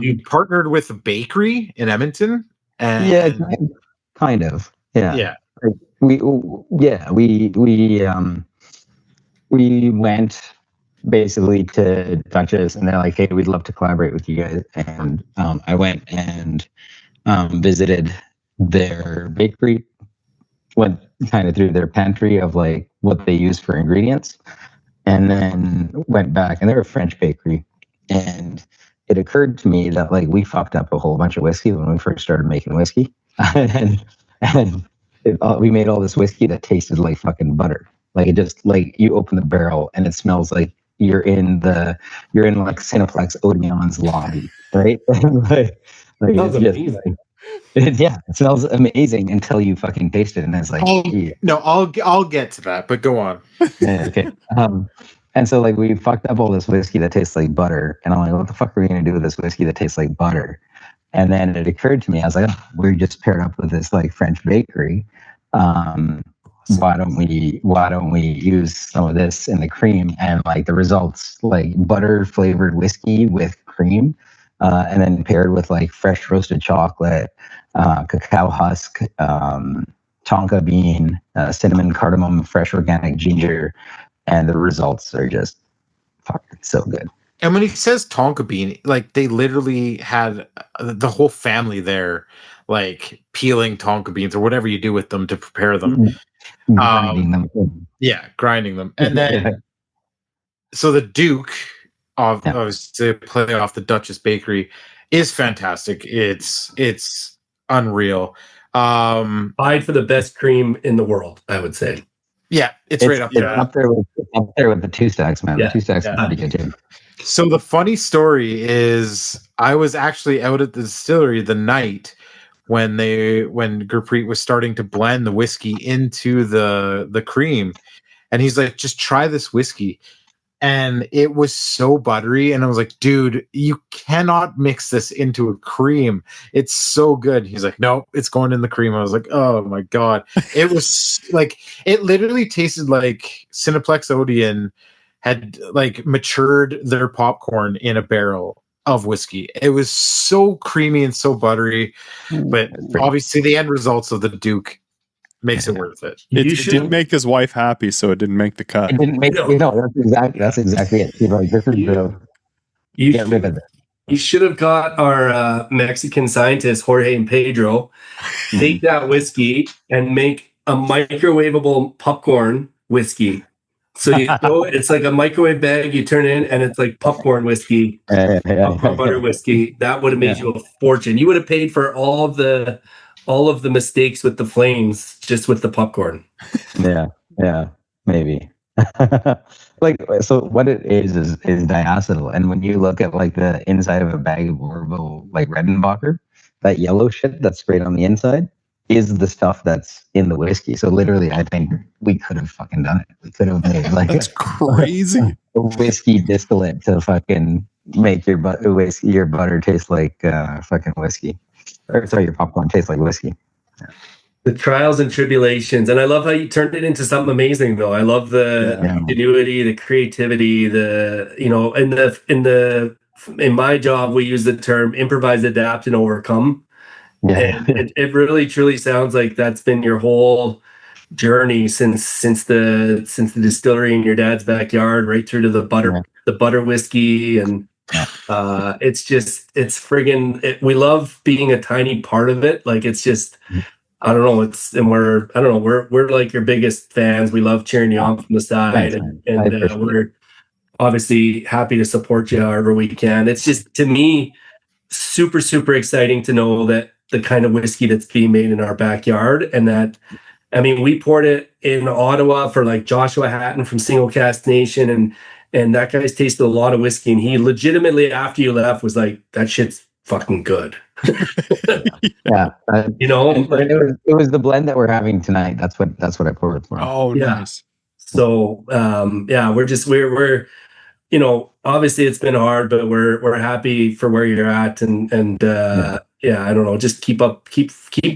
[SPEAKER 3] You partnered with a bakery in Edmonton. And
[SPEAKER 7] kind of. Yeah.
[SPEAKER 3] Yeah.
[SPEAKER 7] We went basically to Duchess, and they're like, "Hey, we'd love to collaborate with you guys." And I went and visited their bakery, went kind of through their pantry of like what they use for ingredients, and then went back, and they're a French bakery. And it occurred to me that like we fucked up a whole bunch of whiskey when we first started making whiskey, and we made all this whiskey that tasted like fucking butter. Like it just like you open the barrel and it smells like you're in like Cineplex Odeon's lobby, right? like it's just, it smells amazing until you fucking taste it, and it's like
[SPEAKER 3] I'll get to that, but go on.
[SPEAKER 7] Okay. And so like we fucked up all this whiskey that tastes like butter, and I'm like, what the fuck are we gonna do with this whiskey that tastes like butter? And then it occurred to me, I was like, we just paired up with this like French bakery. Why don't we use some of this in the cream? And like the results, like butter flavored whiskey with cream, and then paired with like fresh roasted chocolate, cacao husk, tonka bean, cinnamon, cardamom, fresh organic ginger, and the results are just fucking so good.
[SPEAKER 3] And when he says tonka bean, like they literally had the whole family there, like peeling tonka beans or whatever you do with them to prepare them.
[SPEAKER 7] Grinding them.
[SPEAKER 3] Yeah, grinding them. And then, so the Duke, obviously play off the Duchess Bakery, is fantastic. It's unreal.
[SPEAKER 2] Tied for the best cream in the world, I would say.
[SPEAKER 3] Yeah, it's right up there.
[SPEAKER 7] Up there with the 2 stacks, man. The 2 stacks is pretty good too.
[SPEAKER 3] So the funny story is, I was actually out at the distillery the night when Gurpreet was starting to blend the whiskey into the cream, and he's like, "Just try this whiskey." and it was so buttery. And I was like, dude, you cannot mix this into a cream. It's so good. He's like, no, it's going in the cream. I was like, oh my God. It was like, it literally tasted like Cineplex Odeon had like matured their popcorn in a barrel of whiskey. It was so creamy and so buttery, but obviously the end results of the Duke makes it worth it.
[SPEAKER 1] It
[SPEAKER 2] You should-
[SPEAKER 1] didn't make his wife happy, so it didn't make the cut.
[SPEAKER 7] It didn't make that's exactly it. You know, like, this is
[SPEAKER 2] You
[SPEAKER 7] get rid of it.
[SPEAKER 2] You should have got our Mexican scientists, Jorge and Pedro, take that whiskey and make a microwavable popcorn whiskey. So you know, it's like a microwave bag, you turn it in, and it's like popcorn whiskey, popcorn butter whiskey. That would have made you a fortune. You would have paid for all of the mistakes with the flames just with the popcorn.
[SPEAKER 7] Yeah, maybe. Like, so what it is diacetyl, and when you look at like the inside of a bag of Orville, like Redenbacher, that yellow shit that's sprayed on the inside is the stuff that's in the whiskey. So literally, I think we could have fucking done it. We could have made like
[SPEAKER 1] That's crazy.
[SPEAKER 7] a whiskey distillate to fucking make your butter taste like fucking whiskey, or sorry, your popcorn tastes like whiskey.
[SPEAKER 2] The trials and tribulations, and I love how you turned it into something amazing. Though I love the ingenuity, the creativity, in my job we use the term improvise, adapt, and overcome.
[SPEAKER 7] Yeah,
[SPEAKER 2] And it really truly sounds like that's been your whole journey since the distillery in your dad's backyard, right through to the butter whiskey, and it's friggin'. We love being a tiny part of it. Like it's just. I don't know. We're like your biggest fans. We love cheering you on from the side, and we're obviously happy to support you however we can. It's just, to me, super, super exciting to know that the kind of whiskey that's being made in our backyard, and that, I mean, we poured it in Ottawa for like Joshua Hatton from Single Cask Nation, and that guy's tasted a lot of whiskey, and he legitimately, after you left, was like, that shit's fucking good.
[SPEAKER 7] Yeah,
[SPEAKER 2] it
[SPEAKER 7] was the blend that we're having tonight. That's what I poured for.
[SPEAKER 1] Oh, nice.
[SPEAKER 2] So we're obviously it's been hard, but we're happy for where you're at, and I don't know, just keep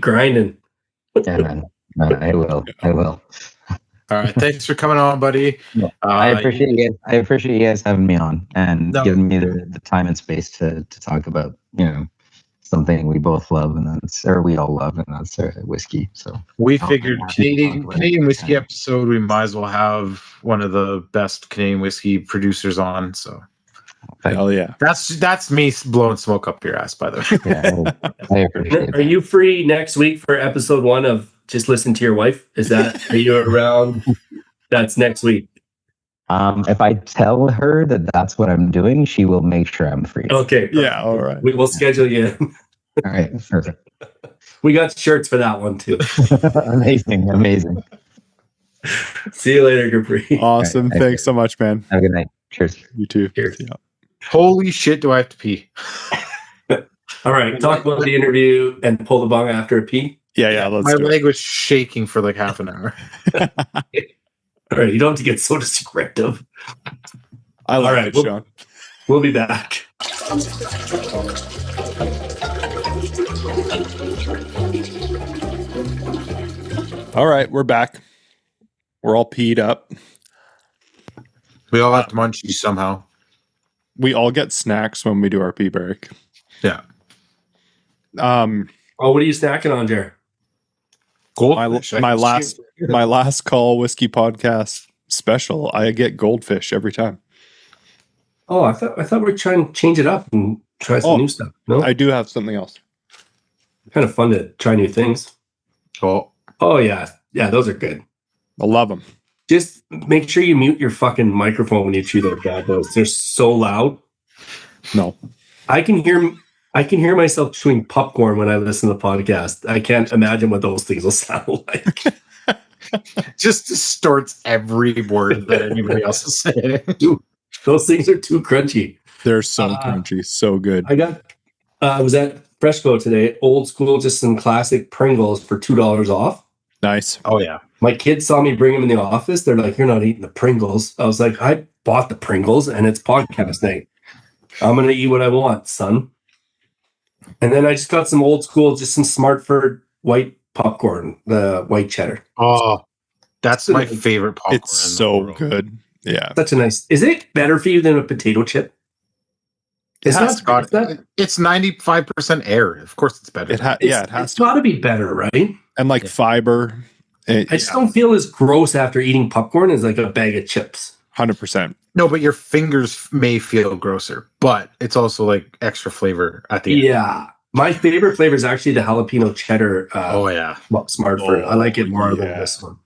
[SPEAKER 2] grinding.
[SPEAKER 7] Yeah, man. I will.
[SPEAKER 3] All right, thanks for coming on, buddy.
[SPEAKER 7] Yeah, I appreciate it. I appreciate you guys having me on and giving me the time and space to talk about, something we both love, we all love, and that's whiskey. So
[SPEAKER 3] we figured Canadian whiskey episode, we might as well have one of the best Canadian whiskey producers on. So
[SPEAKER 1] hell yeah,
[SPEAKER 3] that's me blowing smoke up your ass, by the way.
[SPEAKER 7] Yeah, I appreciate it.
[SPEAKER 2] Are you free next week for episode 1 of Just Listen to Your Wife? Are you around? That's next week.
[SPEAKER 7] If I tell her that that's what I'm doing, she will make sure I'm free.
[SPEAKER 2] Okay.
[SPEAKER 1] Yeah. All right.
[SPEAKER 2] We will schedule you.
[SPEAKER 7] All right. Perfect.
[SPEAKER 2] We got shirts for that one too.
[SPEAKER 7] Amazing.
[SPEAKER 2] See you later, Gurpreet.
[SPEAKER 1] Awesome.
[SPEAKER 7] Right,
[SPEAKER 1] thanks so much, man.
[SPEAKER 7] Have a good night. Cheers.
[SPEAKER 1] You too.
[SPEAKER 2] Cheers.
[SPEAKER 1] Yeah.
[SPEAKER 3] Holy shit, do I have to pee?
[SPEAKER 2] All right. Talk about the interview and pull the bong after a pee.
[SPEAKER 1] Yeah. Let's
[SPEAKER 3] My
[SPEAKER 1] do
[SPEAKER 3] leg was shaking for like half an hour.
[SPEAKER 2] All right. You don't have to get so descriptive.
[SPEAKER 1] I love
[SPEAKER 2] All right,
[SPEAKER 1] it, Sean.
[SPEAKER 2] We'll be back.
[SPEAKER 1] All right, we're back. We're all peed up.
[SPEAKER 3] We all have to munchies somehow.
[SPEAKER 1] We all get snacks when we do our pee break.
[SPEAKER 3] Yeah.
[SPEAKER 2] What are you snacking on, Jer?
[SPEAKER 3] Goldfish.
[SPEAKER 1] My last call whiskey podcast special. I get goldfish every time.
[SPEAKER 2] Oh, I thought we were trying to change it up and try some new stuff. No,
[SPEAKER 1] I do have something else.
[SPEAKER 2] kind of fun to try new things. Oh yeah, those are good.
[SPEAKER 1] I love them.
[SPEAKER 2] Just make sure you mute your fucking microphone when you chew those bad boys. They're so loud.
[SPEAKER 1] No,
[SPEAKER 2] I can hear myself chewing popcorn when I listen to the podcast. I can't imagine what those things will sound like.
[SPEAKER 3] Just distorts every word that anybody else is saying.
[SPEAKER 2] Dude, those things are too crunchy.
[SPEAKER 1] they're so crunchy, so good.
[SPEAKER 2] I was at Freshco today, old school, just some classic Pringles for $2 off.
[SPEAKER 1] Nice.
[SPEAKER 3] Oh yeah.
[SPEAKER 2] My kids saw me bring them in the office. They're like, "You're not eating the Pringles." I was like, bought the Pringles and it's podcast night. I'm going to eat what I want, son. And then I just got some old school, just some Smartford white popcorn, the white cheddar.
[SPEAKER 3] Oh, that's my favorite popcorn.
[SPEAKER 1] It's so good. Yeah.
[SPEAKER 2] Such a nice. Is it better for you than a potato chip?
[SPEAKER 3] It's 95% air. Of course, it's better.
[SPEAKER 1] It has.
[SPEAKER 2] It's got to be better, right?
[SPEAKER 1] And like fiber.
[SPEAKER 2] I just don't feel as gross after eating popcorn as like a bag of chips.
[SPEAKER 1] 100%.
[SPEAKER 3] No, but your fingers may feel grosser, but it's also like extra flavor at the end.
[SPEAKER 2] Yeah. My favorite flavor is actually the jalapeno cheddar. Smartford. I like it more than this one.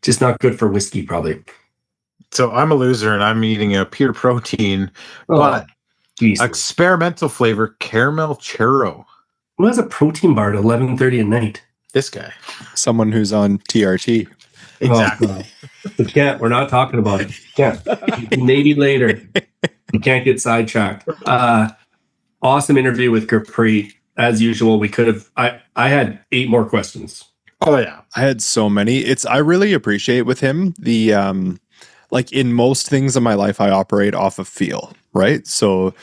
[SPEAKER 2] Just not good for whiskey, probably.
[SPEAKER 3] So I'm a loser and I'm eating a pure protein, but experimental flavor caramel churro.
[SPEAKER 2] Who has a protein bar at 11:30 at night?
[SPEAKER 3] This guy.
[SPEAKER 1] Someone who's on TRT.
[SPEAKER 3] Exactly.
[SPEAKER 2] We can't. We're not talking about it. Can't. Maybe later. You can't get sidetracked. Awesome interview with Gurpreet. As usual, we could have. I had 8 more questions.
[SPEAKER 3] Oh yeah,
[SPEAKER 1] I had so many. I really appreciate with him the like in most things in my life, I operate off of feel, right? So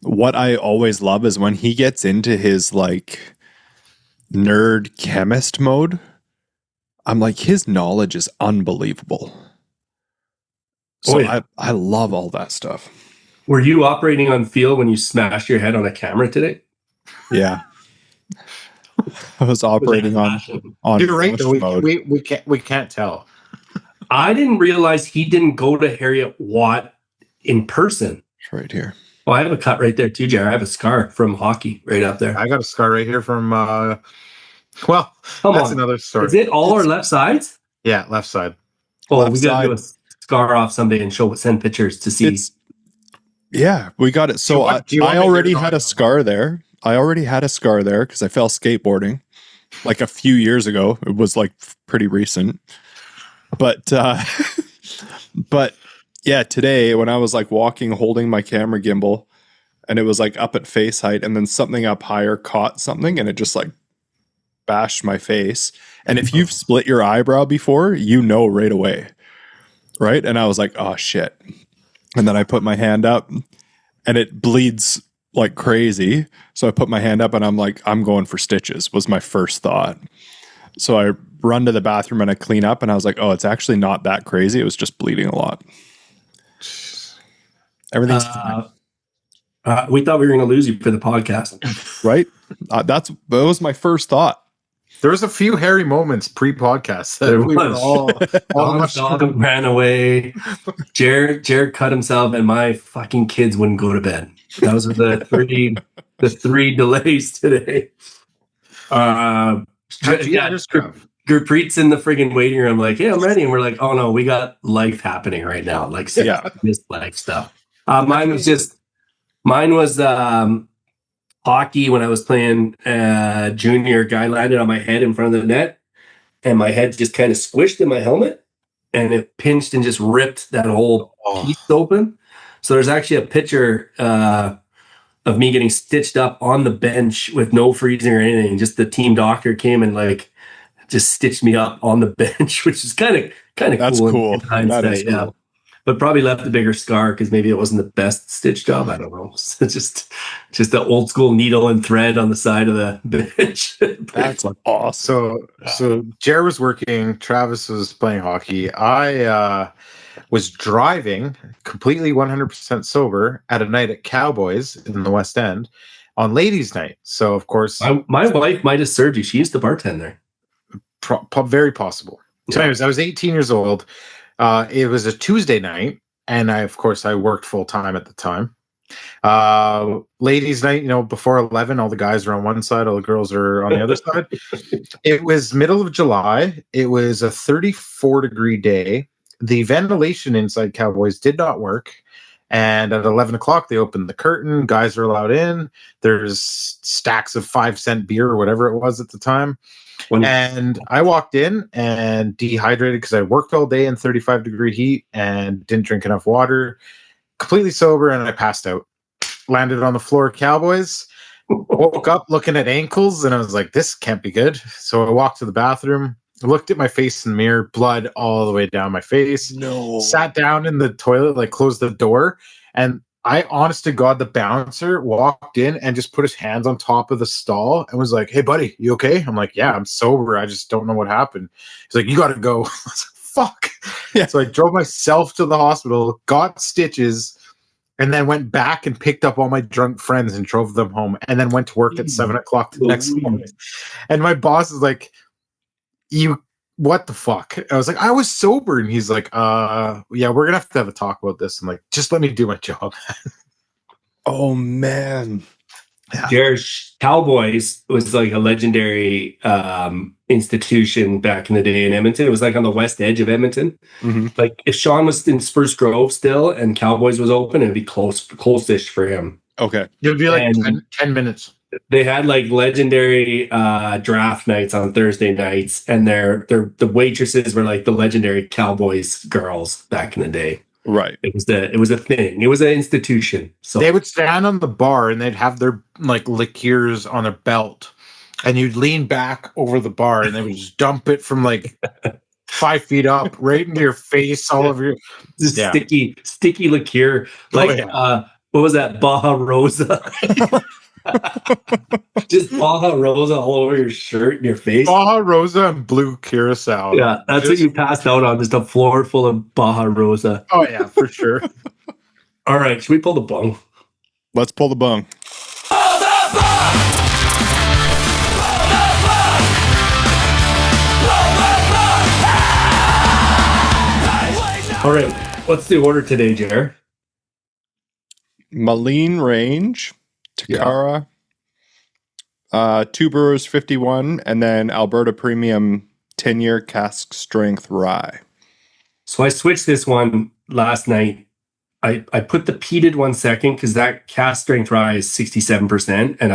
[SPEAKER 1] what I always love is when he gets into his like nerd chemist mode. I'm like, his knowledge is unbelievable. So I love all that stuff.
[SPEAKER 2] Were you operating on feel when you smashed your head on a camera today?
[SPEAKER 1] Yeah. I was operating on
[SPEAKER 3] You're right.
[SPEAKER 1] mode.
[SPEAKER 3] We can't tell.
[SPEAKER 2] I didn't realize he didn't go to Harriet Watt in person.
[SPEAKER 1] It's right here.
[SPEAKER 2] Well, I have a cut right there too, Jared. I have a scar from hockey right up there.
[SPEAKER 3] I got a scar right here from another story.
[SPEAKER 2] Is it all our left sides?
[SPEAKER 3] Yeah, left side.
[SPEAKER 2] Oh, we gotta do a scar off someday and send pictures to see.
[SPEAKER 1] Yeah, we got it. So I already had a scar there. I already had a scar there because I fell skateboarding like a few years ago. It was like pretty recent. But yeah, today when I was like walking, holding my camera gimbal and it was like up at face height and then something up higher caught something and it just like bashed my face. And if you've split your eyebrow before, you know right away. Right. And I was like, oh shit. And then I put my hand up and it bleeds like crazy. So I put my hand up and I'm like, I'm going for stitches was my first thought. So I run to the bathroom and I clean up and I was like, oh, it's actually not that crazy. It was just bleeding a lot. Everything's fine.
[SPEAKER 2] We thought we were going to lose you for the podcast.
[SPEAKER 1] Right? That was my first thought.
[SPEAKER 3] There was a few hairy moments pre-podcast that we were all
[SPEAKER 2] ran away. Jared cut himself, and my fucking kids wouldn't go to bed. Those are the three delays today. Gurpreet's in the friggin' waiting room, like, yeah, I'm ready, and we're like, oh no, we got life happening right now, like, this life stuff. Mine was hockey when I was playing junior. Guy landed on my head in front of the net and my head just kind of squished in my helmet and it pinched and just ripped that whole piece open. So there's actually a picture of me getting stitched up on the bench with no freezing or anything. Just the team doctor came and like just stitched me up on the bench, which is kind of
[SPEAKER 1] That's cool.
[SPEAKER 2] That is cool. Yeah. But probably left a bigger scar because maybe it wasn't the best stitch job. I don't know. It's just the old school needle and thread on the side of the bench.
[SPEAKER 1] That's awesome.
[SPEAKER 3] So Jared was working. Travis was playing hockey. I was driving completely 100% sober at a night at Cowboys in the West End on ladies' night. So of course,
[SPEAKER 2] my wife might have served you. She used to bartend there.
[SPEAKER 3] Very possible. So anyways, I was 18 years old. It was a Tuesday night, and I worked full time at the time. Ladies' night, before 11, all the guys are on one side, all the girls are on the other side. It was middle of July. It was a 34-degree day. The ventilation inside Cowboys did not work. And at 11 o'clock, they opened the curtain. Guys are allowed in. There's stacks of 5-cent beer or whatever it was at the time. And I walked in and dehydrated because I worked all day in 35-degree heat and didn't drink enough water. Completely sober, and I passed out. Landed on the floor of Cowboys. Woke up looking at ankles, and I was like, this can't be good. So I walked to the bathroom. looked at my face in the mirror, blood all the way down my face.
[SPEAKER 1] No.
[SPEAKER 3] Sat down in the toilet, like closed the door, and I, honest to God, the bouncer walked in and just put his hands on top of the stall and was like, "Hey, buddy, you okay?" I'm like, "Yeah, I'm sober. I just don't know what happened." He's like, "You got to go." I was like, "Fuck."
[SPEAKER 1] Yeah.
[SPEAKER 3] So I drove myself to the hospital, got stitches, and then went back and picked up all my drunk friends and drove them home, and then went to work at 7:00 the next morning. And my boss is like, "You, what the fuck?" I was like, "I was sober." And he's like, yeah, we're gonna have a talk about this." I'm like, "Just let me do my job."
[SPEAKER 1] Oh man.
[SPEAKER 2] Jared's Cowboys was like a legendary institution back in the day in Edmonton. It was like on the west edge of Edmonton.
[SPEAKER 1] Mhm.
[SPEAKER 2] Like if Sean was in Spruce Grove still and Cowboys was open, it'd be close-ish for him.
[SPEAKER 1] Okay.
[SPEAKER 3] It would be like
[SPEAKER 2] And
[SPEAKER 3] 10 minutes.
[SPEAKER 2] they had like legendary draft nights on Thursday nights, and the waitresses were like the legendary Cowboys girls back in the day.
[SPEAKER 1] Right.
[SPEAKER 2] It was a thing. It was an institution. So
[SPEAKER 3] They would stand on the bar and they'd have their like liqueurs on their belt, and you'd lean back over the bar and they would just dump it from like 5 feet up right into your face, all over your.
[SPEAKER 2] just
[SPEAKER 3] Yeah.
[SPEAKER 2] sticky liqueur. Like
[SPEAKER 3] yeah.
[SPEAKER 2] what was that? Baja Rosa. Just Baja Rosa all over your shirt and your face.
[SPEAKER 3] Baja Rosa and blue curacao.
[SPEAKER 2] Yeah, that's what you passed out on, just a floor full of Baja Rosa.
[SPEAKER 3] Oh yeah, for sure.
[SPEAKER 2] All right, should we pull the bung?
[SPEAKER 1] Let's pull the bung.
[SPEAKER 2] All right, what's the order today, Jer?
[SPEAKER 1] Maligne Range Tekarra. 2 Brewers 51, and then Alberta Premium 10-year cask strength rye.
[SPEAKER 2] So I switched this one last night. I put the peated one second because that cask strength rye is 67%, and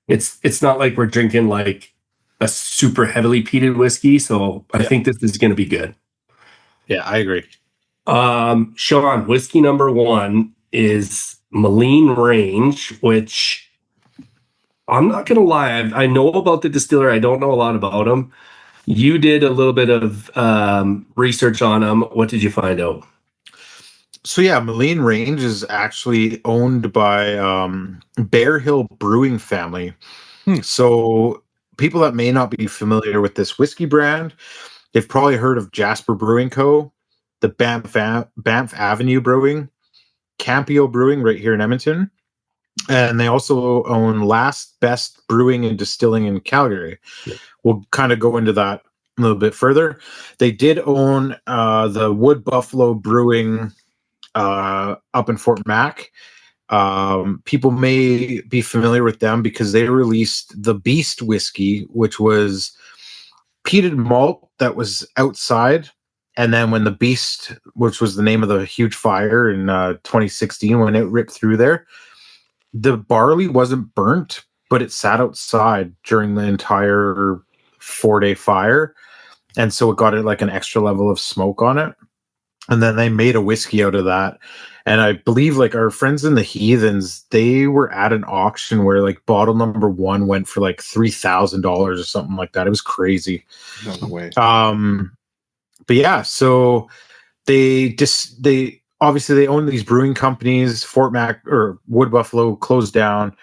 [SPEAKER 2] it's not like we're drinking like a super heavily peated whiskey, so I think this is going to be good.
[SPEAKER 3] Yeah, I agree.
[SPEAKER 2] Sean, whiskey number 1 is Maligne Range, which I'm not going to lie. I know about the distiller. I don't know a lot about them. You did a little bit of research on them. What did you find out?
[SPEAKER 3] So yeah, Maligne Range is actually owned by Bear Hill Brewing family. So people that may not be familiar with this whiskey brand, they've probably heard of Jasper Brewing Co., the Banff Avenue Brewing, Campio Brewing right here in Edmonton. And they also own Last Best Brewing and Distilling in Calgary. Yeah. We'll kind of go into that a little bit further. They did own the Wood Buffalo Brewing up in Fort Mac. People may be familiar with them because they released the Beast whiskey, which was peated malt that was outside. And then when the Beast, which was the name of the huge fire in 2016, when it ripped through there, the barley wasn't burnt, but it sat outside during the entire 4-day fire. And so it got it like an extra level of smoke on it. And then they made a whiskey out of that. And I believe like our friends in the Heathens, they were at an auction where like bottle number 1 went for like $3,000 or something like that. It was crazy.
[SPEAKER 1] No way.
[SPEAKER 3] But yeah, so they obviously they own these brewing companies. Fort Mac or Wood Buffalo closed down.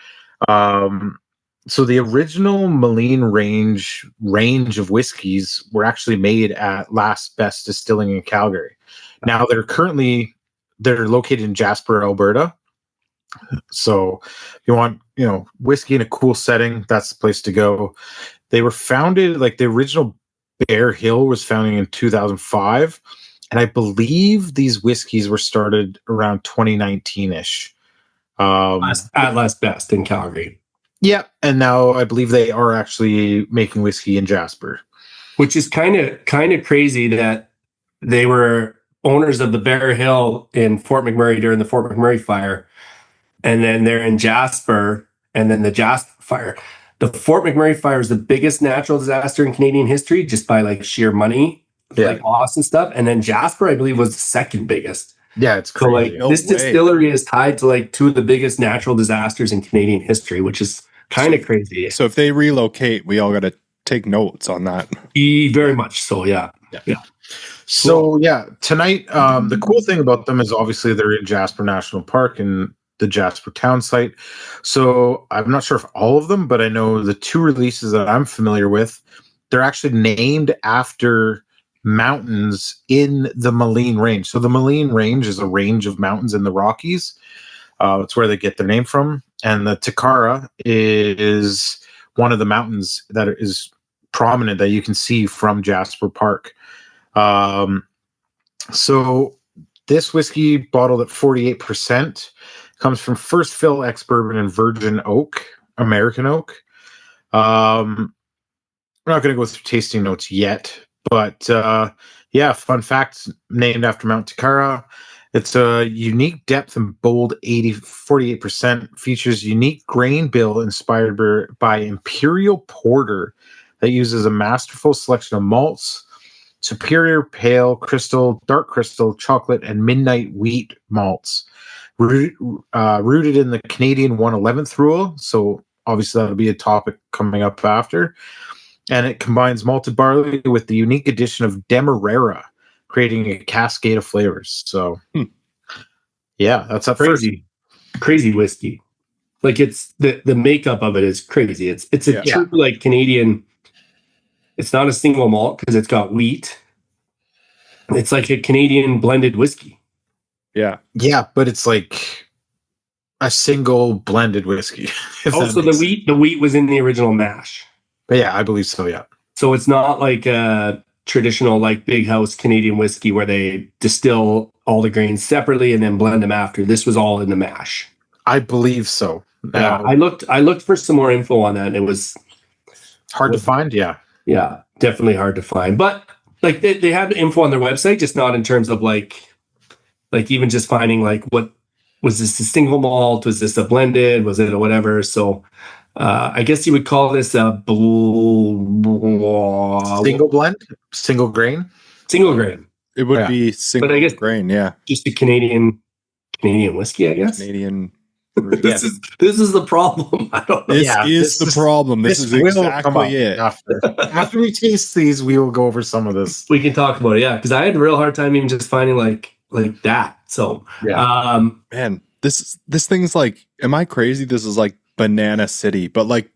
[SPEAKER 3] So the original Maligne range of whiskeys were actually made at Last Best Distilling in Calgary. Now they're located in Jasper, Alberta. So if you want, whiskey in a cool setting, that's the place to go. They were founded, like the original Bear Hill was founded in 2005. And I believe these whiskeys were started around 2019-ish.
[SPEAKER 2] At Last Best in Calgary.
[SPEAKER 3] Yeah, and now I believe they are actually making whiskey in Jasper.
[SPEAKER 2] Which is kind of crazy that they were owners of the Bear Hill in Fort McMurray during the Fort McMurray fire. And then they're in Jasper, and then the Jasper fire. The Fort McMurray fire is the biggest natural disaster in Canadian history, just by like sheer money, like loss and stuff. And then Jasper, I believe, was the second biggest.
[SPEAKER 3] Yeah, it's crazy.
[SPEAKER 2] So like this distillery is tied to like 2 of the biggest natural disasters in Canadian history, which is kind of crazy.
[SPEAKER 1] So if they relocate, we all got to take notes on that.
[SPEAKER 2] Very much so, yeah.
[SPEAKER 3] So tonight, the cool thing about them is obviously they're in Jasper National Park and the Jasper town site. So I'm not sure if all of them, but I know the two releases that I'm familiar with, they're actually named after mountains in the Maligne Range. So the Maligne Range is a range of mountains in the Rockies. It's where they get their name from. And the Tekarra is one of the mountains that is prominent that you can see from Jasper Park. So this whiskey, bottled at 48%, comes from First Fill ex-bourbon and virgin oak, American oak. We're not going to go through tasting notes yet, but fun fact, named after Mount Tekarra. It's a unique depth and bold 48%, features unique grain bill inspired by Imperial Porter that uses a masterful selection of malts, superior pale crystal, dark crystal, chocolate, and midnight wheat malts, rooted in the Canadian 1/11th rule. So obviously that'll be a topic coming up after. And it combines malted barley with the unique addition of Demerara, creating a cascade of flavors. So, that's up
[SPEAKER 2] Crazy whiskey. Like it's the makeup of it is crazy. It's a true like Canadian. It's not a single malt because it's got wheat. It's like a Canadian blended whiskey.
[SPEAKER 1] Yeah.
[SPEAKER 3] Yeah, but it's like a single blended whiskey.
[SPEAKER 2] Also, the wheat was in the original mash.
[SPEAKER 3] But yeah, I believe so, yeah.
[SPEAKER 2] So it's not like a traditional like big house Canadian whiskey where they distill all the grains separately and then blend them after. This was all in the mash.
[SPEAKER 3] I believe so.
[SPEAKER 2] Yeah, I looked for some more info on that. And it was
[SPEAKER 3] hard to find, yeah.
[SPEAKER 2] Yeah, definitely hard to find. But like they have info on their website, just not in terms of like even just finding like what was this a single malt? Was this a blended? Was it a whatever? So I guess you would call this a
[SPEAKER 3] single blend, single grain.
[SPEAKER 1] It would be single
[SPEAKER 2] but I guess
[SPEAKER 1] grain, yeah.
[SPEAKER 2] Just a Canadian whiskey, I guess.
[SPEAKER 1] Canadian.
[SPEAKER 2] This is the problem. I don't know.
[SPEAKER 1] This is the problem. This is exactly it.
[SPEAKER 3] After we taste these, we will go over some of this.
[SPEAKER 2] We can talk about it, yeah. Because I had a real hard time even just finding like that. So
[SPEAKER 1] man, this thing's like, am I crazy? This is like Banana City, but like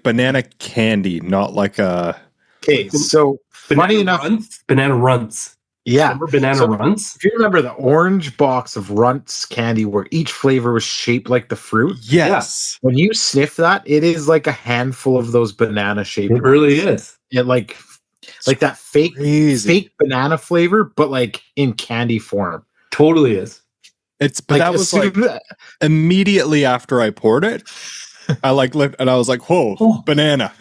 [SPEAKER 1] banana candy, not like a.
[SPEAKER 3] Okay, so funny enough,
[SPEAKER 2] banana runts.
[SPEAKER 3] Yeah.
[SPEAKER 2] Remember banana runts?
[SPEAKER 3] If you remember the orange box of Runts candy where each flavor was shaped like the fruit.
[SPEAKER 1] Yes.
[SPEAKER 3] When you sniff that, it is like a handful of those banana shaped.
[SPEAKER 2] It really is.
[SPEAKER 3] It like that fake banana flavor, but like in candy form.
[SPEAKER 2] Totally is.
[SPEAKER 1] But that was like immediately after I poured it. I like looked and I was like, whoa, banana.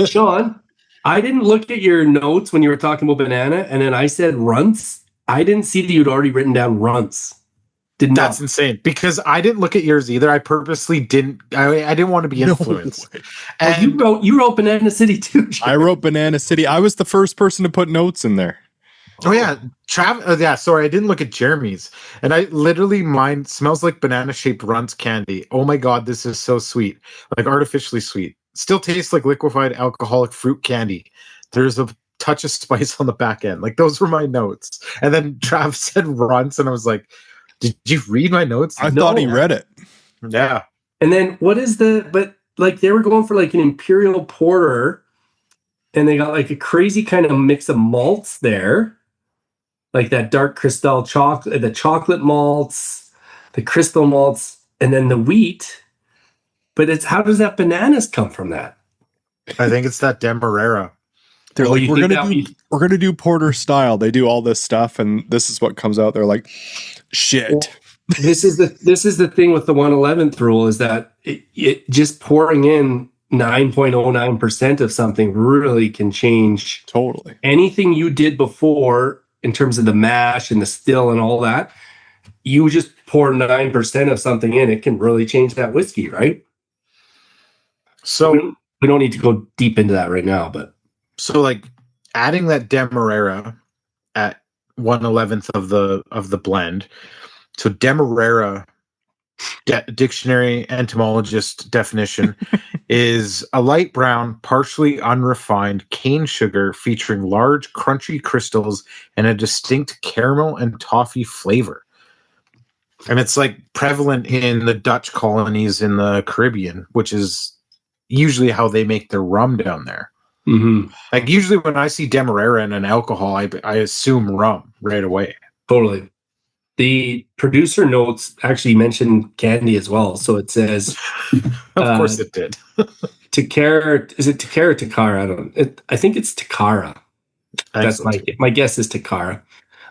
[SPEAKER 2] Sean, I didn't look at your notes when you were talking about banana, and then I said runts. I didn't see that you'd already written down runts.
[SPEAKER 3] That's insane because I didn't look at yours either. I purposely didn't. I didn't want to be influenced.
[SPEAKER 2] And you wrote Banana City too. Sean.
[SPEAKER 1] I wrote Banana City. I was the first person to put notes in there.
[SPEAKER 3] Oh yeah, sorry, I didn't look at Jeremy's, and I literally mine smells like banana shaped Runts candy. Oh my god, this is so sweet, like artificially sweet. Still tastes like liquefied alcoholic fruit candy. There's a touch of spice on the back end. Like those were my notes. And then Trav said Runts, and I was like, "Did you read my notes?"
[SPEAKER 1] I thought he read it.
[SPEAKER 3] Yeah.
[SPEAKER 2] And then what is but like they were going for like an Imperial Porter, and they got like a crazy kind of mix of malts there, like that dark crystal chocolate, the chocolate malts, the crystal malts, and then the wheat. But how does that bananas come from that?
[SPEAKER 3] I think it's that Demerara.
[SPEAKER 1] They're like, we're gonna do porter style. They do all this stuff, and this is what comes out. They're like, shit.
[SPEAKER 2] Well, this is the thing with the 1/11th rule is that it just pouring in 9.09% of something really can change
[SPEAKER 1] totally
[SPEAKER 2] anything you did before in terms of the mash and the still and all that. You just pour 9% of something in, it can really change that whiskey, right?
[SPEAKER 3] So
[SPEAKER 2] we don't need to go deep into that right now, but
[SPEAKER 3] so like adding that Demerara at 1/11th of the blend. So Demerara dictionary entomologist definition is a light brown, partially unrefined cane sugar featuring large, crunchy crystals and a distinct caramel and toffee flavor. And it's like prevalent in the Dutch colonies in the Caribbean, which is usually how they make their rum down there.
[SPEAKER 2] Mm-hmm.
[SPEAKER 3] Like usually when I see Demerara and an alcohol, I assume rum right away.
[SPEAKER 2] Totally. The producer notes actually mention candy as well. So it says,
[SPEAKER 3] Of course it did.
[SPEAKER 2] Tekarra, is it Tekarra or Tekarra? I think it's Tekarra. That's my guess is Tekarra.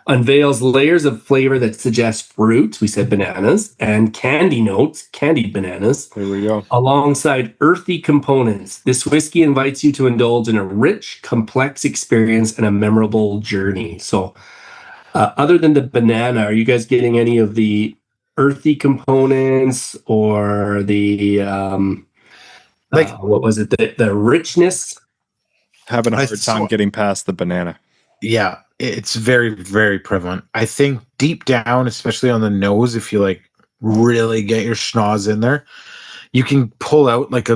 [SPEAKER 2] Unveils layers of flavor that suggest fruit, we said bananas, and candy notes, candied bananas.
[SPEAKER 1] There we go.
[SPEAKER 2] Alongside earthy components. This whiskey invites you to indulge in a rich, complex experience and a memorable journey. So, other than the banana, are you guys getting any of the earthy components or the what was it? The richness?
[SPEAKER 1] Having a hard time getting past the banana.
[SPEAKER 3] Yeah, it's very, very prevalent. I think deep down, especially on the nose, if you like really get your schnoz in there, you can pull out like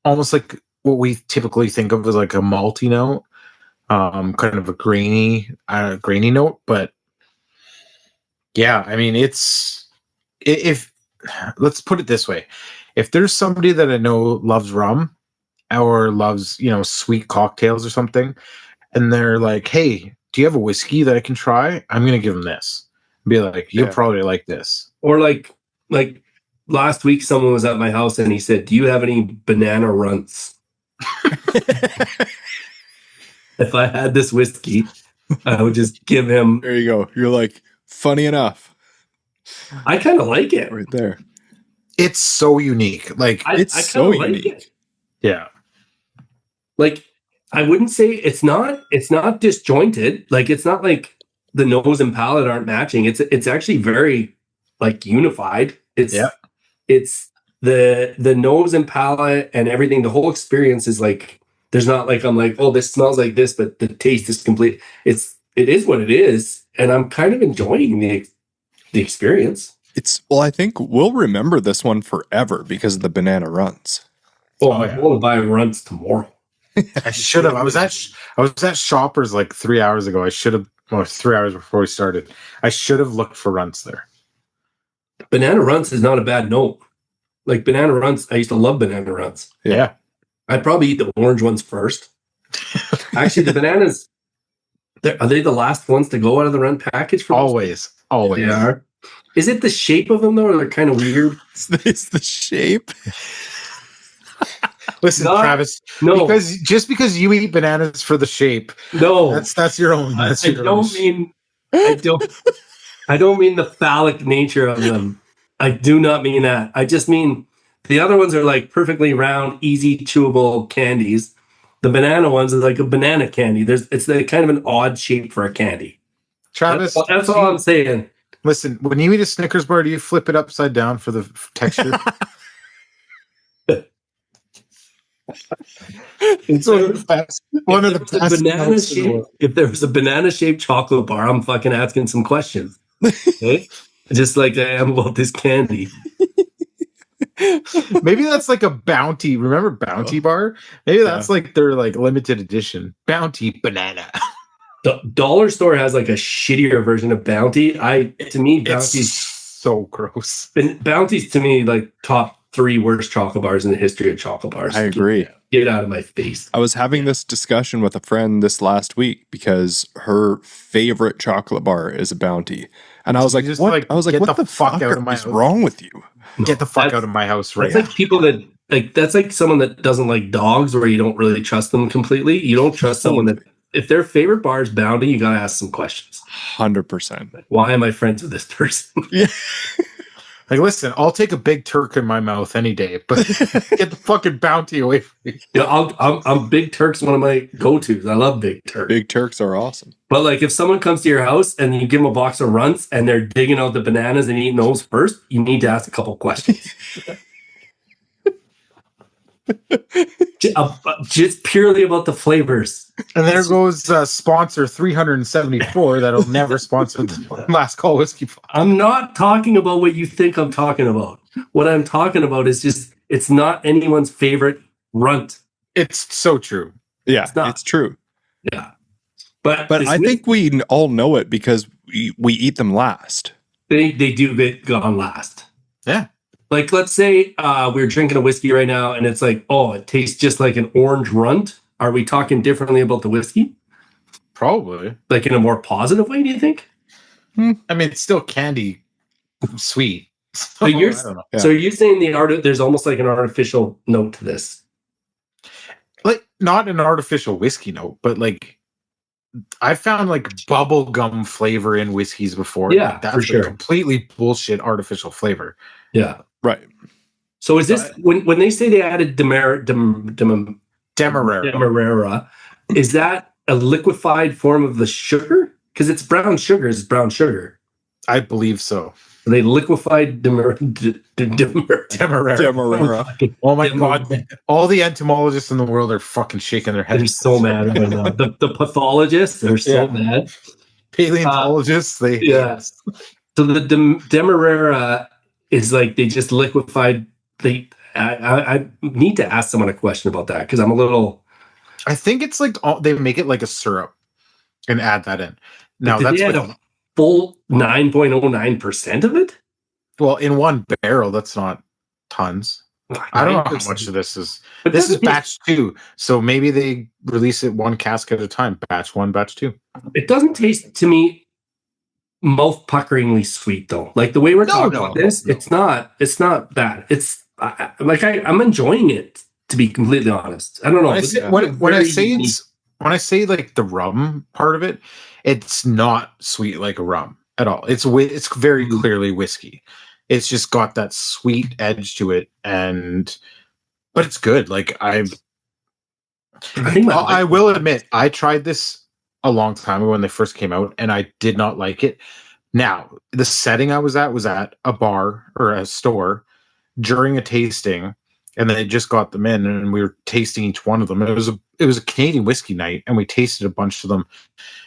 [SPEAKER 3] almost like what we typically think of as like a malty note, kind of a grainy note. But yeah, I mean, if let's put it this way, if there's somebody that I know loves rum or loves, sweet cocktails or something, and they're like, hey, do you have a whiskey that I can try? I'm going to give them this. Be like, you'll probably like this.
[SPEAKER 2] Or like last week, someone was at my house and he said, do you have any banana runts? If I had this whiskey, I would just give him.
[SPEAKER 1] There you go. You're like, funny enough.
[SPEAKER 2] I kind of like it.
[SPEAKER 1] Right there.
[SPEAKER 3] It's so unique. Like,
[SPEAKER 1] it's so unique.
[SPEAKER 2] It.
[SPEAKER 3] Yeah.
[SPEAKER 2] Like, I wouldn't say it's not disjointed. Like, it's not like the nose and palate aren't matching. It's actually very like unified. It's the nose and palate and everything. The whole experience is like, there's not like, I'm like, oh, this smells like this, but the taste is complete. It is what it is. And I'm kind of enjoying the experience.
[SPEAKER 1] I think we'll remember this one forever because of the banana runs.
[SPEAKER 2] I'm going to buy runs tomorrow.
[SPEAKER 3] I should have. I was at Shoppers like 3 hours ago. I should have. Well, 3 hours before we started. I should have looked for runts there.
[SPEAKER 2] Banana runts is not a bad note. Like banana runts, I used to love banana runts.
[SPEAKER 3] Yeah.
[SPEAKER 2] I'd probably eat the orange ones first. Actually, the bananas, are they the last ones to go out of the run package?
[SPEAKER 3] Always.
[SPEAKER 2] They are. Is it the shape of them though, or they're kind of weird?
[SPEAKER 1] It's the shape.
[SPEAKER 3] Listen, Travis.
[SPEAKER 2] No,
[SPEAKER 3] because you eat bananas for the shape.
[SPEAKER 2] No,
[SPEAKER 3] that's your own. I don't
[SPEAKER 2] mean the phallic nature of them. I do not mean that. I just mean the other ones are like perfectly round, easy chewable candies. The banana ones are like a banana candy. It's like kind of an odd shape for a candy.
[SPEAKER 3] Travis,
[SPEAKER 2] that's all I'm saying.
[SPEAKER 3] Listen, when you eat a Snickers bar, do you flip it upside down for the texture?
[SPEAKER 2] It's one of the best banana shape. If there was a banana shaped chocolate bar, I'm fucking asking some questions. Okay? Just like I am about this candy.
[SPEAKER 3] Maybe that's like a Bounty. Remember Bounty bar? Maybe that's like their like limited edition Bounty banana.
[SPEAKER 2] The dollar store has like a shittier version of Bounty. To me, Bounty's
[SPEAKER 3] so gross.
[SPEAKER 2] Bounty's to me like top 3 worst chocolate bars in the history of chocolate bars.
[SPEAKER 1] I agree.
[SPEAKER 2] Get out of my face.
[SPEAKER 1] I was having this discussion with a friend this last week because her favorite chocolate bar is a Bounty. And I was like, what? I was like, what the fuck is wrong with you?
[SPEAKER 3] Get the fuck out of my house right now.
[SPEAKER 2] That's like people that like, that's like someone that doesn't like dogs where you don't really trust them completely. You don't trust someone that, if their favorite bar is Bounty, you got to ask some questions.
[SPEAKER 1] 100%.
[SPEAKER 2] Why am I friends with this person?
[SPEAKER 1] Yeah.
[SPEAKER 3] Like, listen, I'll take a big Turk in my mouth any day, but get the fucking Bounty away from me.
[SPEAKER 2] Yeah, I'm Big Turk's one of my go-tos. I love Big Turk.
[SPEAKER 1] Big Turks are awesome.
[SPEAKER 2] But like, if someone comes to your house and you give them a box of runts and they're digging out the bananas and eating those first, you need to ask a couple questions. Just purely about the flavors.
[SPEAKER 3] And there goes sponsor 374 that'll never sponsor the Last Call Whiskey.
[SPEAKER 2] I'm not talking about what you think I'm talking about. What I'm talking about is just it's not anyone's favorite runt.
[SPEAKER 3] It's so true.
[SPEAKER 1] Yeah,
[SPEAKER 2] It's not.
[SPEAKER 1] it's true.
[SPEAKER 2] Yeah. But
[SPEAKER 1] But I think we all know it because we eat them last.
[SPEAKER 2] they do get gone last.
[SPEAKER 3] Yeah.
[SPEAKER 2] Like, let's say we're drinking a whiskey right now and it's like, oh, it tastes just like an orange runt. Are we talking differently about the whiskey?
[SPEAKER 3] Probably.
[SPEAKER 2] Like in a more positive way, do you think?
[SPEAKER 3] I mean, it's still candy sweet. So,
[SPEAKER 2] But you're,
[SPEAKER 3] I don't know.
[SPEAKER 1] Yeah.
[SPEAKER 2] so are you saying there's almost like an artificial note to this?
[SPEAKER 3] Like, not an artificial whiskey note, but like I found like bubble gum flavor in whiskeys before.
[SPEAKER 2] Yeah,
[SPEAKER 3] That's
[SPEAKER 2] for
[SPEAKER 3] a
[SPEAKER 2] sure.
[SPEAKER 3] completely bullshit artificial flavor.
[SPEAKER 2] Yeah.
[SPEAKER 1] Right.
[SPEAKER 2] So is this when they say they added
[SPEAKER 3] Demerara.
[SPEAKER 2] Demerara, is that a liquefied form of the sugar? Because it's brown sugar. It's brown sugar.
[SPEAKER 3] I believe so.
[SPEAKER 2] They liquefied Demerara.
[SPEAKER 3] Demerara. Oh my god, man. All the entomologists in the world are fucking shaking their
[SPEAKER 2] They're
[SPEAKER 3] heads.
[SPEAKER 2] so mad right now. The pathologists, they're so mad.
[SPEAKER 3] Paleontologists,
[SPEAKER 2] Yeah. So the Demerara is like they just liquefied. I need to ask someone a question about that because I'm a little.
[SPEAKER 3] I think it's like they make it like a syrup and add that in. Now
[SPEAKER 2] Did
[SPEAKER 3] that's
[SPEAKER 2] they add
[SPEAKER 3] what,
[SPEAKER 2] a full 9.09% of it?
[SPEAKER 3] well, in one barrel, that's not tons. I don't know how much of this is.
[SPEAKER 2] But
[SPEAKER 3] This is
[SPEAKER 2] doesn't
[SPEAKER 3] batch 2, so maybe they release it one cask at a time. Batch 1, batch 2.
[SPEAKER 2] It doesn't taste to me mouth puckeringly sweet though. Like the way we're talking about this,
[SPEAKER 3] no.
[SPEAKER 2] it's not bad. It's I'm enjoying it, to be completely honest. I don't know.
[SPEAKER 3] When I say like the rum part of it, it's not sweet like a rum at all. It's very clearly whiskey. It's just got that sweet edge to it, but it's good. Like I will admit, I tried this a long time ago when they first came out, and I did not like it. Now, the setting I was at a bar or a store during a tasting, and they just got them in, and we were tasting each one of them. It was a Canadian whiskey night, and we tasted a bunch of them,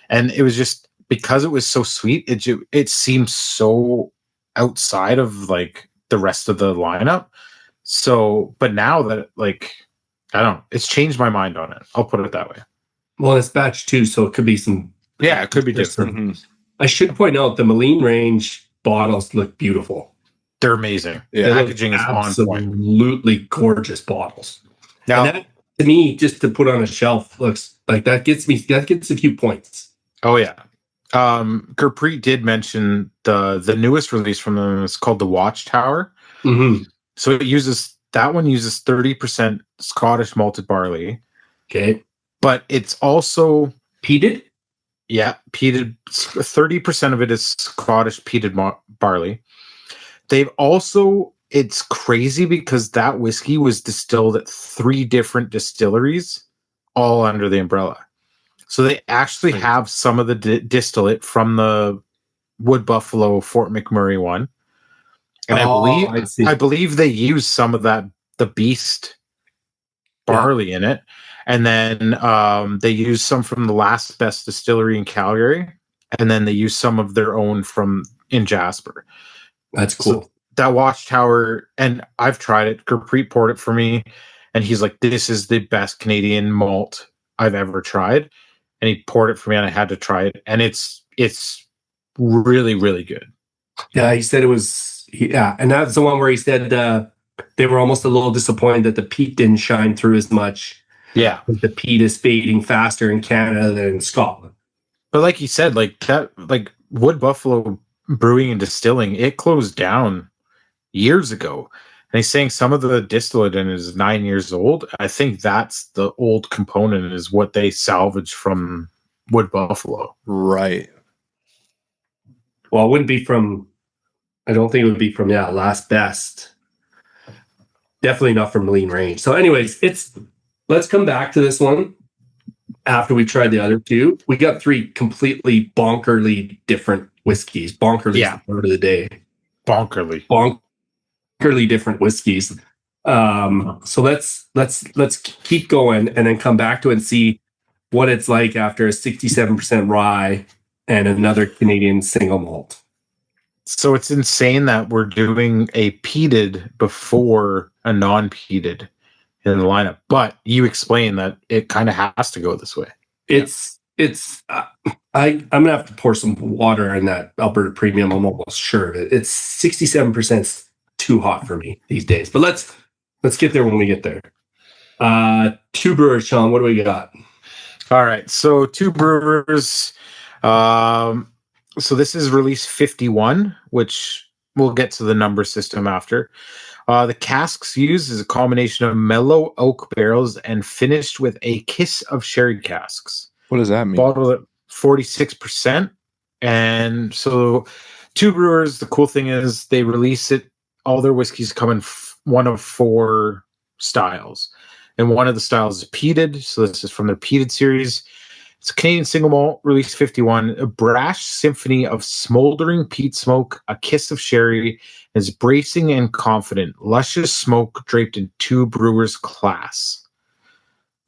[SPEAKER 3] and it was just because it was so sweet. It seemed so outside of like the rest of the lineup. So, but now that like I don't know, it's changed my mind on it. I'll put it that way.
[SPEAKER 2] Well, it's batch 2, so it could be some.
[SPEAKER 3] Yeah, it could be different.
[SPEAKER 1] Mm-hmm.
[SPEAKER 2] I should point out the Maligne Range bottles look beautiful.
[SPEAKER 3] They're amazing.
[SPEAKER 1] Yeah.
[SPEAKER 3] The packaging is on point.
[SPEAKER 2] Absolutely gorgeous bottles.
[SPEAKER 3] Now,
[SPEAKER 2] And that, to me, just to put on a shelf, looks like that gets a few points.
[SPEAKER 3] oh yeah. Gurpreet did mention the newest release from them is called the Watchtower.
[SPEAKER 2] Mm-hmm.
[SPEAKER 3] So that one uses 30% Scottish malted barley,
[SPEAKER 2] Okay.
[SPEAKER 3] but it's also
[SPEAKER 2] Peated?
[SPEAKER 3] peated. 30% of it is Scottish peated barley. They've also, it's crazy because that whiskey was distilled at 3 different distilleries, all under the umbrella. So they actually have some of the distillate from the Wood Buffalo Fort McMurray one, and I believe they use some of that the Beast barley in it, and then they use some from the Last Best Distillery in Calgary, and then they use some of their own in Jasper.
[SPEAKER 2] That's cool.
[SPEAKER 3] So that Watchtower, and I've tried it. Gurpreet poured it for me, and he's like, "This is the best Canadian malt I've ever tried." And he poured it for me, and I had to try it, and it's really, really good.
[SPEAKER 2] Yeah, he said it was. And that's the one where he said they were almost a little disappointed that the peat didn't shine through as much.
[SPEAKER 3] Yeah,
[SPEAKER 2] The peat is fading faster in Canada than in Scotland.
[SPEAKER 3] but like he said, like Wood Buffalo Brewing and Distilling, it closed down years ago. And he's saying some of the distillate in it is 9 years old. I think that's the old component is what they salvaged from Wood Buffalo.
[SPEAKER 1] Right.
[SPEAKER 2] Well, it wouldn't be from. I don't think it would be from Last Best. Definitely not from Maligne Range. So, anyways, let's come back to this one after we tried the other 2. We got 3 completely bonkerly different whiskeys. Bonkerly is the word of the day.
[SPEAKER 3] Bonkerly
[SPEAKER 2] Different whiskeys. So let's keep going and then come back to it and see what it's like after a 67% rye and another Canadian single malt.
[SPEAKER 3] So it's insane that we're doing a peated before a non-peated in the lineup. But you explain that it kind of has to go this way.
[SPEAKER 2] It's I'm gonna have to pour some water in that Alberta Premium. I'm almost sure of it. It's 67% too hot for me these days. But let's get there when we get there. Two Brewers, Sean. What do we got?
[SPEAKER 3] All right. So Two Brewers. So this is release 51, which we'll get to the number system after. The casks used is a combination of mellow oak barrels and finished with a kiss of sherry casks.
[SPEAKER 1] What does that mean?
[SPEAKER 3] Bottled at 46%. And so Two Brewers, the cool thing is they release it. All their whiskeys come in one of four styles. And one of the styles is peated. So this is from their peated series. It's a Canadian single malt, release 51, a brash symphony of smoldering peat smoke, a kiss of sherry, is bracing and confident, luscious smoke draped in Two Brewers class.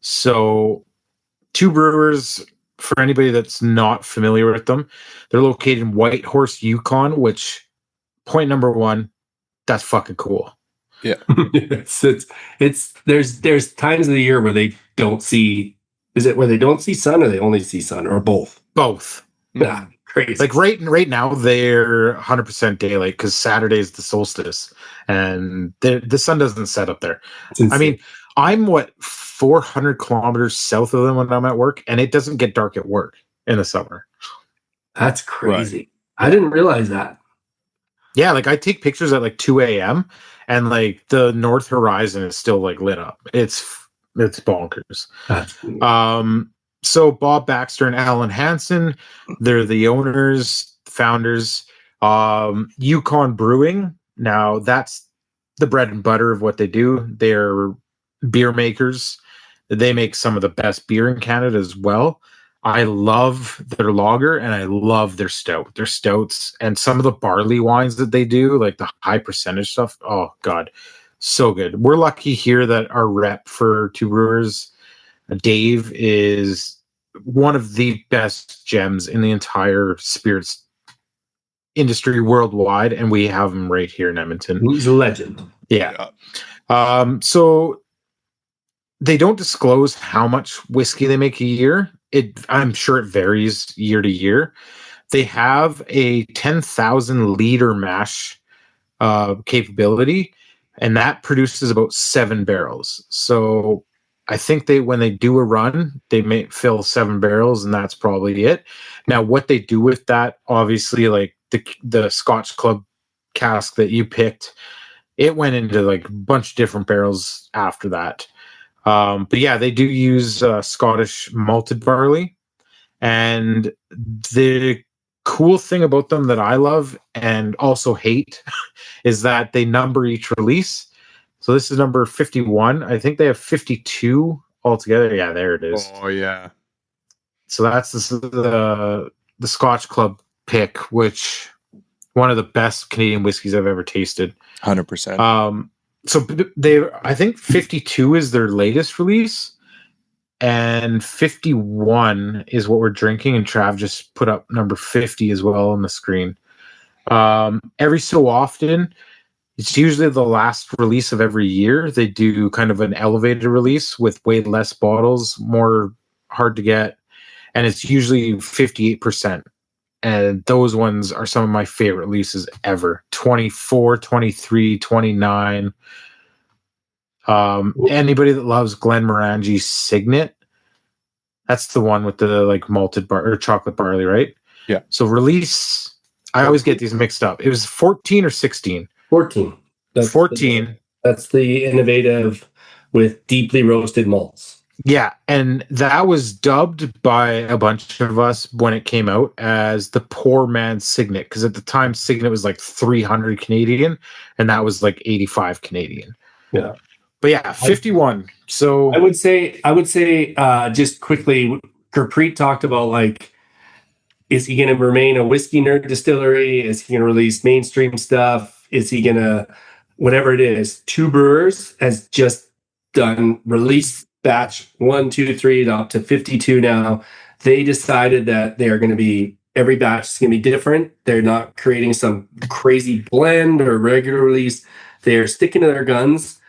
[SPEAKER 3] So Two Brewers, for anybody that's not familiar with them, they're located in Whitehorse, Yukon, which, point number one, that's fucking cool.
[SPEAKER 1] Yeah.
[SPEAKER 2] it's there's times of the year where they don't see. Is it where they don't see sun, or they only see sun, or both?
[SPEAKER 3] Both.
[SPEAKER 2] Yeah, crazy.
[SPEAKER 3] Like right now, they're 100% daylight because Saturday is the solstice, and the sun doesn't set up there. I mean, I'm 400 kilometers south of them when I'm at work, and it doesn't get dark at work in the summer.
[SPEAKER 2] That's crazy. Right. I didn't realize that.
[SPEAKER 3] Yeah, like I take pictures at like 2 a.m. and like the north horizon is still like lit up. It's bonkers. So Bob Baxter and Alan Hansen, they're the owners, founders. Yukon Brewing, now that's the bread and butter of what they do. They're beer makers. They make some of the best beer in Canada as well. I love their lager and I love their stout. Their stouts and some of the barley wines that they do, like the high percentage stuff. Oh God, so good. We're lucky here that our rep for Two Brewers, Dave, is one of the best gems in the entire spirits industry worldwide, and we have him right here in Edmonton.
[SPEAKER 2] He's a legend.
[SPEAKER 3] Yeah. So they don't disclose how much whiskey they make a year. I'm sure it varies year to year. They have a 10,000 liter mash capability, and that produces about 7 barrels. So I think when they do a run, they may fill 7 barrels, and that's probably it. Now, what they do with that, obviously, like the Scotch Club cask that you picked, it went into like a bunch of different barrels after that. But yeah, they do use Scottish malted barley. And the cool thing about them that I love and also hate is that they number each release. So this is number 51. I think they have 52 altogether. Yeah, there it is.
[SPEAKER 1] Oh, yeah.
[SPEAKER 3] So that's the Scotch Club pick, which one of the best Canadian whiskeys I've ever tasted.
[SPEAKER 1] 100%.
[SPEAKER 3] So I think 52 is their latest release, and 51 is what we're drinking. And Trav just put up number 50 as well on the screen. Every so often, it's usually the last release of every year. They do kind of an elevated release with way less bottles, more hard to get, and it's usually 58%. And those ones are some of my favorite releases ever. 24, 23, 29. Anybody that loves Glenmorangie Signet, that's the one with the like malted bar or chocolate barley, right?
[SPEAKER 1] Yeah.
[SPEAKER 3] So release, I always get these mixed up. It was 14 or 16?
[SPEAKER 2] 14.
[SPEAKER 3] That's 14.
[SPEAKER 2] That's the innovative with deeply roasted malts.
[SPEAKER 3] Yeah, and that was dubbed by a bunch of us when it came out as the poor man's Signet, because at the time Signet was like 300 Canadian, and that was like 85 Canadian.
[SPEAKER 2] Yeah.
[SPEAKER 3] But yeah, 51. So
[SPEAKER 2] I would say, just quickly, Gurpreet talked about like, is he going to remain a whiskey nerd distillery? Is he going to release mainstream stuff? Is he going to, whatever it is? Two Brewers has just done release batch 1, 2, 3 up to 52 now. They decided that they are going to be every batch is going to be different. They're not creating some crazy blend or regular release. They're sticking to their guns.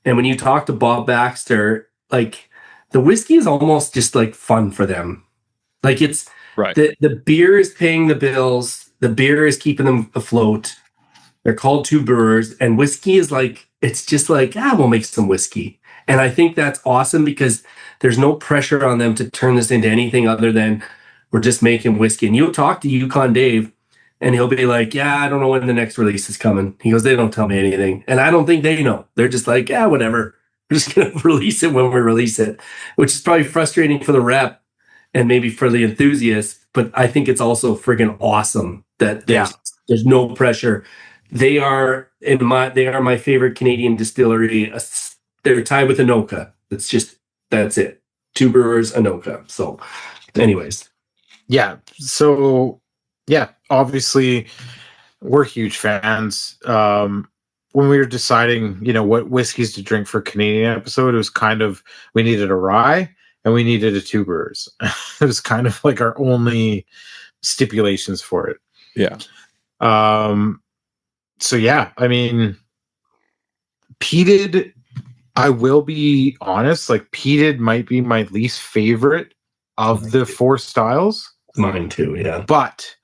[SPEAKER 2] And when you talk to Bob Baxter, like the whiskey is almost just like fun for them. Like it's
[SPEAKER 1] Right.
[SPEAKER 2] the beer is paying the bills. The beer is keeping them afloat. They're called two brewers, and whiskey is like, it's just like, we'll make some whiskey. And I think that's awesome because there's no pressure on them to turn this into anything other than we're just making whiskey. And you'll talk to Yukon Dave, and he'll be like, I don't know when the next release is coming. He goes, they don't tell me anything. And I don't think they know. They're just like, whatever. We're just going to release it when we release it, which is probably frustrating for the rep and maybe for the enthusiast. But I think it's also friggin' awesome that there's no pressure. They are my favorite Canadian distillery. They're tied with Anohka. That's it. Two brewers, Anohka. So, anyways.
[SPEAKER 3] Yeah. So, obviously, we're huge fans. When we were deciding, what whiskeys to drink for Canadian episode, it was kind of, we needed a rye and we needed a two brewers. It was kind of like our only stipulations for it.
[SPEAKER 1] Yeah.
[SPEAKER 3] So I mean, peated, I will be honest, like peated might be my least favorite of the four styles.
[SPEAKER 2] Mine too, yeah.
[SPEAKER 3] But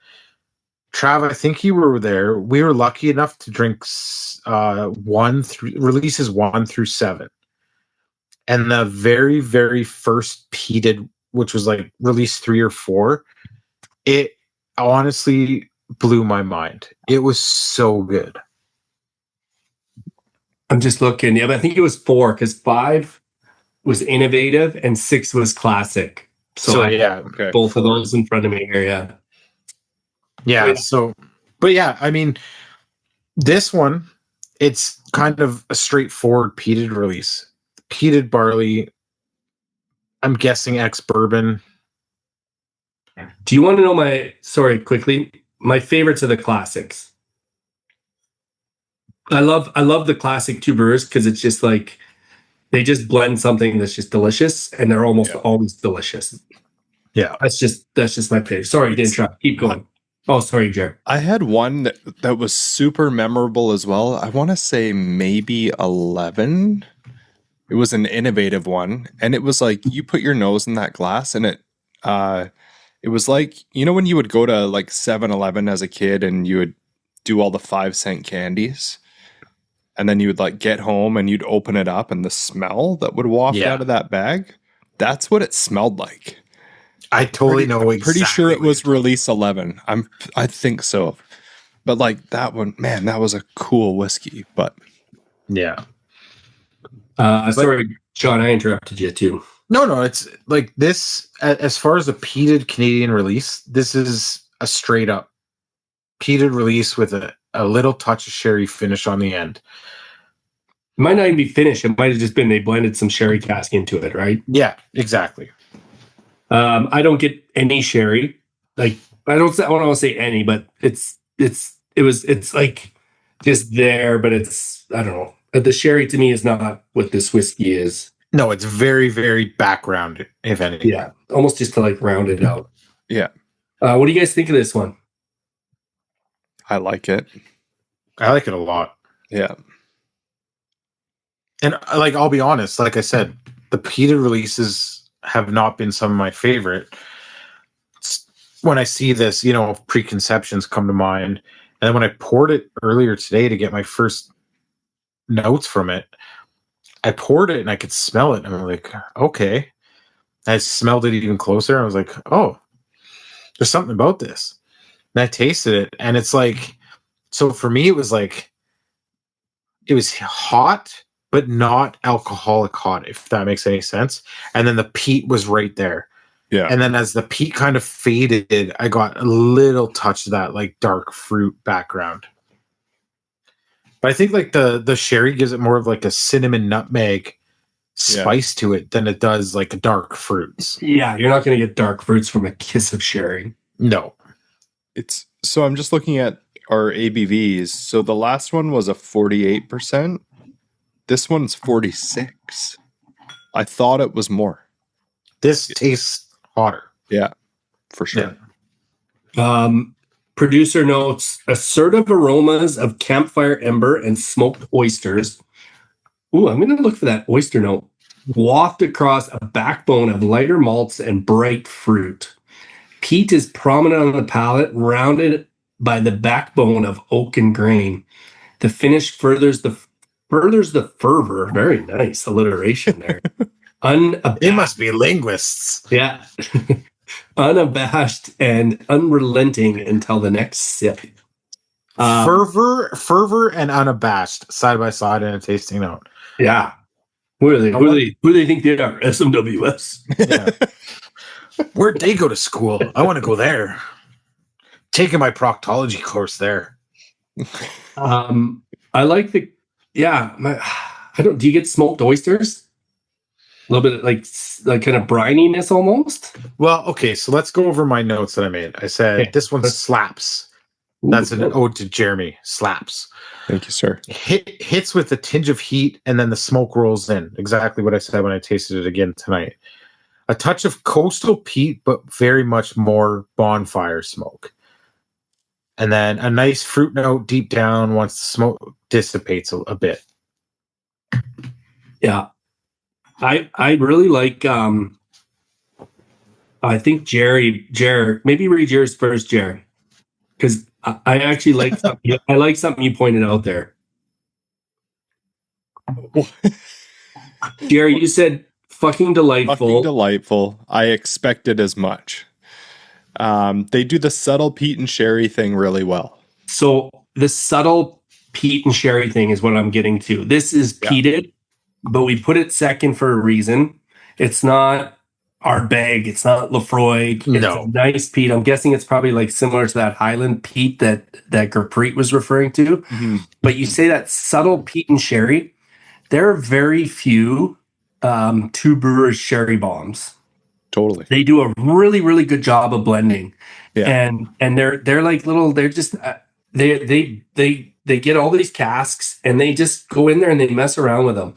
[SPEAKER 3] Trav, I think you were there. We were lucky enough to drink releases 1 through 7. And the very, very first peated, which was like release 3 or 4, it honestly blew my mind. It was so good.
[SPEAKER 2] I'm just looking. Yeah, but I think it was 4 because 5 was innovative and 6 was classic. So
[SPEAKER 1] Okay.
[SPEAKER 2] both of those in front of me here. Yeah.
[SPEAKER 3] Yeah. So, but I mean, this one, it's kind of a straightforward peated release. Peated barley, I'm guessing ex-bourbon.
[SPEAKER 2] Do you want to know quickly, my favorites are the classics. I love the classic two brewers because it's just like they just blend something that's just delicious, and they're almost always delicious.
[SPEAKER 3] Yeah,
[SPEAKER 2] that's just my favorite. Sorry, didn't try. Keep going. Oh, sorry, Jared.
[SPEAKER 1] I had one that was super memorable as well. I want to say maybe 11. It was an innovative one, and it was like you put your nose in that glass, and it was like, when you would go to like 7-Eleven as a kid, and you would do all the 5-cent candies. And then you would like get home and you'd open it up, and the smell that would waft out of that bag, that's what it smelled like.
[SPEAKER 3] I totally know exactly.
[SPEAKER 1] Pretty sure it was release 11. I think so. But like that one, man, that was a cool whiskey. But
[SPEAKER 2] sorry, John, I interrupted you too.
[SPEAKER 3] No, it's like this, as far as a peated Canadian release, this is a straight up peated release with a little touch of sherry finish on the end.
[SPEAKER 2] It might not even be finished. It might have just been they blended some sherry cask into it, right?
[SPEAKER 3] Yeah, exactly.
[SPEAKER 2] I don't get any sherry. Like I don't want to say any, but it's like just there, but it's, I don't know. The sherry to me is not what this whiskey is.
[SPEAKER 3] No, it's very, very background, if anything.
[SPEAKER 2] Yeah, almost just to like round it out.
[SPEAKER 1] Yeah.
[SPEAKER 2] What do you guys think of this one?
[SPEAKER 1] I like it.
[SPEAKER 3] I like it a lot.
[SPEAKER 1] Yeah.
[SPEAKER 3] And like, I'll be honest, like I said, the peated releases have not been some of my favorite. When I see this, preconceptions come to mind. And then when I poured it earlier today to get my first notes from it, I poured it and I could smell it. And I'm like, okay. I smelled it even closer. I was like, oh, there's something about this. And I tasted it. And it's like, so for me, it was like, it was hot, but not alcoholic hot, if that makes any sense. And then the peat was right there.
[SPEAKER 1] Yeah.
[SPEAKER 3] And then as the peat kind of faded, I got a little touch of that like dark fruit background. But I think like the sherry gives it more of like a cinnamon nutmeg spice to it than it does like dark fruits.
[SPEAKER 2] Yeah, you're not going to get dark fruits from a kiss of sherry.
[SPEAKER 3] No.
[SPEAKER 1] So I'm just looking at our ABVs. So the last one was a 48%. This one's 46. I thought it was more.
[SPEAKER 3] This tastes hotter.
[SPEAKER 1] Yeah, for sure.
[SPEAKER 3] Yeah.
[SPEAKER 2] Producer notes assertive aromas of campfire ember and smoked oysters. Ooh, I'm going to look for that oyster note. Waft across a backbone of lighter malts and bright fruit. Peat is prominent on the palate, rounded by the backbone of oaken grain. The finish furthers the fervor. Very nice alliteration there.
[SPEAKER 3] They must be linguists.
[SPEAKER 2] Yeah. Unabashed and unrelenting until the next sip.
[SPEAKER 3] Fervor, and unabashed, side by side in a tasting note.
[SPEAKER 2] Yeah. Who do they think they are? SMWS.
[SPEAKER 3] Yeah. Where'd they go to school? I want to go there. Taking my proctology course there.
[SPEAKER 2] I like do you get smoked oysters? A little bit like kind of brininess almost.
[SPEAKER 3] Well, okay, so let's go over my notes that I made. I said this one slaps. That's an ode to Jeremy. Slaps.
[SPEAKER 1] Thank you, sir.
[SPEAKER 3] Hits with a tinge of heat, and then the smoke rolls in. Exactly what I said when I tasted it again tonight. A touch of coastal peat, but very much more bonfire smoke. And then a nice fruit note deep down once the smoke dissipates a bit.
[SPEAKER 2] Yeah. I really like I think Jerry, maybe read yours first, Jerry. Because I actually like something you pointed out there. Jerry, you said fucking delightful.
[SPEAKER 1] Fucking delightful. I expected as much. They do the subtle peat and sherry thing really well.
[SPEAKER 2] So the subtle peat and sherry thing is what I'm getting to. This is peated, but we put it second for a reason. It's not Ardbeg. It's not Lefroy. It's a nice peat. I'm guessing it's probably like similar to that Highland peat that Gurpreet was referring to. Mm-hmm. But you say that subtle peat and sherry. There are very few Two Brewers sherry bombs.
[SPEAKER 1] Totally.
[SPEAKER 2] They do a really, really good job of blending. Yeah. And they're like little, they're just they get all these casks and they just go in there and they mess around with them.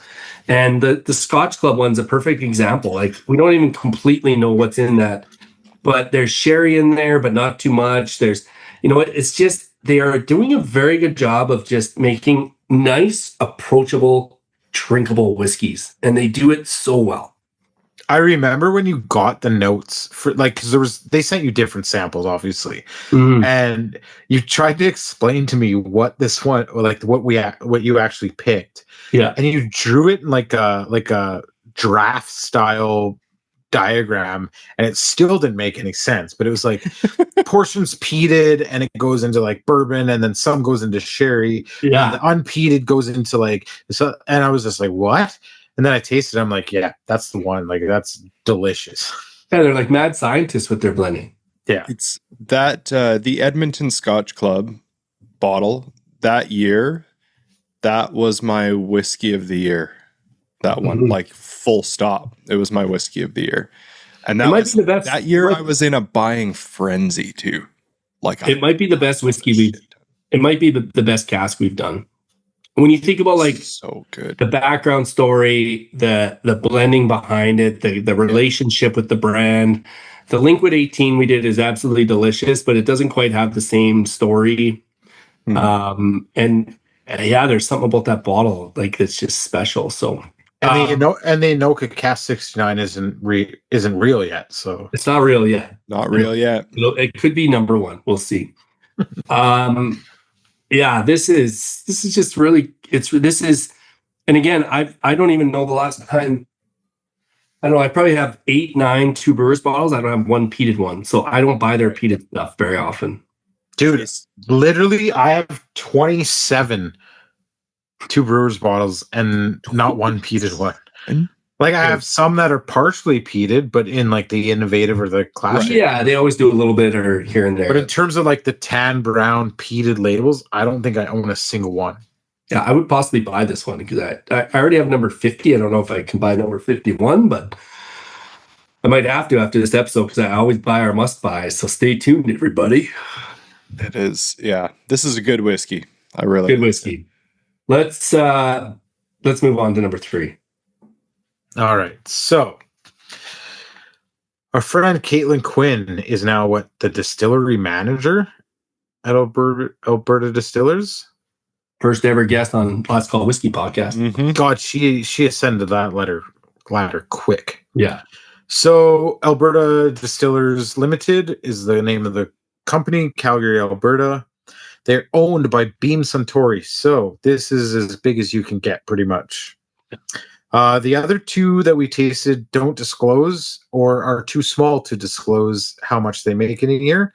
[SPEAKER 2] And the Scotch Club one's a perfect example. Like we don't even completely know what's in that, but there's sherry in there, but not too much. There's, it's just, they are doing a very good job of just making nice, approachable, drinkable whiskeys. And they do it so well.
[SPEAKER 3] I remember when you got the notes for because they sent you different samples, obviously, and you tried to explain to me what this one, or like what you actually picked, and you drew it in like a draft style diagram, and it still didn't make any sense. But it was like portions peated, and it goes into like bourbon, and then some goes into sherry, and the unpeated goes into like so, and I was just like, what? And then I tasted it. I'm like, yeah, that's the one. Like, that's delicious.
[SPEAKER 2] Yeah, they're like mad scientists with their blending.
[SPEAKER 3] Yeah.
[SPEAKER 1] It's that the Edmonton Scotch Club bottle that year, that was my whiskey of the year. That one, like full stop. It was my whiskey of the year. And that was the best. That year I was in a buying frenzy too. Like
[SPEAKER 2] it might be the best whiskey it might be the best cask we've done. When you think about like
[SPEAKER 1] so good,
[SPEAKER 2] the background story, the blending behind it, the relationship with the brand, the Liquid 18 we did is absolutely delicious, but it doesn't quite have the same story. And there's something about that bottle like that's just special. So
[SPEAKER 3] and the Anohka Cask 69 isn't real yet. So
[SPEAKER 2] it's not real yet.
[SPEAKER 1] Not real yet.
[SPEAKER 2] It could be number one. We'll see. Yeah, this is just really and again, I don't even know the last time. I don't know, I probably have 8-9 Two Brewers bottles. I don't have one peated one. So I don't buy their peated stuff very often.
[SPEAKER 3] Dude, literally I have 27 Two Brewers bottles and not one peated one. Like I have some that are partially peated, but in like the innovative or the classic.
[SPEAKER 2] Yeah, they always do a little bit or here and there.
[SPEAKER 3] But in terms of like the tan brown peated labels, I don't think I own a single one.
[SPEAKER 2] Yeah, I would possibly buy this one because I already have number 50. I don't know if I can buy number 51, but I might have to after this episode because I always buy our must buys. So stay tuned, everybody.
[SPEAKER 1] It is, yeah. This is a good whiskey.
[SPEAKER 2] Good whiskey. Let's move on to number 3.
[SPEAKER 3] All right. So Our friend Caitlin Quinn is now the distillery manager at Alberta Distillers.
[SPEAKER 2] First ever guest on Let's Call Whiskey podcast.
[SPEAKER 1] Mm-hmm.
[SPEAKER 3] God, she ascended that ladder quick.
[SPEAKER 2] Yeah.
[SPEAKER 3] So Alberta Distillers Limited is the name of the company, Calgary, Alberta. They're owned by Beam Suntory, so this is as big as you can get, pretty much. The other two that we tasted don't disclose or are too small to disclose how much they make in a year.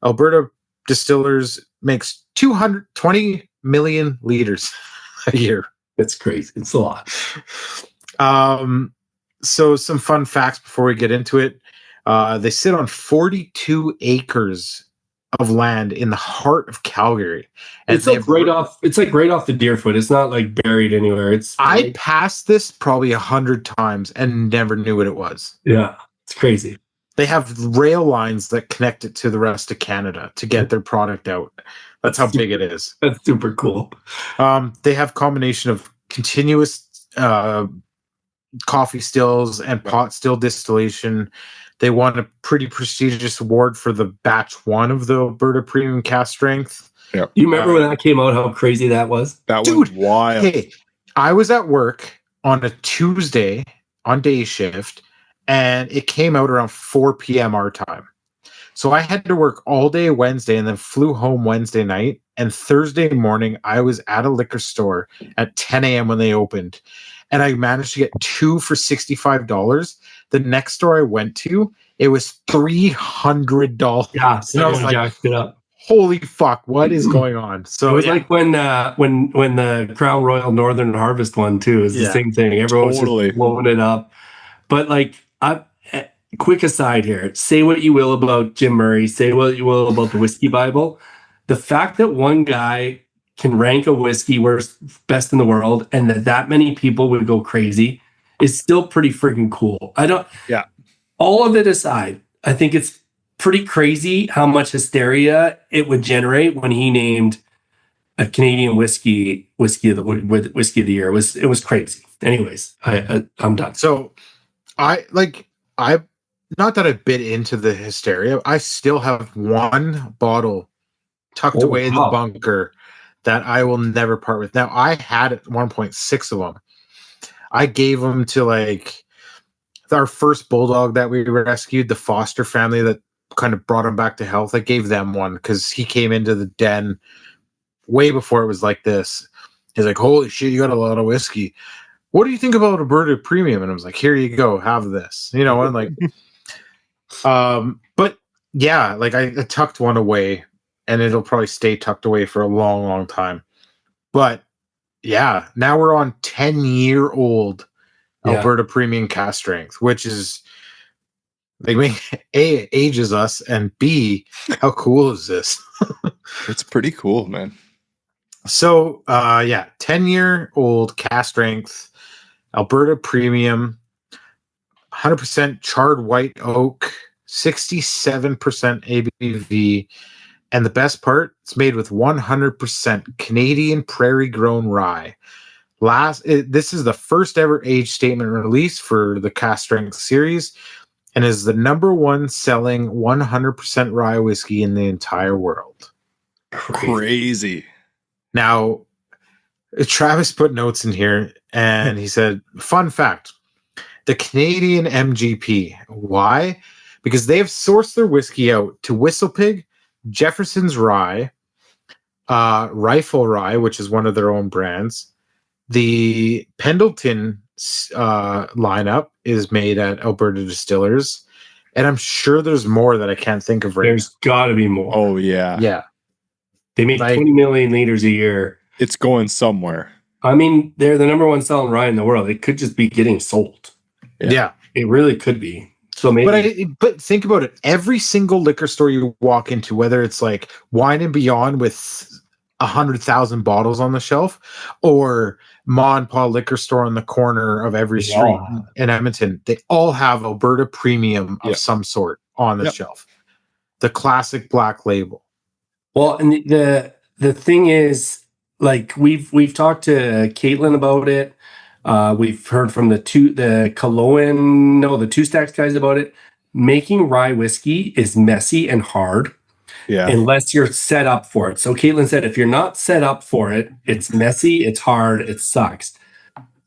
[SPEAKER 3] Alberta Distillers makes 220 million liters a year.
[SPEAKER 2] It's crazy. It's a lot.
[SPEAKER 3] So some fun facts before we get into it. They sit on 42 acres of land in the heart of Calgary. And
[SPEAKER 2] It's like right off the Deerfoot. It's not like buried anywhere.
[SPEAKER 3] I passed this probably 100 times and never knew what it was.
[SPEAKER 2] Yeah. It's crazy.
[SPEAKER 3] They have rail lines that connect it to the rest of Canada to get their product out. That's how big it is.
[SPEAKER 2] That's super cool.
[SPEAKER 3] They have combination of continuous coffee stills and pot still distillation. They won a pretty prestigious award for the batch 1 of the Alberta Premium Cask Strength.
[SPEAKER 1] Yeah.
[SPEAKER 2] You remember when that came out, how crazy that was?
[SPEAKER 1] That was wild.
[SPEAKER 3] Hey, I was at work on a Tuesday on day shift, and it came out around 4 p.m. our time. So I had to work all day Wednesday and then flew home Wednesday night. And Thursday morning, I was at a liquor store at 10 a.m. when they opened. And I managed to get 2 for $65. The next store I went to, it was $300.
[SPEAKER 2] Yeah.
[SPEAKER 3] And I was like,
[SPEAKER 2] jacked it up.
[SPEAKER 3] holy fuck, what is going on? So
[SPEAKER 2] It was like when the Crown Royal Northern Harvest one too. Is the same thing. Everyone was just blowing it up. But like, quick aside here. Say what you will about Jim Murray. Say what you will about the Whiskey Bible. The fact that one guy can rank a whiskey worst best in the world, and that many people would go crazy, is still pretty freaking cool.
[SPEAKER 1] Yeah.
[SPEAKER 2] All of it aside, I think it's pretty crazy how much hysteria it would generate when he named a Canadian whiskey of the year. It was crazy. Anyways, I'm done.
[SPEAKER 3] So I not that I bit into the hysteria. I still have one bottle tucked away in the bunker that I will never part with. Now, I had 1.6 of them. I gave them to like our first bulldog that we rescued, the foster family that kind of brought him back to health. I gave them one because he came into the den way before it was like this. He's like, holy shit, you got a lot of whiskey. What do you think about Alberta Premium? And I was like, here you go, have this. You know, and like, but yeah, like I tucked one away, and it'll probably stay tucked away for a long, long time. But yeah, now we're on 10-year-old Alberta Premium Cask Strength, which is like A, ages us, and B, how cool is this?
[SPEAKER 1] It's pretty cool, man.
[SPEAKER 3] So 10-year-old Cask Strength Alberta Premium, 100% charred white oak, 67% ABV. And the best part, it's made with 100% Canadian prairie grown rye. This is the first ever age statement release for the Cask Strength series, and is the #1 selling 100% rye whiskey in the entire world.
[SPEAKER 1] Crazy.
[SPEAKER 3] Now, Travis put notes in here, and he said, fun fact, the Canadian MGP. Why? Because they have sourced their whiskey out to Whistlepig, Jefferson's Rye, Rifle Rye, which is one of their own brands. The Pendleton lineup is made at Alberta Distillers, and I'm sure there's more that I can't think of right now.
[SPEAKER 2] There's got to be more.
[SPEAKER 1] Oh, yeah.
[SPEAKER 3] Yeah.
[SPEAKER 2] They make 20 million liters a year.
[SPEAKER 1] It's going somewhere.
[SPEAKER 2] I mean, they're the #1 selling rye in the world. It could just be getting sold.
[SPEAKER 3] Yeah.
[SPEAKER 2] It really could be. So maybe.
[SPEAKER 3] But think about it. Every single liquor store you walk into, whether it's like Wine and Beyond with 100,000 bottles on the shelf, or Ma and Pa liquor store on the corner of every street in Edmonton, they all have Alberta Premium of some sort on the shelf. The classic black label.
[SPEAKER 2] Well, and the thing is, like we've talked to Caitlin about it. We've heard from the Two Stacks guys about it. making rye whiskey is messy and hard
[SPEAKER 1] Yeah.
[SPEAKER 2] unless you're set up for it. So Caitlin said, if you're not set up for it, it's messy, it's hard, it sucks.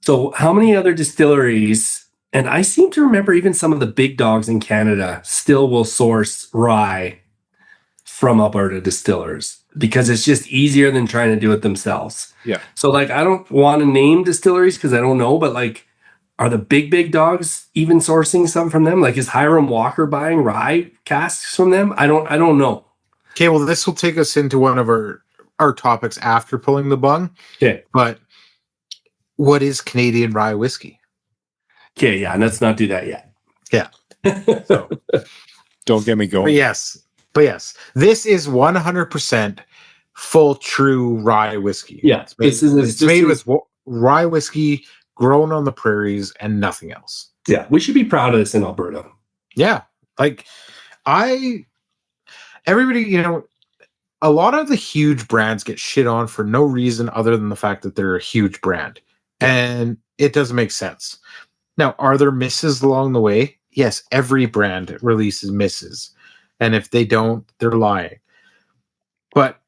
[SPEAKER 2] So how many other distilleries, and I seem to remember even some of the big dogs in Canada still will source rye from Alberta distillers because it's just easier than trying to do it themselves.
[SPEAKER 1] Yeah.
[SPEAKER 2] So like, I don't want to name distilleries because I don't know, but like, are the big dogs even sourcing some from them? Like, is Hiram Walker buying rye casks from them? I don't know.
[SPEAKER 3] Okay, well, this will take us into one of our topics after pulling the bung.
[SPEAKER 2] Okay.
[SPEAKER 3] But what is Canadian rye whiskey?
[SPEAKER 2] Okay, yeah, let's not do that yet.
[SPEAKER 3] Yeah. So,
[SPEAKER 1] Don't get me
[SPEAKER 3] but
[SPEAKER 1] going.
[SPEAKER 3] yes, this is 100% full true rye whiskey.
[SPEAKER 2] Yeah,
[SPEAKER 3] it's made with rye whiskey grown on the prairies and nothing else.
[SPEAKER 2] Yeah, we should be proud of this in Alberta.
[SPEAKER 3] Yeah, like everybody, you know, a lot of the huge brands get shit on for no reason other than the fact that they're a huge brand, and it doesn't make sense. Now, are there misses along the way? Yes, every brand releases misses, and if they don't, they're lying. But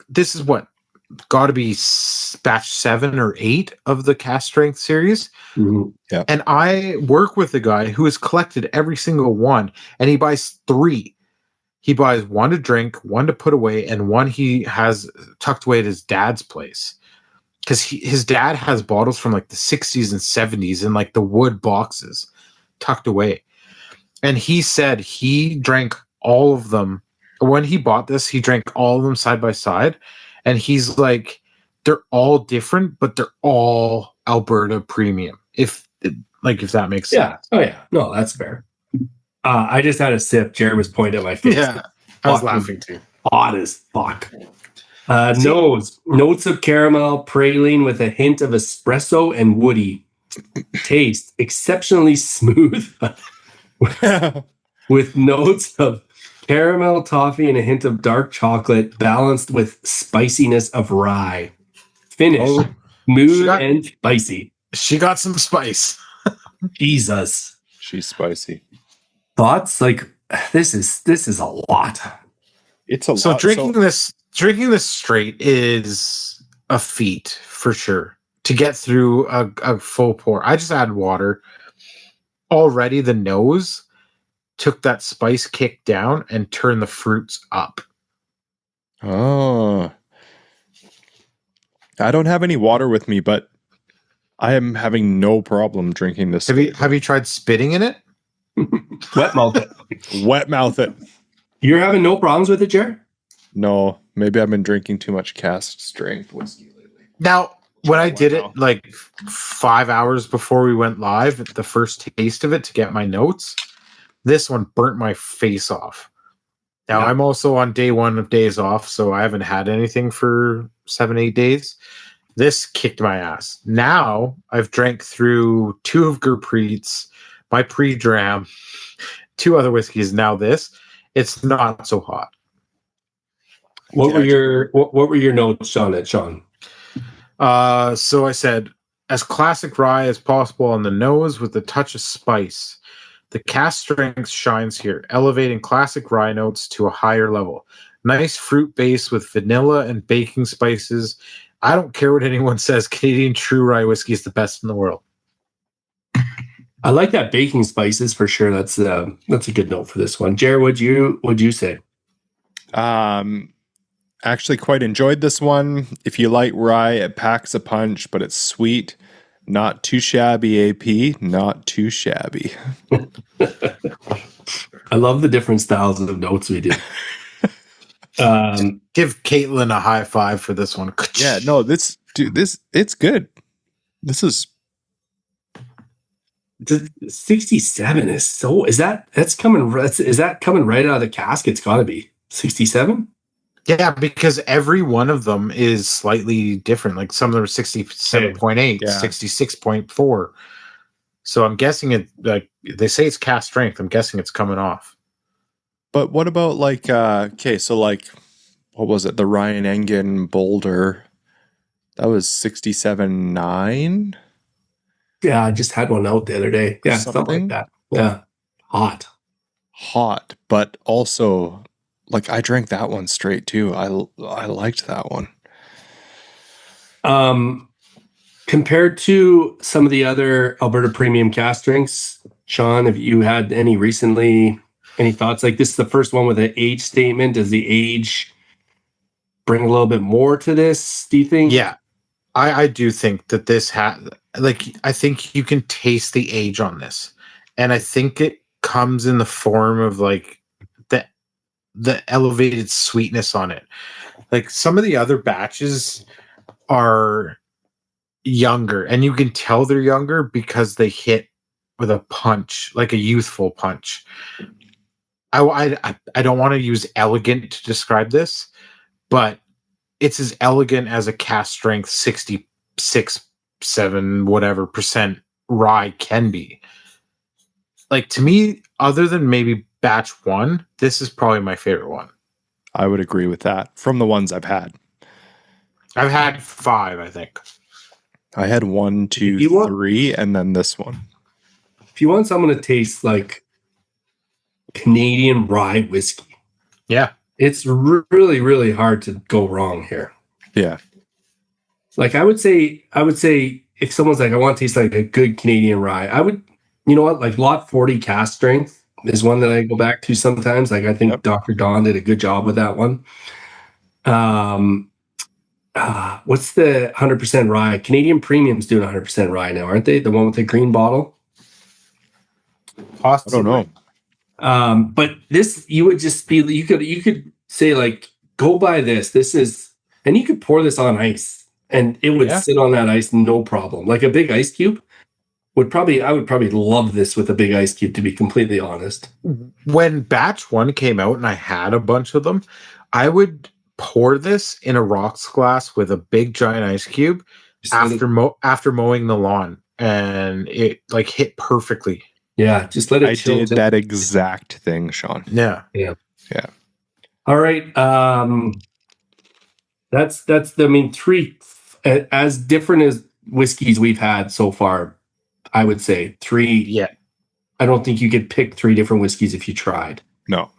[SPEAKER 3] this is what got to be batch 7 or 8 of the Cask Strength series.
[SPEAKER 2] Mm-hmm.
[SPEAKER 1] Yeah.
[SPEAKER 3] And I work with a guy who has collected every single one, and he buys 3. He buys one to drink, one to put away, and one he has tucked away at his dad's place. Because his dad has bottles from like the 60s and 70s in like the wood boxes tucked away. And he said he drank all of them. When he bought this, he drank all of them side by side. And he's like, they're all different, but they're all Alberta premium. If that makes sense.
[SPEAKER 2] Yeah. Oh yeah. No, that's fair. I just had a sip. Jared was pointing at my face.
[SPEAKER 3] Yeah. I was laughing too.
[SPEAKER 2] Hot as fuck. Notes of caramel, praline with a hint of espresso and woody. Taste exceptionally smooth with notes of caramel, toffee, and a hint of dark chocolate, balanced with spiciness of rye. Finish smooth and spicy.
[SPEAKER 3] She got some spice.
[SPEAKER 2] Jesus,
[SPEAKER 1] She's spicy.
[SPEAKER 2] thoughts? Like this is a lot.
[SPEAKER 1] It's a
[SPEAKER 3] So
[SPEAKER 1] lot.
[SPEAKER 3] drinking this straight is a feat for sure. To get through a full pour, I just add water. Already the nose took that spice kick down and turned the fruits up.
[SPEAKER 1] Oh. I don't have any water with me, but I am having no problem drinking this.
[SPEAKER 3] Have you tried spitting in it?
[SPEAKER 2] Wet mouth it.
[SPEAKER 1] Wet mouth it.
[SPEAKER 2] You're having no problems with it, Jared?
[SPEAKER 1] No, maybe I've been drinking too much Cask Strength whiskey lately.
[SPEAKER 3] Now, when I did it like 5 hours before we went live, the first taste of it to get my notes, this one burnt my face off. Now, I'm also on day 1 of days off, so I haven't had anything for 7-8 days. This kicked my ass. Now, I've drank through 2 of Gurpreet's, my pre-dram, 2 other whiskeys, now this. It's not so hot.
[SPEAKER 2] What were your notes on it, Sean?
[SPEAKER 3] So I said, as classic rye as possible on the nose with a touch of spice. The Cask Strength shines here, elevating classic rye notes to a higher level. Nice fruit base with vanilla and baking spices. I don't care what anyone says, Canadian true rye whiskey is the best in the world.
[SPEAKER 2] I like that baking spices for sure. That's a good note for this one. Jared, what'd you say?
[SPEAKER 1] Actually quite enjoyed this one. If you like rye, it packs a punch, but it's sweet. Not too shabby, AP. Not too shabby.
[SPEAKER 2] I love the different styles of notes we do.
[SPEAKER 3] Give Caitlin a high five for this one.
[SPEAKER 1] Yeah, no, it's good. This is
[SPEAKER 2] 67 is that's coming right out of the cask? It's got to be 67.
[SPEAKER 3] Yeah, because every one of them is slightly different. Like some of them are 67.8,
[SPEAKER 1] Yeah.
[SPEAKER 3] 66.4. So I'm guessing it, like they say it's Cask Strength. I'm guessing it's coming off.
[SPEAKER 1] But what about like what was it? The Ryan Engen Boulder. That was 67.9.
[SPEAKER 2] Yeah, I just had one out the other day. Yeah, something like that. Yeah.
[SPEAKER 1] hot, but also like I drank that one straight too. I liked that one.
[SPEAKER 2] Compared to some of the other Alberta premium cask drinks, Sean, have you had any recently? Any thoughts? Like, this is the first one with an age statement. Does the age bring a little bit more to this, do you think?
[SPEAKER 3] Yeah, I do think that this I think you can taste the age on this, and I think it comes in the form of like the elevated sweetness on it. Like some of the other batches are younger, and you can tell they're younger because they hit with a punch, like a youthful punch. I don't want to use elegant to describe this, but it's as elegant as a cast strength 66, 7, whatever percent rye can be. Like, to me, other than maybe batch one, this is probably my favorite one.
[SPEAKER 1] I would agree with that from the ones I've had.
[SPEAKER 3] I've had 5, I think.
[SPEAKER 1] I had 1, 2, 3, and then this one.
[SPEAKER 2] If you want someone to taste like Canadian rye whiskey,
[SPEAKER 3] Yeah.
[SPEAKER 2] it's really, really hard to go wrong here.
[SPEAKER 1] Yeah.
[SPEAKER 2] Like I would say if someone's like, I want to taste like a good Canadian rye, I would, you know what, like Lot 40 cask strength is one that I go back to sometimes. Like I think Dr. Don did a good job with that one. What's the 100% rye? Canadian Premium's doing 100% rye now, aren't they? The one with the green bottle?
[SPEAKER 1] I don't know.
[SPEAKER 2] But this, you would just be, you could say like, go buy this. This is, and you could pour this on ice and it would sit on that ice, no problem. Like a big ice cube I would probably love this with a big ice cube, to be completely honest.
[SPEAKER 3] When batch one came out and I had a bunch of them, I would pour this in a rocks glass with a big giant ice cube after mowing the lawn, and it like hit perfectly.
[SPEAKER 2] Yeah, just let it chill.
[SPEAKER 1] I did that exact thing, Sean.
[SPEAKER 3] Yeah.
[SPEAKER 2] All right. That's I mean, 3 as different as whiskeys we've had so far. I would say 3.
[SPEAKER 3] Yeah.
[SPEAKER 2] I don't think you could pick 3 different whiskeys if you tried.
[SPEAKER 1] No.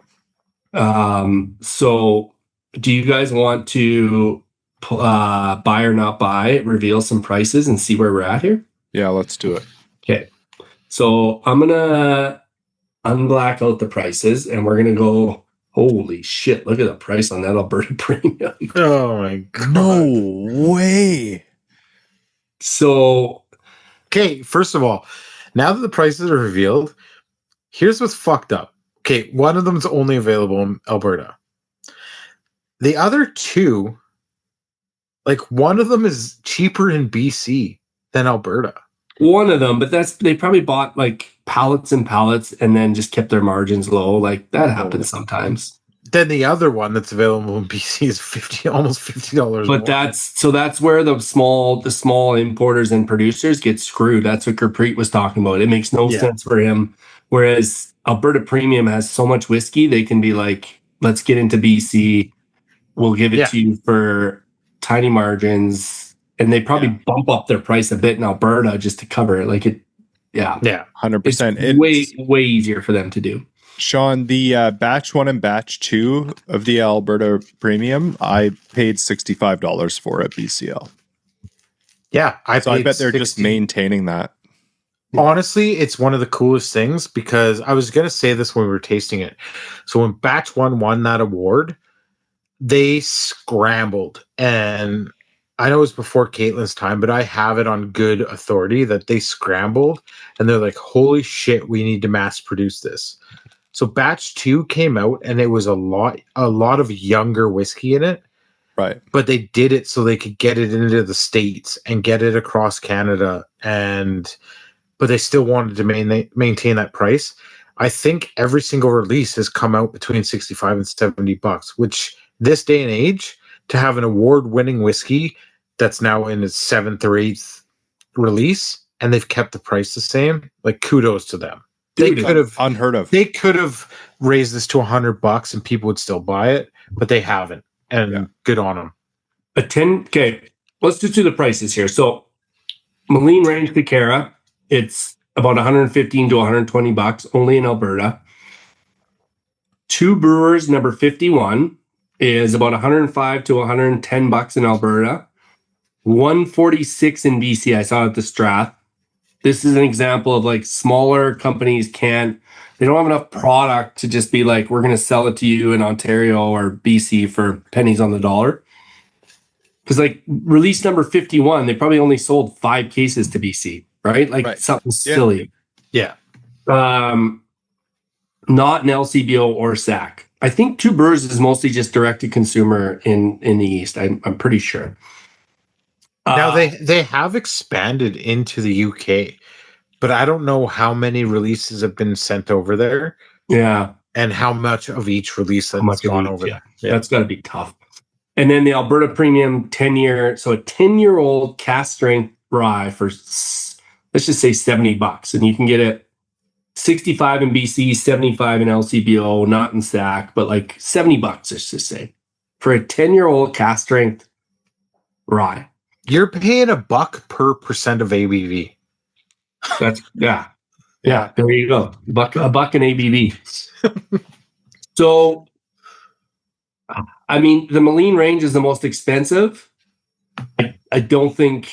[SPEAKER 2] So do you guys want to buy or not buy, reveal some prices and see where we're at here?
[SPEAKER 1] Yeah, let's do it.
[SPEAKER 2] Okay. So I'm going to unblack out the prices and we're going to go, holy shit, look at the price on that Alberta Premium.
[SPEAKER 3] Oh my God.
[SPEAKER 1] No way.
[SPEAKER 2] So,
[SPEAKER 3] okay, first of all, now that the prices are revealed, here's what's fucked up. Okay, one of them is only available in Alberta. The other 2, like one of them is cheaper in BC than Alberta.
[SPEAKER 2] one of them, but they probably bought like pallets and pallets and then just kept their margins low. Like that happens sometimes.
[SPEAKER 3] Then the other one that's available in BC is almost $50.
[SPEAKER 2] But that's where the small importers and producers get screwed. That's what Gurpreet was talking about. It makes no sense for him. Whereas Alberta Premium has so much whiskey, they can be like, let's get into BC. We'll give it to you for tiny margins. And they probably bump up their price a bit in Alberta just to cover it. Like it,
[SPEAKER 1] 100%.
[SPEAKER 2] It's way easier for them to do.
[SPEAKER 1] Sean, the batch 1 and batch 2 of the Alberta Premium, I paid $65 for at BCL.
[SPEAKER 3] Yeah,
[SPEAKER 1] I bet they're just maintaining that.
[SPEAKER 3] Honestly, it's one of the coolest things because I was going to say this when we were tasting it. So when batch 1 won that award, they scrambled. And I know it was before Caitlin's time, but I have it on good authority that they scrambled and they're like, holy shit, we need to mass produce this. So batch 2 came out and it was a lot of younger whiskey in it.
[SPEAKER 1] Right.
[SPEAKER 3] But they did it so they could get it into the States and get it across Canada. But they still wanted to maintain that price. I think every single release has come out between $65 and $70, which this day and age, to have an award-winning whiskey that's now in its 7th or 8th release, and they've kept the price the same, like kudos to them. They could have
[SPEAKER 1] unheard of.
[SPEAKER 3] They could have raised this to $100 and people would still buy it, but they haven't. And good on them.
[SPEAKER 2] Okay, let's just do the prices here. So Maligne Range Tekarra, it's about 115 to 120 bucks, only in Alberta. Two Brewers number 51 is about 105 to 110 bucks in Alberta. 146 in BC. I saw it at the Strath. This is an example of like smaller companies they don't have enough product to just be like, we're going to sell it to you in Ontario or BC for pennies on the dollar. Because like release number 51, they probably only sold 5 cases to BC, right? Like something silly.
[SPEAKER 3] Yeah.
[SPEAKER 2] Not an LCBO or SAC. I think Two Brewers is mostly just direct to consumer in the East. I'm pretty sure.
[SPEAKER 3] Now they have expanded into the UK, but I don't know how many releases have been sent over there.
[SPEAKER 2] Yeah.
[SPEAKER 3] And how much of each release that's gone over there.
[SPEAKER 2] Yeah. That's got to be tough. And then the Alberta Premium 10-year, so a 10-year-old cask strength rye for, let's just say $70. And you can get it 65 in BC, 75 in LCBO, not in SAC, but like $70, let's just say, for a 10-year-old cask strength rye.
[SPEAKER 3] You're paying $1 per % of ABV.
[SPEAKER 2] That's yeah. There you go, a buck in ABV. So, I mean, the Maligne Range is the most expensive. I don't think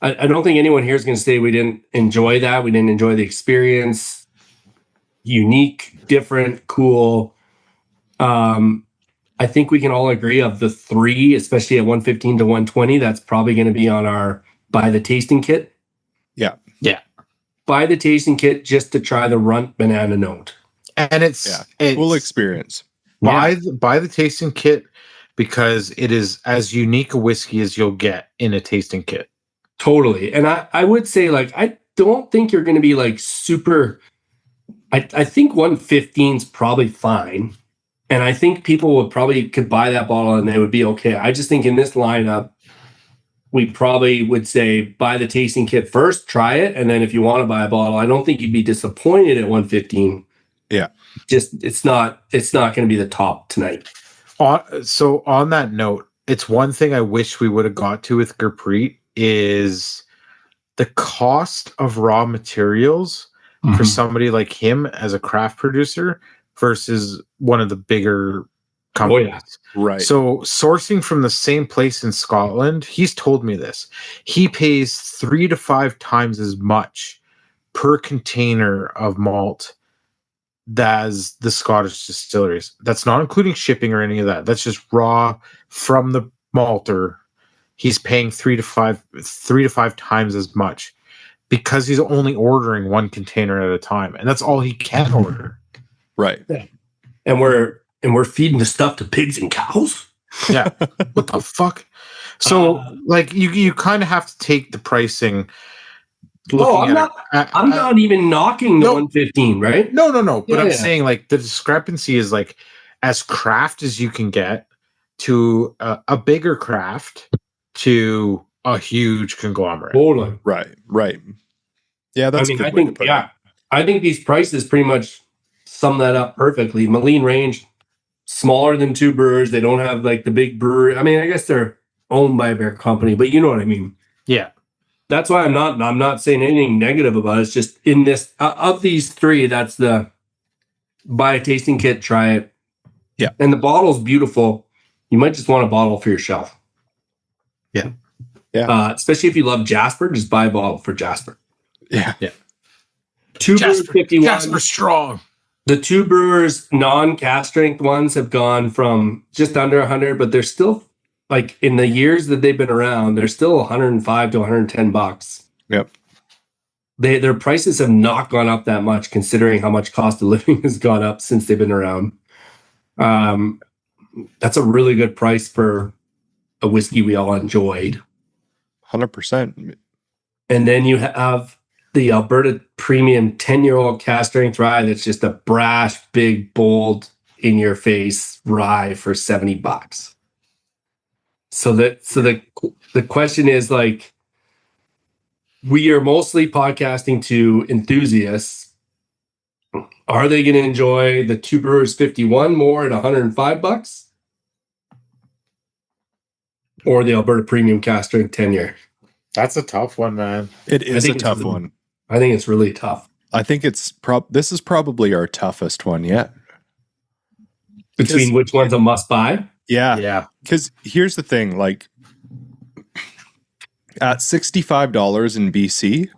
[SPEAKER 2] anyone here is going to say we didn't enjoy that. We didn't enjoy the experience. Unique, different, cool. I think we can all agree of the 3, especially at 115 to 120. That's probably going to be on our buy the tasting kit.
[SPEAKER 1] Yeah.
[SPEAKER 2] Buy the tasting kit just to try the Runt Banana Note.
[SPEAKER 3] And it's
[SPEAKER 1] cool experience.
[SPEAKER 3] Buy the tasting kit because it is as unique a whiskey as you'll get in a tasting kit.
[SPEAKER 2] Totally. And I would say, like, I don't think you're going to be like super. I think 115 is probably fine. And I think people could buy that bottle and they would be okay. I just think in this lineup, we probably would say buy the tasting kit first, try it, and then if you want to buy a bottle, I don't think you'd be disappointed at 115.
[SPEAKER 1] Yeah.
[SPEAKER 2] Just it's not going to be the top tonight.
[SPEAKER 3] So on that note, it's one thing I wish we would have got to with Gurpreet is the cost of raw materials for somebody like him as a craft producer versus one of the bigger companies.
[SPEAKER 2] Oh, yeah.
[SPEAKER 1] Right.
[SPEAKER 3] So sourcing from the same place in Scotland, he's told me this. He pays 3 to 5 times as much per container of malt as the Scottish distilleries. That's not including shipping or any of that. That's just raw from the malter. He's paying 3 to 5 times as much because he's only ordering 1 container at a time, and that's all he can order.
[SPEAKER 1] Right.
[SPEAKER 2] Yeah. And we're feeding the stuff to pigs and cows.
[SPEAKER 3] Yeah. What the fuck? So like you kind of have to take the pricing.
[SPEAKER 2] I'm not even knocking the 115, right?
[SPEAKER 3] No. But
[SPEAKER 2] Yeah,
[SPEAKER 3] I'm saying like the discrepancy is like as craft as you can get to a bigger craft to a huge conglomerate.
[SPEAKER 2] Totally.
[SPEAKER 1] Right. Yeah, that's a good way to put it.
[SPEAKER 2] I think these prices pretty much sum that up perfectly. Maligne Range, smaller than Two Brewers. They don't have like the big brewery. I mean, I guess they're owned by a beer company, but you know what I mean.
[SPEAKER 3] Yeah.
[SPEAKER 2] That's why I'm not saying anything negative about it. It's just in this of these 3, that's the buy a tasting kit, try it.
[SPEAKER 1] Yeah.
[SPEAKER 2] And the bottle's beautiful. You might just want a bottle for your shelf.
[SPEAKER 3] Yeah.
[SPEAKER 2] Especially if you love Jasper, just buy a bottle for Jasper.
[SPEAKER 1] Yeah.
[SPEAKER 2] Two Brewers 51.
[SPEAKER 3] Jasper strong.
[SPEAKER 2] The Two Brewers non-cask strength ones have gone from just under 100, but they're still like in the years that they've been around, they're still 105 to 110 bucks.
[SPEAKER 1] Yep.
[SPEAKER 2] Their prices have not gone up that much considering how much cost of living has gone up since they've been around. That's a really good price for a whiskey we all enjoyed.
[SPEAKER 1] 100%.
[SPEAKER 2] And then you have the Alberta Premium 10-year-old cask strength rye that's just a brash, big, bold, in-your-face rye for $70. So the question is, like, we are mostly podcasting to enthusiasts. Are they going to enjoy the Two Brewers 51 more at $105? Or the Alberta Premium cask strength 10-year?
[SPEAKER 3] That's a tough one, man.
[SPEAKER 1] It is a tough one.
[SPEAKER 2] I think it's really tough.
[SPEAKER 1] I think this is probably our toughest one yet.
[SPEAKER 2] Between which one's a must buy?
[SPEAKER 1] Yeah. Because here's the thing, like at $65 in BC,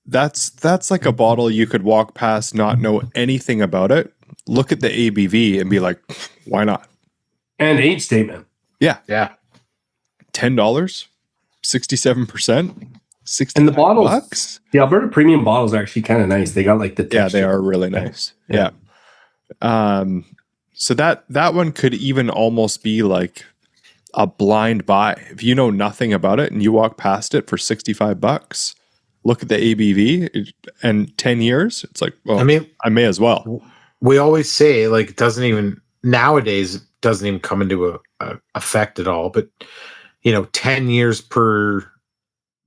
[SPEAKER 1] that's like a bottle you could walk past, not know anything about it, look at the ABV and be like, why not?
[SPEAKER 2] And age statement.
[SPEAKER 1] Yeah.
[SPEAKER 3] Yeah.
[SPEAKER 1] $10, 67%, 60
[SPEAKER 2] And the bottles,
[SPEAKER 1] bucks.
[SPEAKER 2] the Alberta premium bottles are actually kind of nice. They got like the texture.
[SPEAKER 1] Yeah, they are really nice. Yeah. So that one could even almost be like a blind buy. If you know nothing about it and you walk past it for 65 bucks, look at the ABV and 10 years, it's like, well, I mean, I may as well.
[SPEAKER 3] We always say, like, it doesn't even, nowadays, it doesn't even come into effect at all. But, 10 years per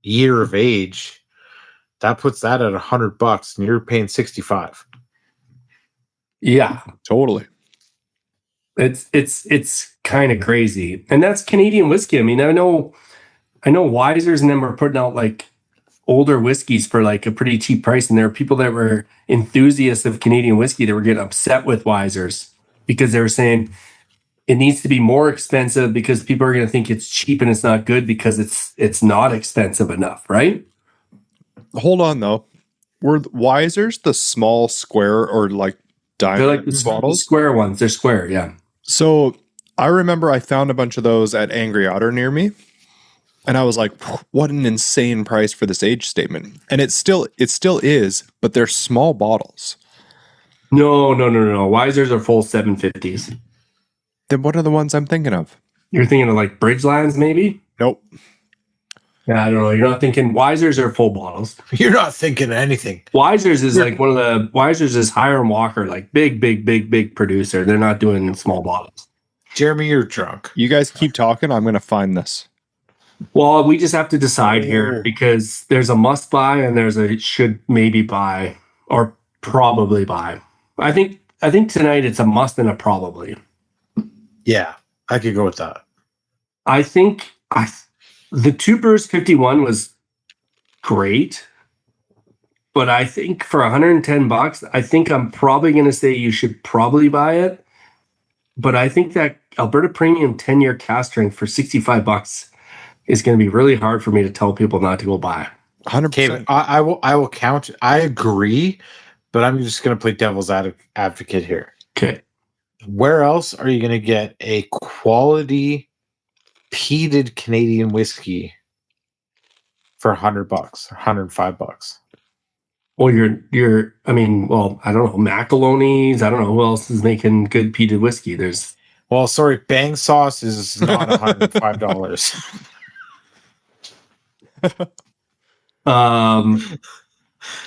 [SPEAKER 3] year of age, that puts that at $100 and you're paying 65.
[SPEAKER 2] Yeah.
[SPEAKER 1] Totally.
[SPEAKER 2] It's kind of crazy. And that's Canadian whiskey. I mean, I know Wisers and them are putting out like older whiskeys for like a pretty cheap price. And there are people that were enthusiasts of Canadian whiskey that were getting upset with Wisers because they were saying it needs to be more expensive because people are going to think it's cheap and it's not good because it's not expensive enough, right?
[SPEAKER 1] Hold on though. Were Wisers the small square or like diamond
[SPEAKER 2] They're like the
[SPEAKER 1] bottles?
[SPEAKER 2] square ones. They're square, yeah.
[SPEAKER 1] So I remember I found a bunch of those at Angry Otter near me. And I was like, what an insane price for this age statement. And it still is, but they're small bottles.
[SPEAKER 2] No. Wisers are full 750s.
[SPEAKER 1] Then what are the ones I'm thinking of?
[SPEAKER 2] You're thinking of like Bridgelands, maybe?
[SPEAKER 1] Nope.
[SPEAKER 2] Yeah, I don't know. You're not thinking Wisers are full bottles.
[SPEAKER 3] You're not thinking of anything.
[SPEAKER 2] Wisers is like Wisers is Hiram Walker, like big producer. They're not doing small bottles.
[SPEAKER 3] Jeremy, you're drunk.
[SPEAKER 1] You guys keep talking. I'm going to find this.
[SPEAKER 2] Well, we just have to decide here because there's a must buy and there's a should maybe buy or probably buy. I think tonight it's a must and a probably.
[SPEAKER 3] Yeah, I could go with that.
[SPEAKER 2] I think the Two Brewers 51 was great, but I think for $110, I think I'm probably going to say you should probably buy it. But I think that Alberta Premium 10-year cask strength for $65 is going to be really hard for me to tell people not to go buy.
[SPEAKER 1] 100%.
[SPEAKER 3] Okay, I will count. I agree, but I'm just going to play devil's advocate here.
[SPEAKER 2] Okay.
[SPEAKER 3] Where else are you going to get a quality peated Canadian whiskey for $100 or $105?
[SPEAKER 2] Well, I don't know, Macaloni's. I don't know who else is making good peated whiskey.
[SPEAKER 3] Well, sorry, Bang Sauce is not $105.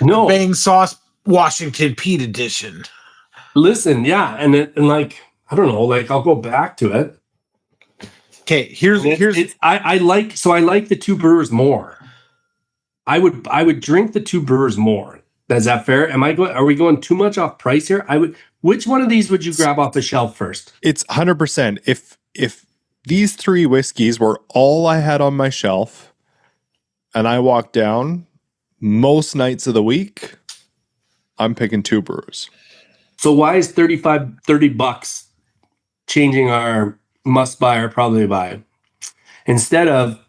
[SPEAKER 2] No.
[SPEAKER 3] Bang Sauce Washington Peat Edition.
[SPEAKER 2] Listen, yeah, and like I don't know, like I'll go back to it.
[SPEAKER 3] Okay,
[SPEAKER 2] I like the Two Brewers more. I would drink the Two Brewers more. Is that fair? Are we going too much off price here? Which one of these would you grab off the shelf first?
[SPEAKER 1] It's 100%. If these three whiskeys were all I had on my shelf and I walked down most nights of the week, I'm picking Two Brewers.
[SPEAKER 2] So why is $30 changing our must buy or probably buy? Instead of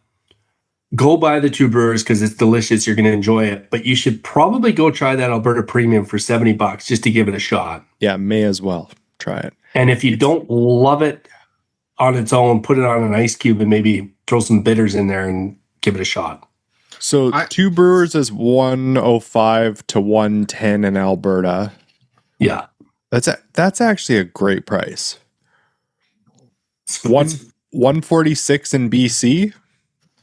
[SPEAKER 2] go buy the Two Brewers because it's delicious, you're going to enjoy it, but you should probably go try that Alberta Premium for $70 just to give it a shot.
[SPEAKER 1] Yeah, may as well try it.
[SPEAKER 2] And if you don't love it on its own, put it on an ice cube and maybe throw some bitters in there and give it a shot.
[SPEAKER 1] So Two Brewers is 105 to 110 in Alberta.
[SPEAKER 2] Yeah.
[SPEAKER 1] That's actually a great price. 146 in BC.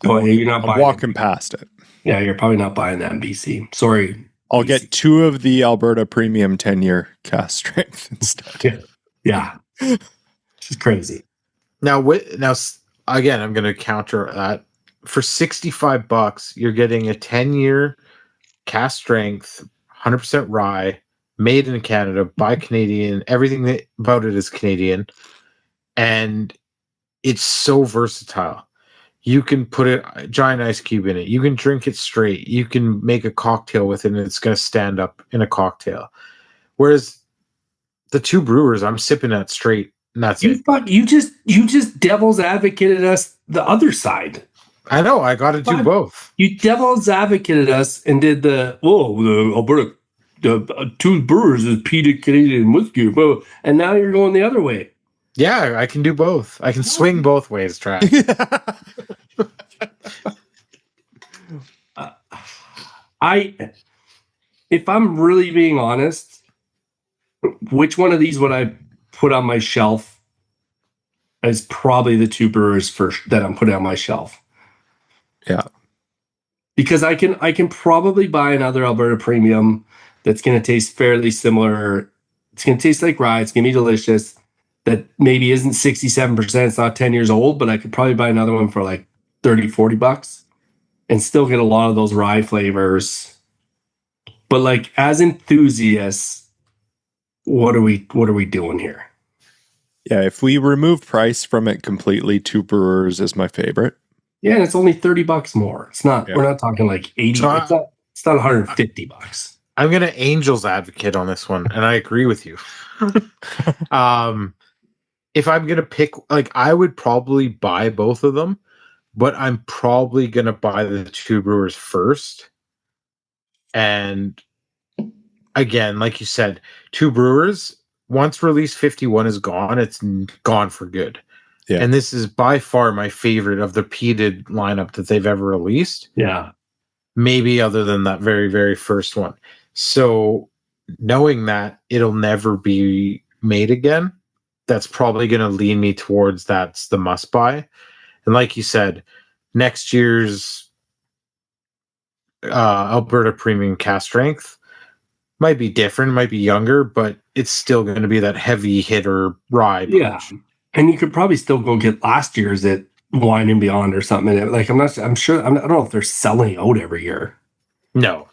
[SPEAKER 2] Oh, yeah, you're not
[SPEAKER 1] I'm
[SPEAKER 2] buying
[SPEAKER 1] walking
[SPEAKER 2] it.
[SPEAKER 1] past it.
[SPEAKER 2] Yeah, you're probably not buying that in BC. Sorry.
[SPEAKER 1] I'll
[SPEAKER 2] BC.
[SPEAKER 1] get 2 of the Alberta Premium 10-year cask strength instead.
[SPEAKER 2] Yeah. This is crazy.
[SPEAKER 3] Now again, I'm going to counter that. For $65, you're getting a 10-year cask strength, 100% rye, made in Canada by Canadian. Everything about it is Canadian, and it's so versatile. You can put a giant ice cube in it. You can drink it straight. You can make a cocktail with it, and it's going to stand up in a cocktail. Whereas the Two Brewers, I'm sipping that straight, and that's it.
[SPEAKER 2] You just devil's advocated us the other side.
[SPEAKER 3] I know. I got to do both.
[SPEAKER 2] You devil's advocated us and did the Alberta Two Brewers is peated Canadian whiskey, and now you're going the other way.
[SPEAKER 3] Yeah, I can do both. I can swing both ways, Trav.
[SPEAKER 2] If I'm really being honest, which one of these would I put on my shelf is probably the Two Brewers first that I'm putting on my shelf.
[SPEAKER 1] Yeah.
[SPEAKER 2] Because I can probably buy another Alberta Premium that's going to taste fairly similar. It's going to taste like rye. It's going to be delicious. That maybe isn't 67%. It's not 10 years old, but I could probably buy another one for like 30, 40 bucks and still get a lot of those rye flavors. But like as enthusiasts, what are we doing here?
[SPEAKER 1] Yeah, if we remove price from it completely, Two Brewers is my favorite.
[SPEAKER 2] Yeah, and it's only 30 bucks more. It's not, we're not talking like 80. It's not 150 bucks.
[SPEAKER 3] I'm going to angel's advocate on this one, and I agree with you. If I'm going to pick, like, I would probably buy both of them, but I'm probably going to buy the Two Brewers first. And again, like you said, Two Brewers, once release 51 is gone, it's gone for good. Yeah. And this is by far my favorite of the peated lineup that they've ever released.
[SPEAKER 2] Yeah.
[SPEAKER 3] Maybe other than that very, very first one. So knowing that it'll never be made again, that's probably going to lean me towards that's the must buy. And like you said, next year's Alberta Premium Cask Strength might be different, might be younger, but it's still going to be that heavy hitter rye punch.
[SPEAKER 2] Yeah. And you could probably still go get last year's at Wine and Beyond or something. Like I don't know if they're selling out every year.
[SPEAKER 3] No.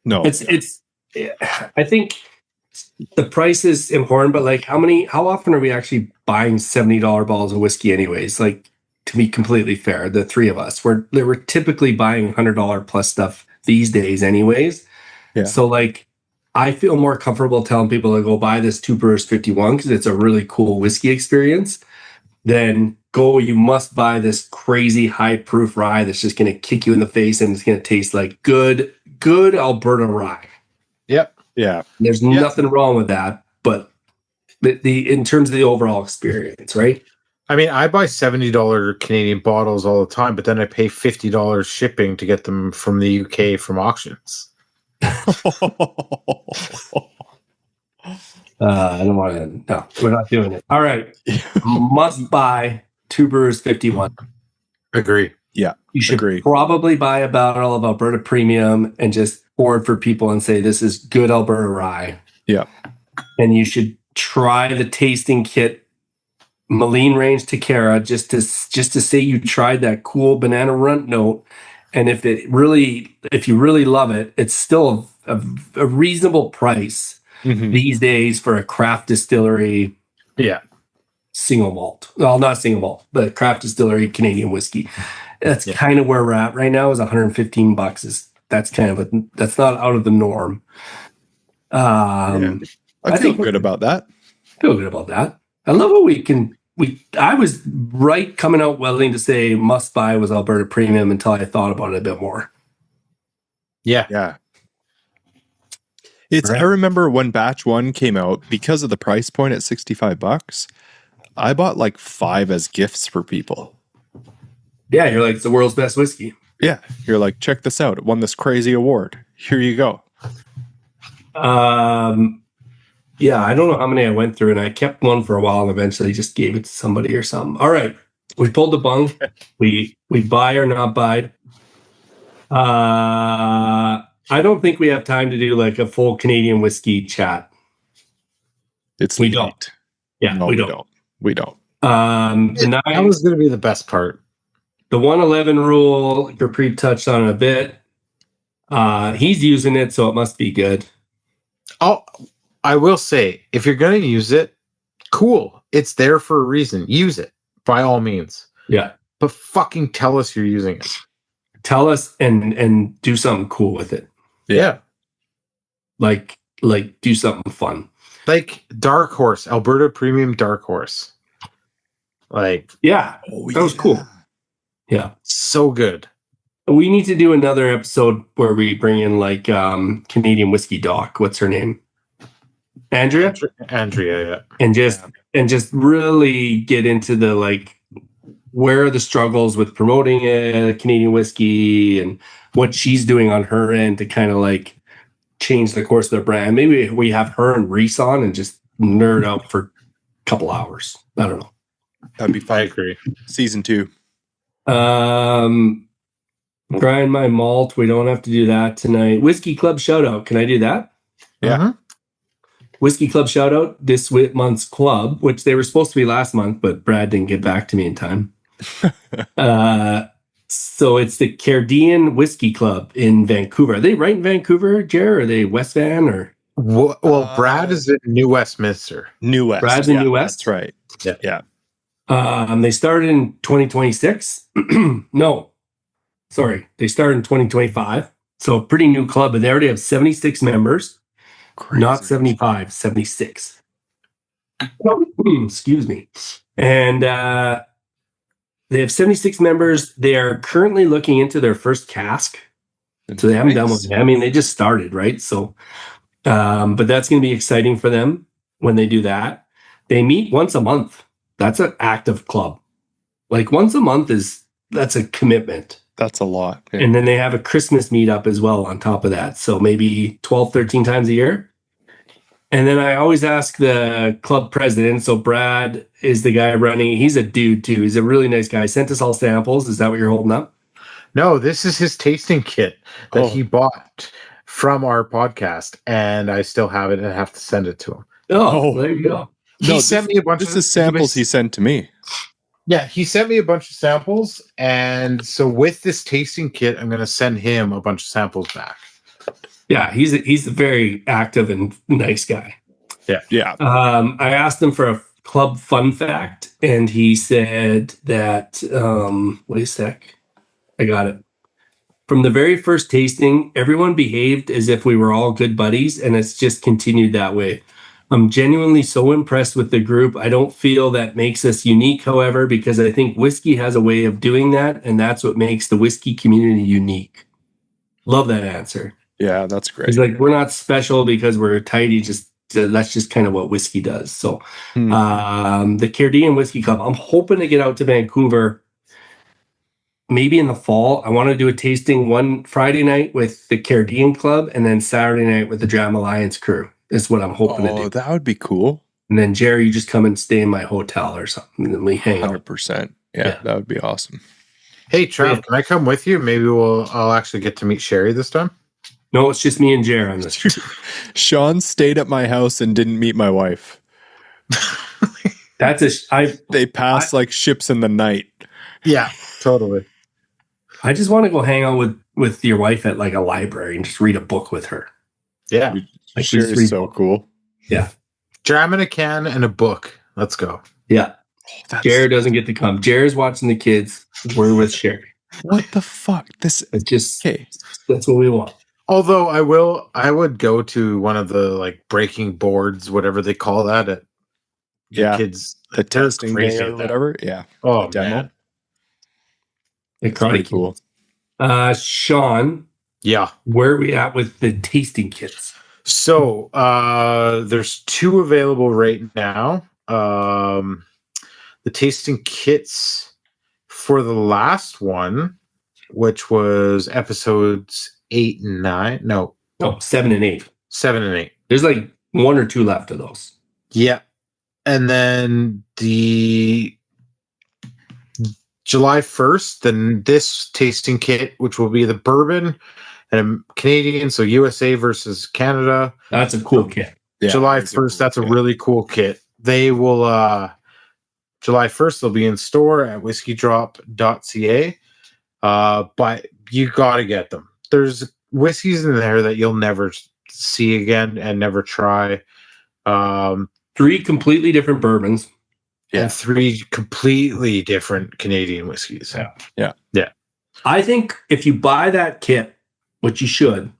[SPEAKER 2] It's I think the price is important, but like how often are we actually buying $70 bottles of whiskey anyways? Like, to be completely fair, the three of us, we're typically buying $100 plus stuff these days anyways. Yeah. So like, I feel more comfortable telling people to go buy this Two Brewers 51 because it's a really cool whiskey experience than you must buy this crazy high proof rye that's just going to kick you in the face and it's going to taste like good Alberta rye.
[SPEAKER 3] Yep.
[SPEAKER 1] Yeah.
[SPEAKER 2] There's nothing wrong with that, but the in terms of the overall experience, right?
[SPEAKER 3] I mean, I buy $70 Canadian bottles all the time, but then I pay $50 shipping to get them from the UK from auctions.
[SPEAKER 2] I don't want to. No, we're not doing it. All right. Must buy Two Brewers 51.
[SPEAKER 3] Agree.
[SPEAKER 1] Yeah.
[SPEAKER 2] You should probably buy a bottle of Alberta Premium and just pour it for people and say, this is good Alberta rye.
[SPEAKER 1] Yeah.
[SPEAKER 2] And you should try the tasting kit Maligne Range Tekarra just to say you tried that cool banana runt note. And if you really love it, it's still a reasonable price these days for a craft distillery.
[SPEAKER 3] Yeah.
[SPEAKER 2] Single malt. Well, not single malt, but craft distillery Canadian whiskey. That's kind of where we're at right now is $115. That's not out of the norm.
[SPEAKER 1] I feel good about that.
[SPEAKER 2] I love what I was right coming out willing to say must buy was Alberta Premium until I thought about it a bit more.
[SPEAKER 3] Yeah.
[SPEAKER 1] Yeah. I remember when batch 1 came out, because of the price point at $65, I bought like 5 as gifts for people.
[SPEAKER 2] Yeah, you're like, it's the world's best whiskey.
[SPEAKER 1] Yeah. You're like, check this out. It won this crazy award. Here you go.
[SPEAKER 2] Yeah, I don't know how many I went through, and I kept one for a while and eventually just gave it to somebody or something. All right. We pulled the bung. We buy or not buy. I don't think we have time to do like a full Canadian whiskey chat.
[SPEAKER 1] We
[SPEAKER 2] don't. Yeah,
[SPEAKER 1] no, we don't.
[SPEAKER 3] That was going to be the best part.
[SPEAKER 2] The 111 rule, Gurpreet touched on it a bit. He's using it, so it must be good.
[SPEAKER 3] Oh, I will say, if you're going to use it, cool. It's there for a reason. Use it by all means.
[SPEAKER 2] Yeah.
[SPEAKER 3] but fucking tell us you're using it.
[SPEAKER 2] Tell us and do something cool with it.
[SPEAKER 3] Yeah.
[SPEAKER 2] Like do something fun.
[SPEAKER 3] Like Dark Horse, Alberta Premium Dark Horse. Like,
[SPEAKER 2] Yeah, that was cool. Yeah.
[SPEAKER 3] so good.
[SPEAKER 2] We need to do another episode where we bring in like Canadian whiskey doc. What's her name? Andrea?
[SPEAKER 3] Andrea, yeah.
[SPEAKER 2] And just really get into the like where are the struggles with promoting Canadian whiskey and what she's doing on her end to kind of like change the course of their brand. Maybe we have her and Reese on and just nerd out for a couple hours. I don't know.
[SPEAKER 1] That'd be
[SPEAKER 3] I
[SPEAKER 1] fun.
[SPEAKER 3] agree.
[SPEAKER 1] Season 2.
[SPEAKER 2] Grind my malt. We don't have to do that tonight. Whiskey Club shout out. Can I do that?
[SPEAKER 1] Yeah.
[SPEAKER 3] Mhm.
[SPEAKER 2] Whiskey Club shout out this month's club, which they were supposed to be last month, but Brad didn't get back to me in time. So it's the Canadian Whiskey Club in Vancouver. Are they right in Vancouver, Jer? Are they West Van or?
[SPEAKER 3] Well, Brad is in New Westminster.
[SPEAKER 1] New West.
[SPEAKER 2] Brad's in New West?
[SPEAKER 1] That's right.
[SPEAKER 3] Yeah.
[SPEAKER 2] They started in 2026. No, sorry. They started in 2025. So a pretty new club, but they already have 76 members.
[SPEAKER 1] Crazy.
[SPEAKER 2] Not 75, 76. Excuse me. And they have 76 members. They are currently looking into their first cask. So they haven't done one yet. I mean, they just started, right? So, but that's going to be exciting for them when they do that. They meet once a month. That's an active club. Like once a month that's a commitment.
[SPEAKER 1] That's a lot. Yeah.
[SPEAKER 2] And then they have a Christmas meetup as well on top of that. So maybe 12, 13 times a year. And then I always ask the club president. So Brad is the guy running. He's a dude too. He's a really nice guy. Sent us all samples. Is that what you're holding up?
[SPEAKER 3] No, this is his tasting kit that
[SPEAKER 1] Oh.
[SPEAKER 3] he bought from our podcast, and I still have it and I have to send it to him.
[SPEAKER 2] Oh, there you go.
[SPEAKER 3] He sent me a bunch
[SPEAKER 1] This
[SPEAKER 3] of
[SPEAKER 1] is samples he sent to me.
[SPEAKER 3] Yeah, he sent me a bunch of samples, and so with this tasting kit, I'm going to send him a bunch of samples back.
[SPEAKER 2] Yeah, he's a very active and nice guy.
[SPEAKER 1] Yeah.
[SPEAKER 2] I asked him for a club fun fact, and he said that, wait a sec, I got it. From the very first tasting, everyone behaved as if we were all good buddies, and it's just continued that way. I'm genuinely so impressed with the group. I don't feel that makes us unique, however, because I think whiskey has a way of doing that, and that's what makes the whiskey community unique. Love that answer.
[SPEAKER 1] Yeah, that's great.
[SPEAKER 2] He's like, we're not special because we're tidy, just that's just kind of what whiskey does. So the Canadian Whiskey Club, I'm hoping to get out to Vancouver maybe in the fall. I want to do a tasting one Friday night with the Canadian Club and then Saturday night with the Dram Alliance crew. Is what I'm hoping to do.
[SPEAKER 1] That would be cool.
[SPEAKER 2] And then Jerry, you just come and stay in my hotel or something, and we hang out.
[SPEAKER 1] 100%. Yeah, that would be awesome.
[SPEAKER 3] Hey, Trav, can I come with you? Maybe I'll actually get to meet Sherry this time.
[SPEAKER 2] No, it's just me and Jerry on this.
[SPEAKER 1] Sean stayed at my house and didn't meet my wife. They pass like ships in the night.
[SPEAKER 3] Yeah, totally.
[SPEAKER 2] I just want to go hang out with your wife at like a library and just read a book with her.
[SPEAKER 3] Yeah.
[SPEAKER 2] Like
[SPEAKER 1] Sherry's so cool.
[SPEAKER 2] Yeah.
[SPEAKER 3] Dram in a can and a book. Let's go.
[SPEAKER 2] Yeah. Jared doesn't get to come. Jared's watching the kids. We're with Sherry.
[SPEAKER 1] What the fuck? It's
[SPEAKER 2] just
[SPEAKER 1] okay.
[SPEAKER 2] That's what we want.
[SPEAKER 3] Although I would go to one of the like breaking boards, whatever they call that at kids,
[SPEAKER 1] the testing
[SPEAKER 3] crazy
[SPEAKER 1] day or
[SPEAKER 3] at that.
[SPEAKER 1] whatever. Yeah.
[SPEAKER 3] Oh,
[SPEAKER 1] demo.
[SPEAKER 3] man.
[SPEAKER 2] It's
[SPEAKER 1] pretty cool.
[SPEAKER 2] Sean.
[SPEAKER 3] Yeah.
[SPEAKER 2] Where are we at with the tasting kits?
[SPEAKER 3] So there's 2 available right now. The tasting kits for the last one, which was episodes 8 and 9. No,
[SPEAKER 2] 7 and 8.
[SPEAKER 3] 7 and 8.
[SPEAKER 2] There's like 1 or 2 left of those.
[SPEAKER 3] Yeah. And then the July 1st, then this tasting kit, which will be the bourbon and a Canadian, so USA versus Canada.
[SPEAKER 2] That's a cool kit.
[SPEAKER 1] Yeah,
[SPEAKER 3] July 1st, that's a really cool kit. They will July 1st, they'll be in store at whiskydrop.ca. But you got to get them. There's whiskeys in there that you'll never see again and never try.
[SPEAKER 2] 3 completely different bourbons
[SPEAKER 3] and 3 completely different Canadian whiskeys.
[SPEAKER 2] Yeah. I think if you buy that kit, which you should,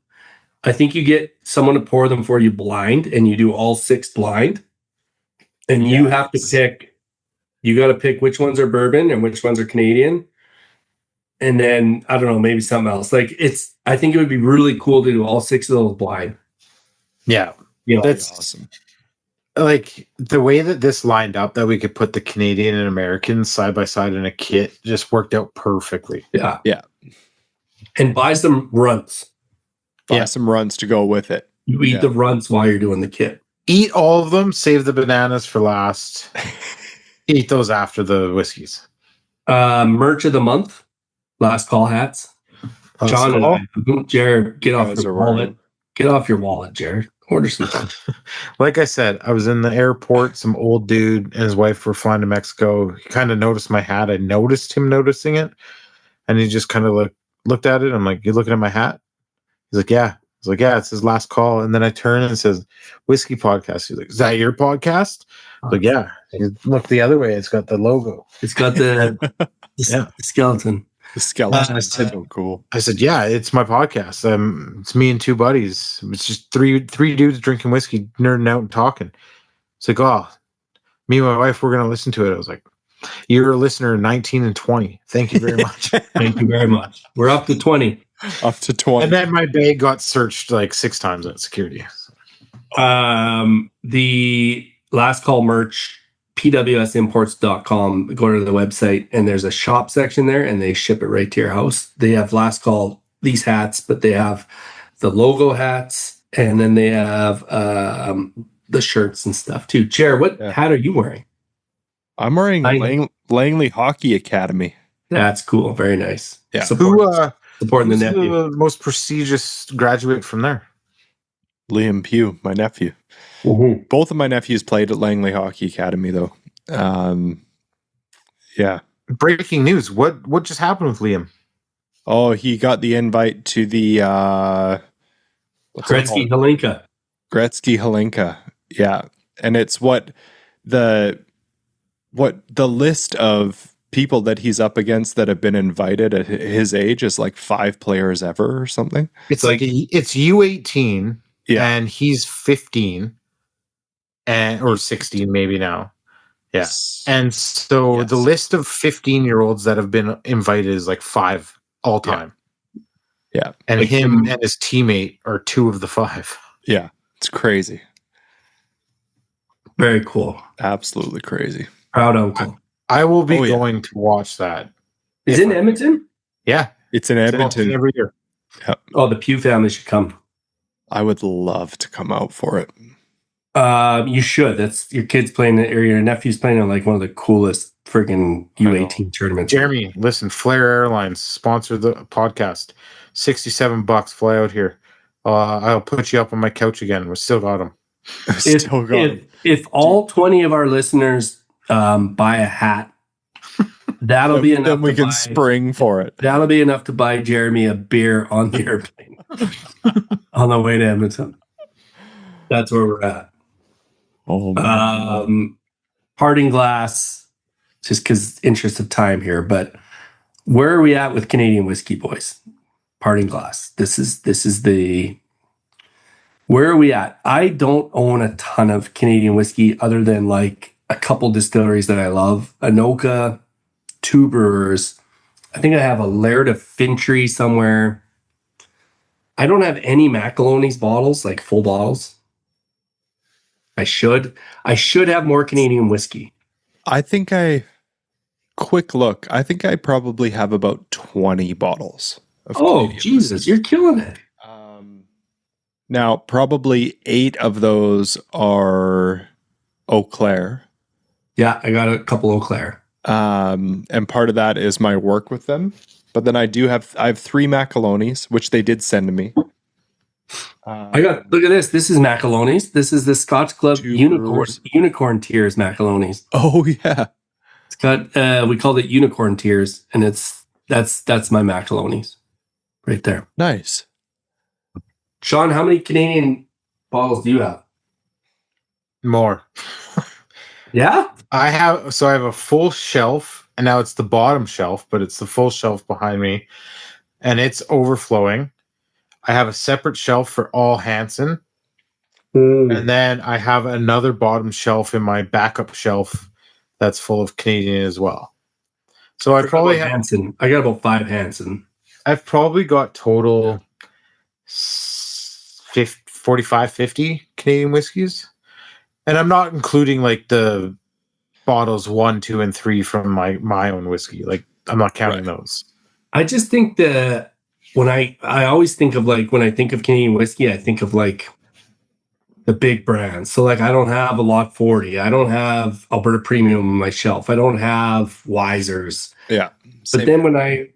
[SPEAKER 2] I think you get someone to pour them for you blind, and you do all 6 blind, and you have to pick. You got to pick which ones are bourbon and which ones are Canadian, and then I don't know, maybe something else. Like I think it would be really cool to do all 6 of those blind.
[SPEAKER 3] Yeah, that's awesome. Like the way that this lined up, that we could put the Canadian and American side by side in a kit, just worked out perfectly.
[SPEAKER 1] Yeah.
[SPEAKER 2] And buy some runts.
[SPEAKER 1] Buy some runs to go with it.
[SPEAKER 2] You eat the runts while you're doing the kit.
[SPEAKER 3] Eat all of them. Save the bananas for last. Eat those after the whiskeys.
[SPEAKER 2] Merch of the month. Last call hats. John and I. Jared, get off your wallet. Get off your wallet, Jared. Order some.
[SPEAKER 3] Like I said, I was in the airport. Some old dude and his wife were flying to Mexico. He kind of noticed my hat. I noticed him noticing it. And he just kind of looked at it. I'm like, "You looking at my hat?" He's like, "Yeah." I was like, "Yeah, it's his last call." And then I turn and it says, "Whiskey Podcast." He's like, "Is that your podcast?" I was like, "Yeah." He looked the other way. It's got the logo.
[SPEAKER 2] It's got the skeleton.
[SPEAKER 1] The skeleton is so cool.
[SPEAKER 3] I said, "Yeah, it's my podcast. It's me and 2 buddies. It's just three dudes drinking whiskey, nerding out and talking." It's like, "Oh, me and my wife, we're going to listen to it." I was like, "You're a listener 19 and 20. Thank you very much."
[SPEAKER 2] Thank you very much. We're up to 20.
[SPEAKER 1] Up to 20.
[SPEAKER 3] And then my bag got searched like 6 times at security.
[SPEAKER 2] The last call merch, pwsimports.com. Go to the website and there's a shop section there and they ship it right to your house. They have last call, these hats, but they have the logo hats and then they have the shirts and stuff too. Jared, what hat are you wearing?
[SPEAKER 1] I'm wearing Langley Hockey Academy.
[SPEAKER 2] That's cool. Very nice.
[SPEAKER 1] Yeah.
[SPEAKER 2] Supporting the nephew.
[SPEAKER 3] The most prestigious graduate from there?
[SPEAKER 1] Liam Pugh, my nephew.
[SPEAKER 2] Mm-hmm.
[SPEAKER 1] Both of my nephews played at Langley Hockey Academy, though. Yeah.
[SPEAKER 3] Breaking news. What just happened with Liam?
[SPEAKER 1] Oh, he got the invite to the
[SPEAKER 2] Gretzky Halinka.
[SPEAKER 1] Gretzky Halinka. Yeah. And it's what the list of people that he's up against that have been invited at his age is like 5 players ever or something.
[SPEAKER 3] It's like it's U18 and he's 15 or 16 maybe now. Yeah. And so the list of 15-year-olds that have been invited is like 5 all time.
[SPEAKER 1] Yeah.
[SPEAKER 3] And like him and his teammate are 2 of the 5.
[SPEAKER 1] Yeah. It's crazy.
[SPEAKER 2] Very cool.
[SPEAKER 1] Absolutely crazy.
[SPEAKER 2] Proud uncle.
[SPEAKER 3] I will be going to watch that.
[SPEAKER 2] Is it in Edmonton?
[SPEAKER 3] Yeah.
[SPEAKER 1] It's in Edmonton
[SPEAKER 3] every year.
[SPEAKER 1] Yep.
[SPEAKER 2] Oh, the Pugh family should come.
[SPEAKER 1] I would love to come out for it.
[SPEAKER 2] You should. That's your kids playing, or your nephew's playing in like one of the coolest friggin' U18 tournaments.
[SPEAKER 3] Jeremy, listen, Flair Airlines sponsor the podcast. $67, fly out here. I'll put you up on my couch again. We still got them.
[SPEAKER 2] If all 20 of our listeners buy a hat, that'll be enough.
[SPEAKER 1] Then we can spring for it.
[SPEAKER 2] That'll be enough to buy Jeremy a beer on the airplane on the way to Edmonton. That's where we're at.
[SPEAKER 1] Oh,
[SPEAKER 2] parting glass, just because interest of time here, but where are we at with Canadian whiskey, boys? Parting glass. This is the where are we at? I don't own a ton of Canadian whiskey other than like a couple distilleries that I love. Anohka, 2 brewers. I think I have a Laird of Fintry somewhere. I don't have any Macaloni's bottles, like full bottles. I should have more Canadian whiskey.
[SPEAKER 1] I think quick look. I think I probably have about 20 bottles.
[SPEAKER 2] Canadian Jesus, whiskey. You're killing it.
[SPEAKER 1] Now, probably 8 of those are Eau Claire.
[SPEAKER 2] Yeah, I got a couple Eau Claire.
[SPEAKER 1] And part of that is my work with them. But then I have 3 Macaloni's, which they did send to me.
[SPEAKER 2] Look at this. This is Macaloni's. This is the Scotch Club Unicorn Tears Macaloni's.
[SPEAKER 1] Oh yeah.
[SPEAKER 2] It's got we called it Unicorn Tears, and that's my Macaloni's right there.
[SPEAKER 1] Nice.
[SPEAKER 2] Sean, how many Canadian bottles do you have?
[SPEAKER 3] More.
[SPEAKER 2] Yeah?
[SPEAKER 3] I have a full shelf, and now it's the bottom shelf, but it's the full shelf behind me, and it's overflowing. I have a separate shelf for all Hansen, and then I have another bottom shelf in my backup shelf that's full of Canadian as well. So
[SPEAKER 2] I probably have Hansen. I got about 5 Hansen.
[SPEAKER 3] I've probably got total 45, 50 Canadian whiskeys. And I'm not including like the bottles 1, 2, and 3 from my own whiskey. Like I'm not counting those.
[SPEAKER 2] I just think that when I always think of like, when I think of Canadian whiskey, I think of like the big brands. So like I don't have a Lot 40. I don't have Alberta Premium on my shelf. I don't have Wisers.
[SPEAKER 1] Yeah.
[SPEAKER 2] But then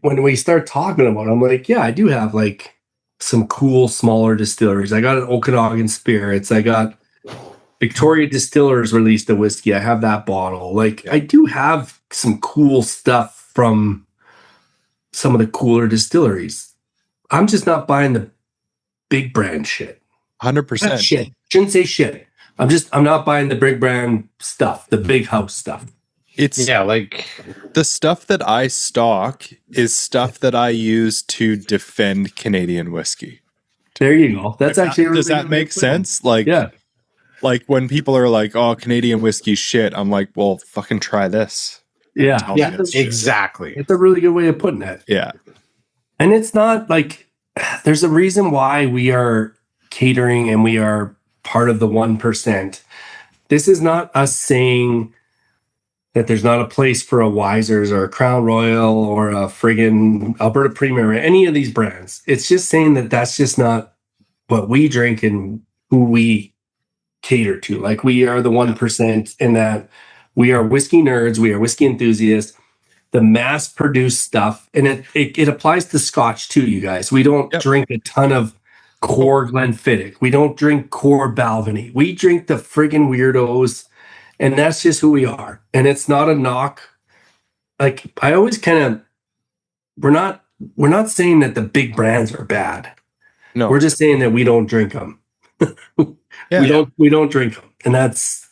[SPEAKER 2] when we start talking about it, I'm like, yeah, I do have like some cool smaller distilleries. I got an Okanagan Spirits. I got Victoria Distillers released a whiskey. I have that bottle. Like I do have some cool stuff from some of the cooler distilleries. I'm just not buying the big brand shit.
[SPEAKER 1] 100%.
[SPEAKER 2] Shit. Shouldn't say shit. I'm not buying the big brand stuff, the big house stuff.
[SPEAKER 1] It's
[SPEAKER 3] like
[SPEAKER 1] the stuff that I stock is stuff that I use to defend Canadian whiskey.
[SPEAKER 2] There you go. That's actually
[SPEAKER 1] does that make sense? Like,
[SPEAKER 2] yeah.
[SPEAKER 1] Like when people are like, "Oh, Canadian whiskey shit," I'm like, "Well, fucking try this."
[SPEAKER 2] Yeah,
[SPEAKER 1] Tell me it's shit.
[SPEAKER 3] exactly.
[SPEAKER 2] It's a really good way of putting it.
[SPEAKER 1] Yeah,
[SPEAKER 2] and it's not like there's a reason why we are catering and we are part of the 1%. This is not us saying that there's not a place for a Wisers or a Crown Royal or a friggin' Alberta Premium or any of these brands. It's just saying that that's just not what we drink and who we cater to. Like we are the 1% in that we are whiskey nerds, we are whiskey enthusiasts. The mass produced stuff, and it applies to Scotch too, you guys. We don't drink a ton of core Glenfiddich. We don't drink core Balvenie. We drink the friggin' weirdos, and that's just who we are. And it's not a knock. Like I always kind of, we're not saying that the big brands are bad.
[SPEAKER 1] No,
[SPEAKER 2] we're just saying that we don't drink them. We don't drink them, and it's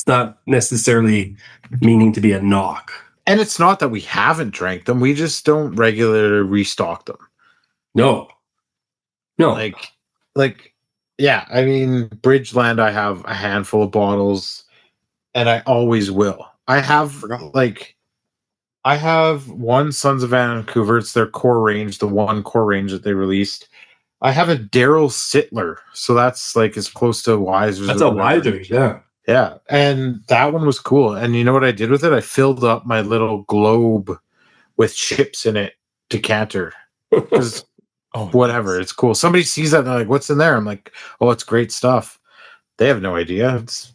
[SPEAKER 2] not necessarily meaning to be a knock.
[SPEAKER 3] And it's not that we haven't drank them; we just don't regularly restock them.
[SPEAKER 2] No.
[SPEAKER 3] Like, yeah. I mean, Bridgeland, I have a handful of bottles, and I always will. I have one Sons of Vancouver. It's their core range, the one core range that they released. I have a Daryl Sittler, so that's like as close to a Wiser.
[SPEAKER 2] That's a Wiser, yeah.
[SPEAKER 3] Yeah, and that one was cool. And you know what I did with it? I filled up my little globe with chips in it decanter. Because whatever, it's cool. Somebody sees that and they're like, "What's in there?" I'm like, "Oh, it's great stuff." They have no idea. It's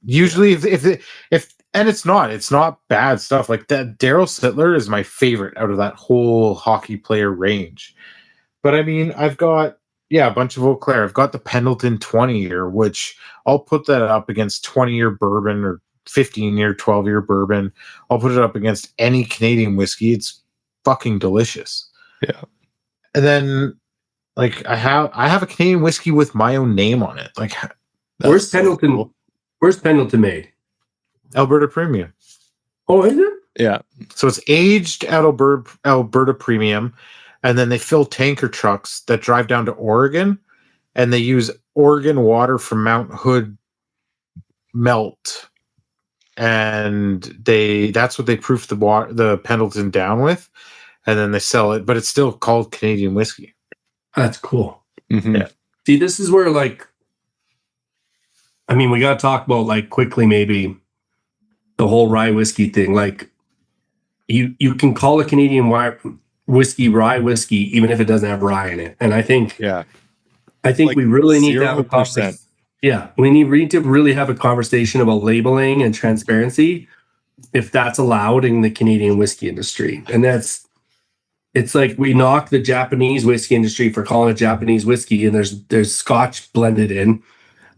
[SPEAKER 3] usually if and it's not bad stuff. Like that Daryl Sittler is my favorite out of that whole hockey player range. But I mean, I've got a bunch of Eau Claire. I've got the Pendleton 20-year, which I'll put that up against 20-year bourbon or 15-year, 12-year bourbon. I'll put it up against any Canadian whiskey. It's fucking delicious.
[SPEAKER 1] Yeah.
[SPEAKER 3] And then, like, I have a Canadian whiskey with my own name on it. Like,
[SPEAKER 2] where's Pendleton? Cool. Where's Pendleton made?
[SPEAKER 3] Alberta Premium.
[SPEAKER 2] Oh, is it?
[SPEAKER 1] Yeah.
[SPEAKER 3] So it's aged at Alberta Premium. And then they fill tanker trucks that drive down to Oregon, and they use Oregon water from Mount Hood melt, and that's what they proof the Pendleton down with, and then they sell it. But it's still called Canadian whiskey.
[SPEAKER 2] That's cool.
[SPEAKER 1] Mm-hmm.
[SPEAKER 2] Yeah. See, this is where like, I mean, we got to talk about like quickly maybe the whole rye whiskey thing. Like, you can call a Canadian whiskey rye whiskey even if it doesn't have rye in it, and I think like we really need to have a conversation. Yeah, we need to really have a conversation about labeling and transparency if that's allowed in the Canadian whiskey industry. And it's like we knock the Japanese whiskey industry for calling it Japanese whiskey, and there's Scotch blended in.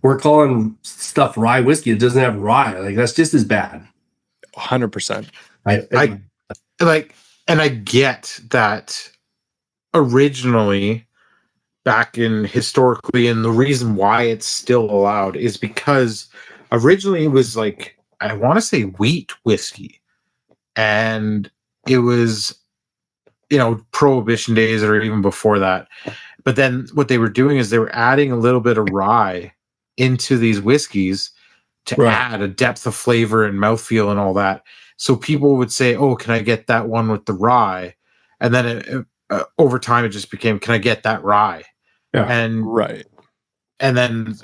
[SPEAKER 2] We're calling stuff rye whiskey. It doesn't have rye. Like that's just as bad.
[SPEAKER 1] 100%.
[SPEAKER 3] And I get that originally back in historically, and the reason why it's still allowed is because originally it was like I want to say wheat whiskey, and it was, Prohibition days or even before that. But then what they were doing is they were adding a little bit of rye into these whiskeys to add a depth of flavor and mouthfeel and all that. So people would say, "Oh, can I get that one with the rye?" And then over time, it just became, "Can I get that rye?"
[SPEAKER 2] Yeah,
[SPEAKER 3] and
[SPEAKER 1] Right.
[SPEAKER 3] and then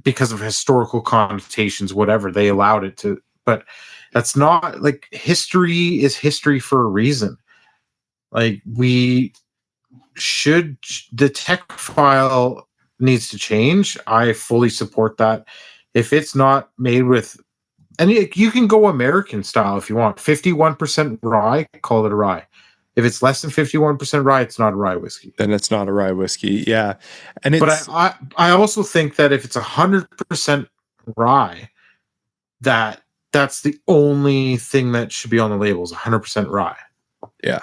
[SPEAKER 3] because of historical connotations, whatever, they allowed it to. But that's not like, history is history for a reason. Like, the tech file needs to change. I fully support that. If it's not made with, and you can go American style if you want, 51% rye, call it a rye. If it's less than 51% rye, it's not a rye whiskey.
[SPEAKER 1] Then it's not a rye whiskey. Yeah. And it's,
[SPEAKER 3] But I also think that if it's 100% rye, that's the only thing that should be on the labels, 100% rye.
[SPEAKER 1] yeah.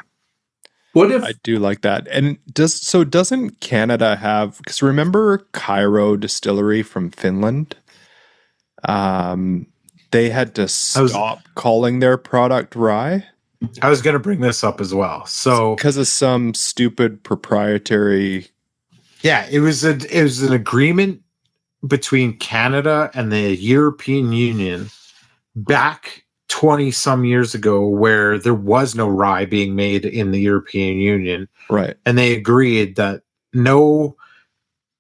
[SPEAKER 2] What if
[SPEAKER 1] I do like that. And doesn't Canada have, because remember Cairo Distillery from Finland? They had to stop calling their product rye
[SPEAKER 3] I was going to bring this up as well. So,
[SPEAKER 1] because of some stupid proprietary.
[SPEAKER 3] yeah, it was an agreement between Canada and the European Union back 20 some years ago, where there was no rye being made in the European Union.
[SPEAKER 1] Right.
[SPEAKER 3] And they agreed that no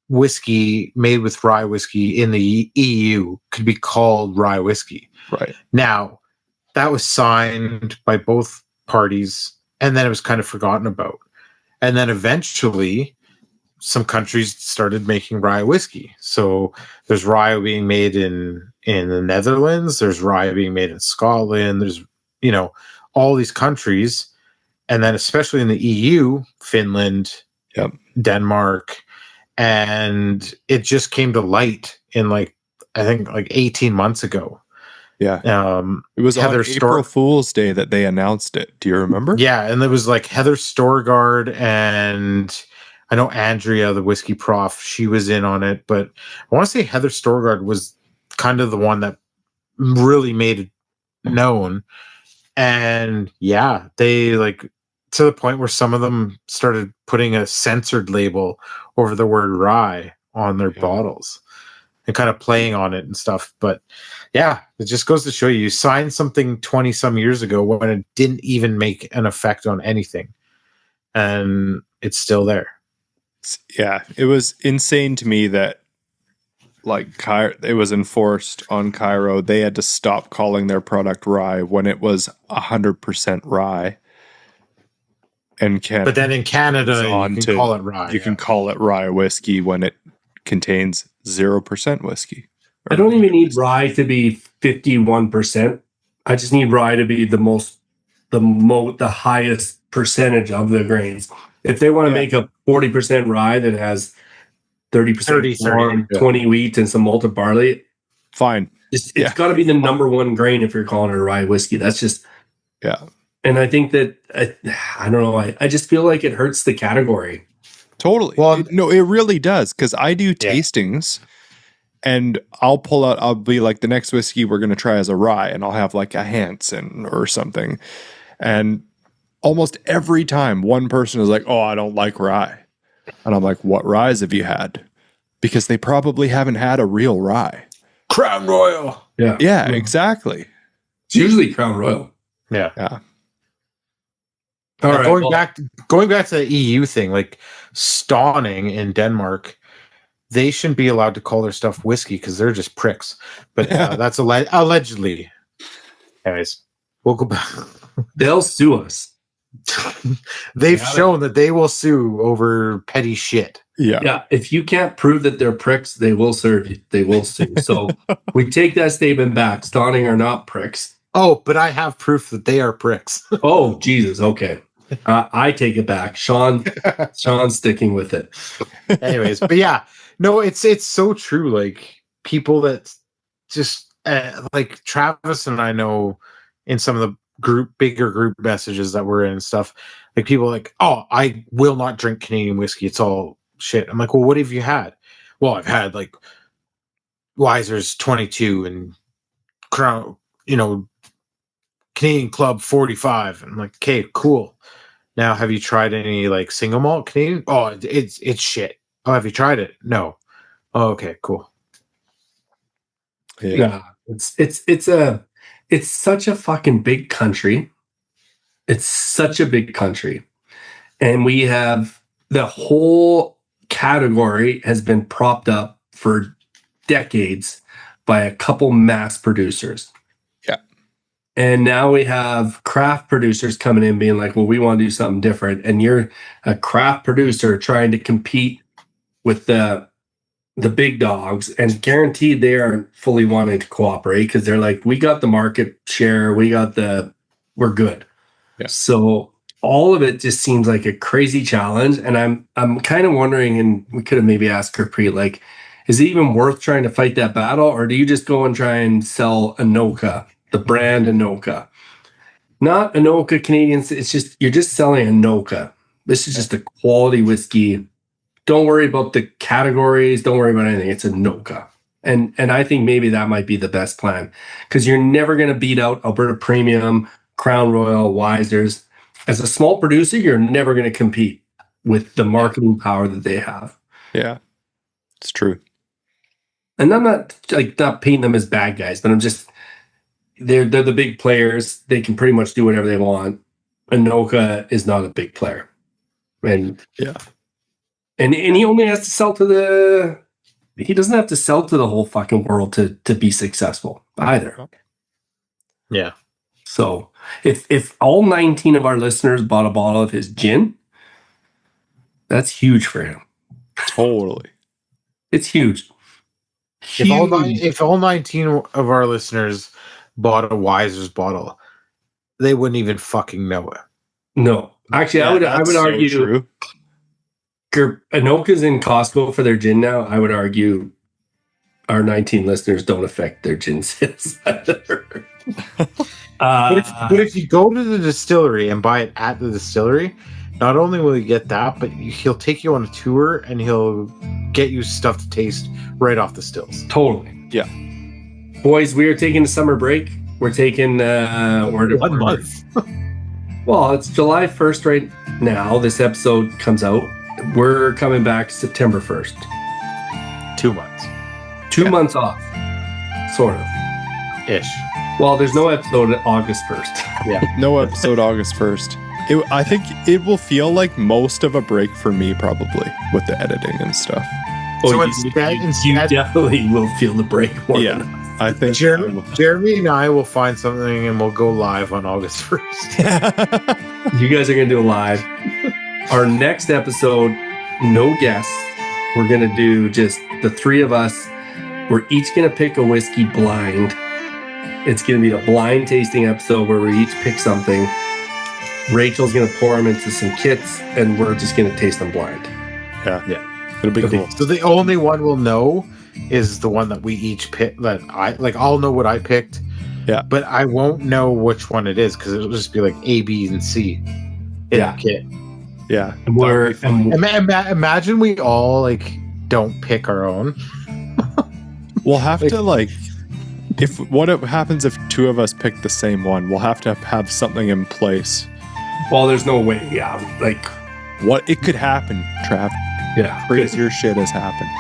[SPEAKER 3] whiskey made with rye whiskey in the EU could be called rye whiskey.
[SPEAKER 1] Right.
[SPEAKER 3] Now, that was signed by both parties, and then it was kind of forgotten about. And then eventually, some countries started making rye whiskey. So there's rye being made in the Netherlands. There's rye being made in Scotland. There's, all these countries. And then especially in the EU, Finland,
[SPEAKER 1] Yep.
[SPEAKER 3] Denmark. And it just came to light in I think 18 months ago.
[SPEAKER 1] Yeah. It was
[SPEAKER 3] Heather
[SPEAKER 1] on April Fool's Day that they announced it. Do you remember?
[SPEAKER 3] Yeah. And there was Heather Storgard, and I know Andrea, the whiskey prof, she was in on it, but I want to say Heather Storgard was kind of the one that really made it known. And yeah, they to the point where some of them started putting a censored label over the word rye on their bottles and kind of playing on it and stuff. But yeah, it just goes to show you signed something 20 some years ago when it didn't even make an effect on anything, and it's still there.
[SPEAKER 1] Yeah, it was insane to me that it was enforced on Cairo. They had to stop calling their product rye when it was 100% rye. And
[SPEAKER 3] But then in Canada, you can call it rye.
[SPEAKER 1] You can call it rye whiskey when it contains 0% whiskey.
[SPEAKER 2] I don't even need rye to be 51%. I just need rye to be the highest percentage of the grains. If they want to make a 40% rye that has 30% corn, 20 wheat, and some malted barley,
[SPEAKER 1] fine.
[SPEAKER 2] It's got to be the number one grain if you're calling it a rye whiskey. That's just And I think that I don't know. I just feel like it hurts the category.
[SPEAKER 1] Totally. Well, it really does, because I do tastings. And I'll be like, the next whiskey we're going to try is a rye, and I'll have a Hansen or something. And almost every time one person is like, "Oh, I don't like rye." And I'm like, "What ryes have you had?" Because they probably haven't had a real rye.
[SPEAKER 3] Crown Royal.
[SPEAKER 2] Yeah.
[SPEAKER 1] Yeah, exactly.
[SPEAKER 2] It's usually Crown Royal.
[SPEAKER 3] Yeah.
[SPEAKER 1] Yeah.
[SPEAKER 3] All right. Going back to the EU thing, Stauning in Denmark, they shouldn't be allowed to call their stuff whiskey because they're just pricks. But that's allegedly. Anyways, we'll go back.
[SPEAKER 2] They'll sue us.
[SPEAKER 3] They've shown that they will sue over petty shit.
[SPEAKER 1] Yeah.
[SPEAKER 2] Yeah. If you can't prove that they're pricks, they will serve you. They will sue. So we take that statement back. Stauning are not pricks.
[SPEAKER 3] Oh, but I have proof that they are pricks.
[SPEAKER 2] Oh, Jesus. Okay. I take it back. Sean's sticking with it.
[SPEAKER 3] Anyways, but yeah, no, it's so true. People that just Travis and I know in some of the bigger group messages that we're in and stuff, people "Oh, I will not drink Canadian whiskey. It's all shit." I'm like, "Well, what have you had?" "Well, I've had Wiser's 22 and Crown Canadian Club 45. I'm like, okay, cool. Now, have you tried any like single malt Canadian? Oh, it's shit. Oh, have you tried it? No. Oh, okay, cool.
[SPEAKER 2] Yeah, it's such a fucking big country. It's such a big country, and we have the whole category has been propped up for decades by a couple mass producers.
[SPEAKER 1] Yeah.
[SPEAKER 2] And now we have craft producers coming in being like, well, we want to do something different. And you're a craft producer trying to compete with the big dogs, and guaranteed they aren't fully wanting to cooperate because they're like, we got the market share, we're good.
[SPEAKER 1] Yeah.
[SPEAKER 2] So all of it just seems like a crazy challenge. And I'm kind of wondering, and we could have maybe asked Gurpreet, like, is it even worth trying to fight that battle? Or do you just go and try and sell Anohka, the brand Anohka? Not Anohka Canadian. It's just, you're just selling Anohka. This is just a quality whiskey. Don't worry about the categories. Don't worry about anything. It's Anohka. And I think maybe that might be the best plan, because you're never going to beat out Alberta Premium, Crown Royal, Wisers. As a small producer, you're never going to compete with the marketing power that they have.
[SPEAKER 1] Yeah, it's true.
[SPEAKER 2] And I'm not painting them as bad guys, but I'm just, they're the big players. They can pretty much do whatever they want. Anohka is not a big player. And
[SPEAKER 1] yeah.
[SPEAKER 2] And he only has to sell he doesn't have to sell to the whole fucking world to be successful either.
[SPEAKER 3] Yeah.
[SPEAKER 2] So if all 19 of our listeners bought a bottle of his gin, that's huge for him.
[SPEAKER 1] Totally.
[SPEAKER 2] It's huge.
[SPEAKER 3] If all 19 of our listeners bought a Wiser's bottle, they wouldn't even fucking know it.
[SPEAKER 2] No. Actually, I would argue
[SPEAKER 1] true.
[SPEAKER 2] Anohka's in Costco for their gin now. I would argue our 19 listeners don't affect their gin sales either.
[SPEAKER 3] But if you go to the distillery and buy it at the distillery, not only will you get that, but he'll take you on a tour and he'll get you stuff to taste right off the stills.
[SPEAKER 2] Totally.
[SPEAKER 1] Yeah.
[SPEAKER 2] Boys, we are taking a summer break. We're taking
[SPEAKER 3] 1 month.
[SPEAKER 2] Well, it's July 1st right now. This episode comes out. We're coming back September 1st.
[SPEAKER 3] 2 months.
[SPEAKER 2] 2 months off. Sort of.
[SPEAKER 3] Ish.
[SPEAKER 2] Well, there's no episode August 1st.
[SPEAKER 3] Yeah.
[SPEAKER 1] No episode August 1st. I think it will feel like most of a break for me, probably, with the editing and stuff.
[SPEAKER 3] So
[SPEAKER 2] you definitely will feel the break more.
[SPEAKER 1] Yeah. I think
[SPEAKER 3] Jeremy and I will find something and we'll go live on August 1st.
[SPEAKER 2] You guys are going to do a live. Our next episode, no guests. We're going to do just the three of us. We're each going to pick a whiskey blind. It's going to be a blind tasting episode where we each pick something. Rachel's going to pour them into some kits, and we're just going to taste them blind.
[SPEAKER 1] Yeah. It'll be cool.
[SPEAKER 3] So the only one we'll know is the one that we each pick. I'll know what I picked.
[SPEAKER 1] Yeah.
[SPEAKER 3] But I won't know which one it is because it'll just be like A, B, and C.
[SPEAKER 2] Yeah.
[SPEAKER 3] Kit.
[SPEAKER 1] Yeah.
[SPEAKER 3] Imagine we all like don't pick our own.
[SPEAKER 1] We'll have to what happens if two of us pick the same one? We'll have to have something in place.
[SPEAKER 2] Well, there's no way. Yeah.
[SPEAKER 1] What it could happen, Trav.
[SPEAKER 2] Yeah.
[SPEAKER 1] Crazier shit has happened.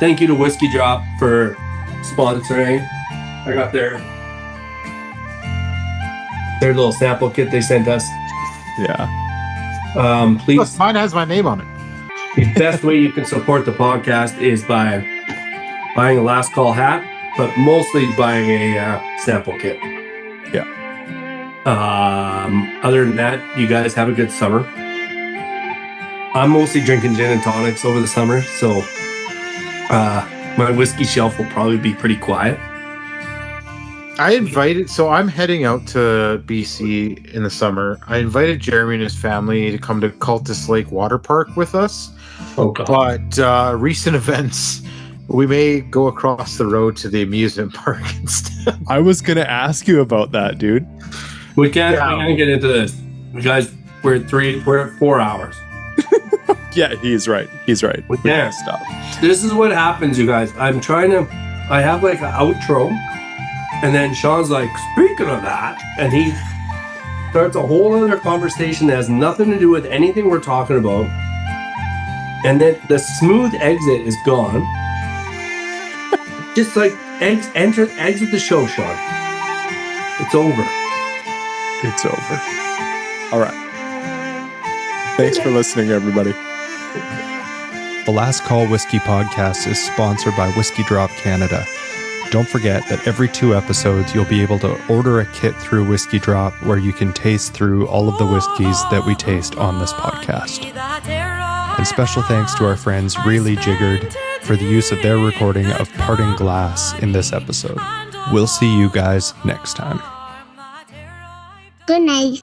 [SPEAKER 2] Thank you to Whiskey Drop for sponsoring. I got their little sample kit they sent us.
[SPEAKER 1] Yeah.
[SPEAKER 2] Please.
[SPEAKER 3] Mine has my name on it.
[SPEAKER 2] The best way you can support the podcast is by buying a Last Call hat, but mostly buying a sample kit.
[SPEAKER 1] Yeah.
[SPEAKER 2] Other than that, you guys have a good summer. I'm mostly drinking gin and tonics over the summer, so my whiskey shelf will probably be pretty quiet.
[SPEAKER 3] So I'm heading out to BC in the summer. I invited Jeremy and his family to come to Cultus Lake Water Park with us.
[SPEAKER 2] Okay.
[SPEAKER 3] But recent events, we may go across the road to the amusement park instead.
[SPEAKER 1] I was going to ask you about that, dude.
[SPEAKER 2] We can't get into this. Guys, we're at 4 hours.
[SPEAKER 1] Yeah, he's right.
[SPEAKER 2] We can't
[SPEAKER 1] stop.
[SPEAKER 2] This is what happens, you guys. I have like an outro, And then Sean's like, speaking of that, and he starts a whole other conversation that has nothing to do with anything we're talking about. And then the smooth exit is gone. Just like exit the show, Sean. It's over.
[SPEAKER 1] It's over. All right. Thanks for listening, everybody. The Last Call Whiskey Podcast is sponsored by Whiskey Drop Canada. Don't forget that every 2 episodes, you'll be able to order a kit through Whiskey Drop where you can taste through all of the whiskeys that we taste on this podcast. And special thanks to our friends Really Jiggered for the use of their recording of Parting Glass in this episode. We'll see you guys next time.
[SPEAKER 8] Good night.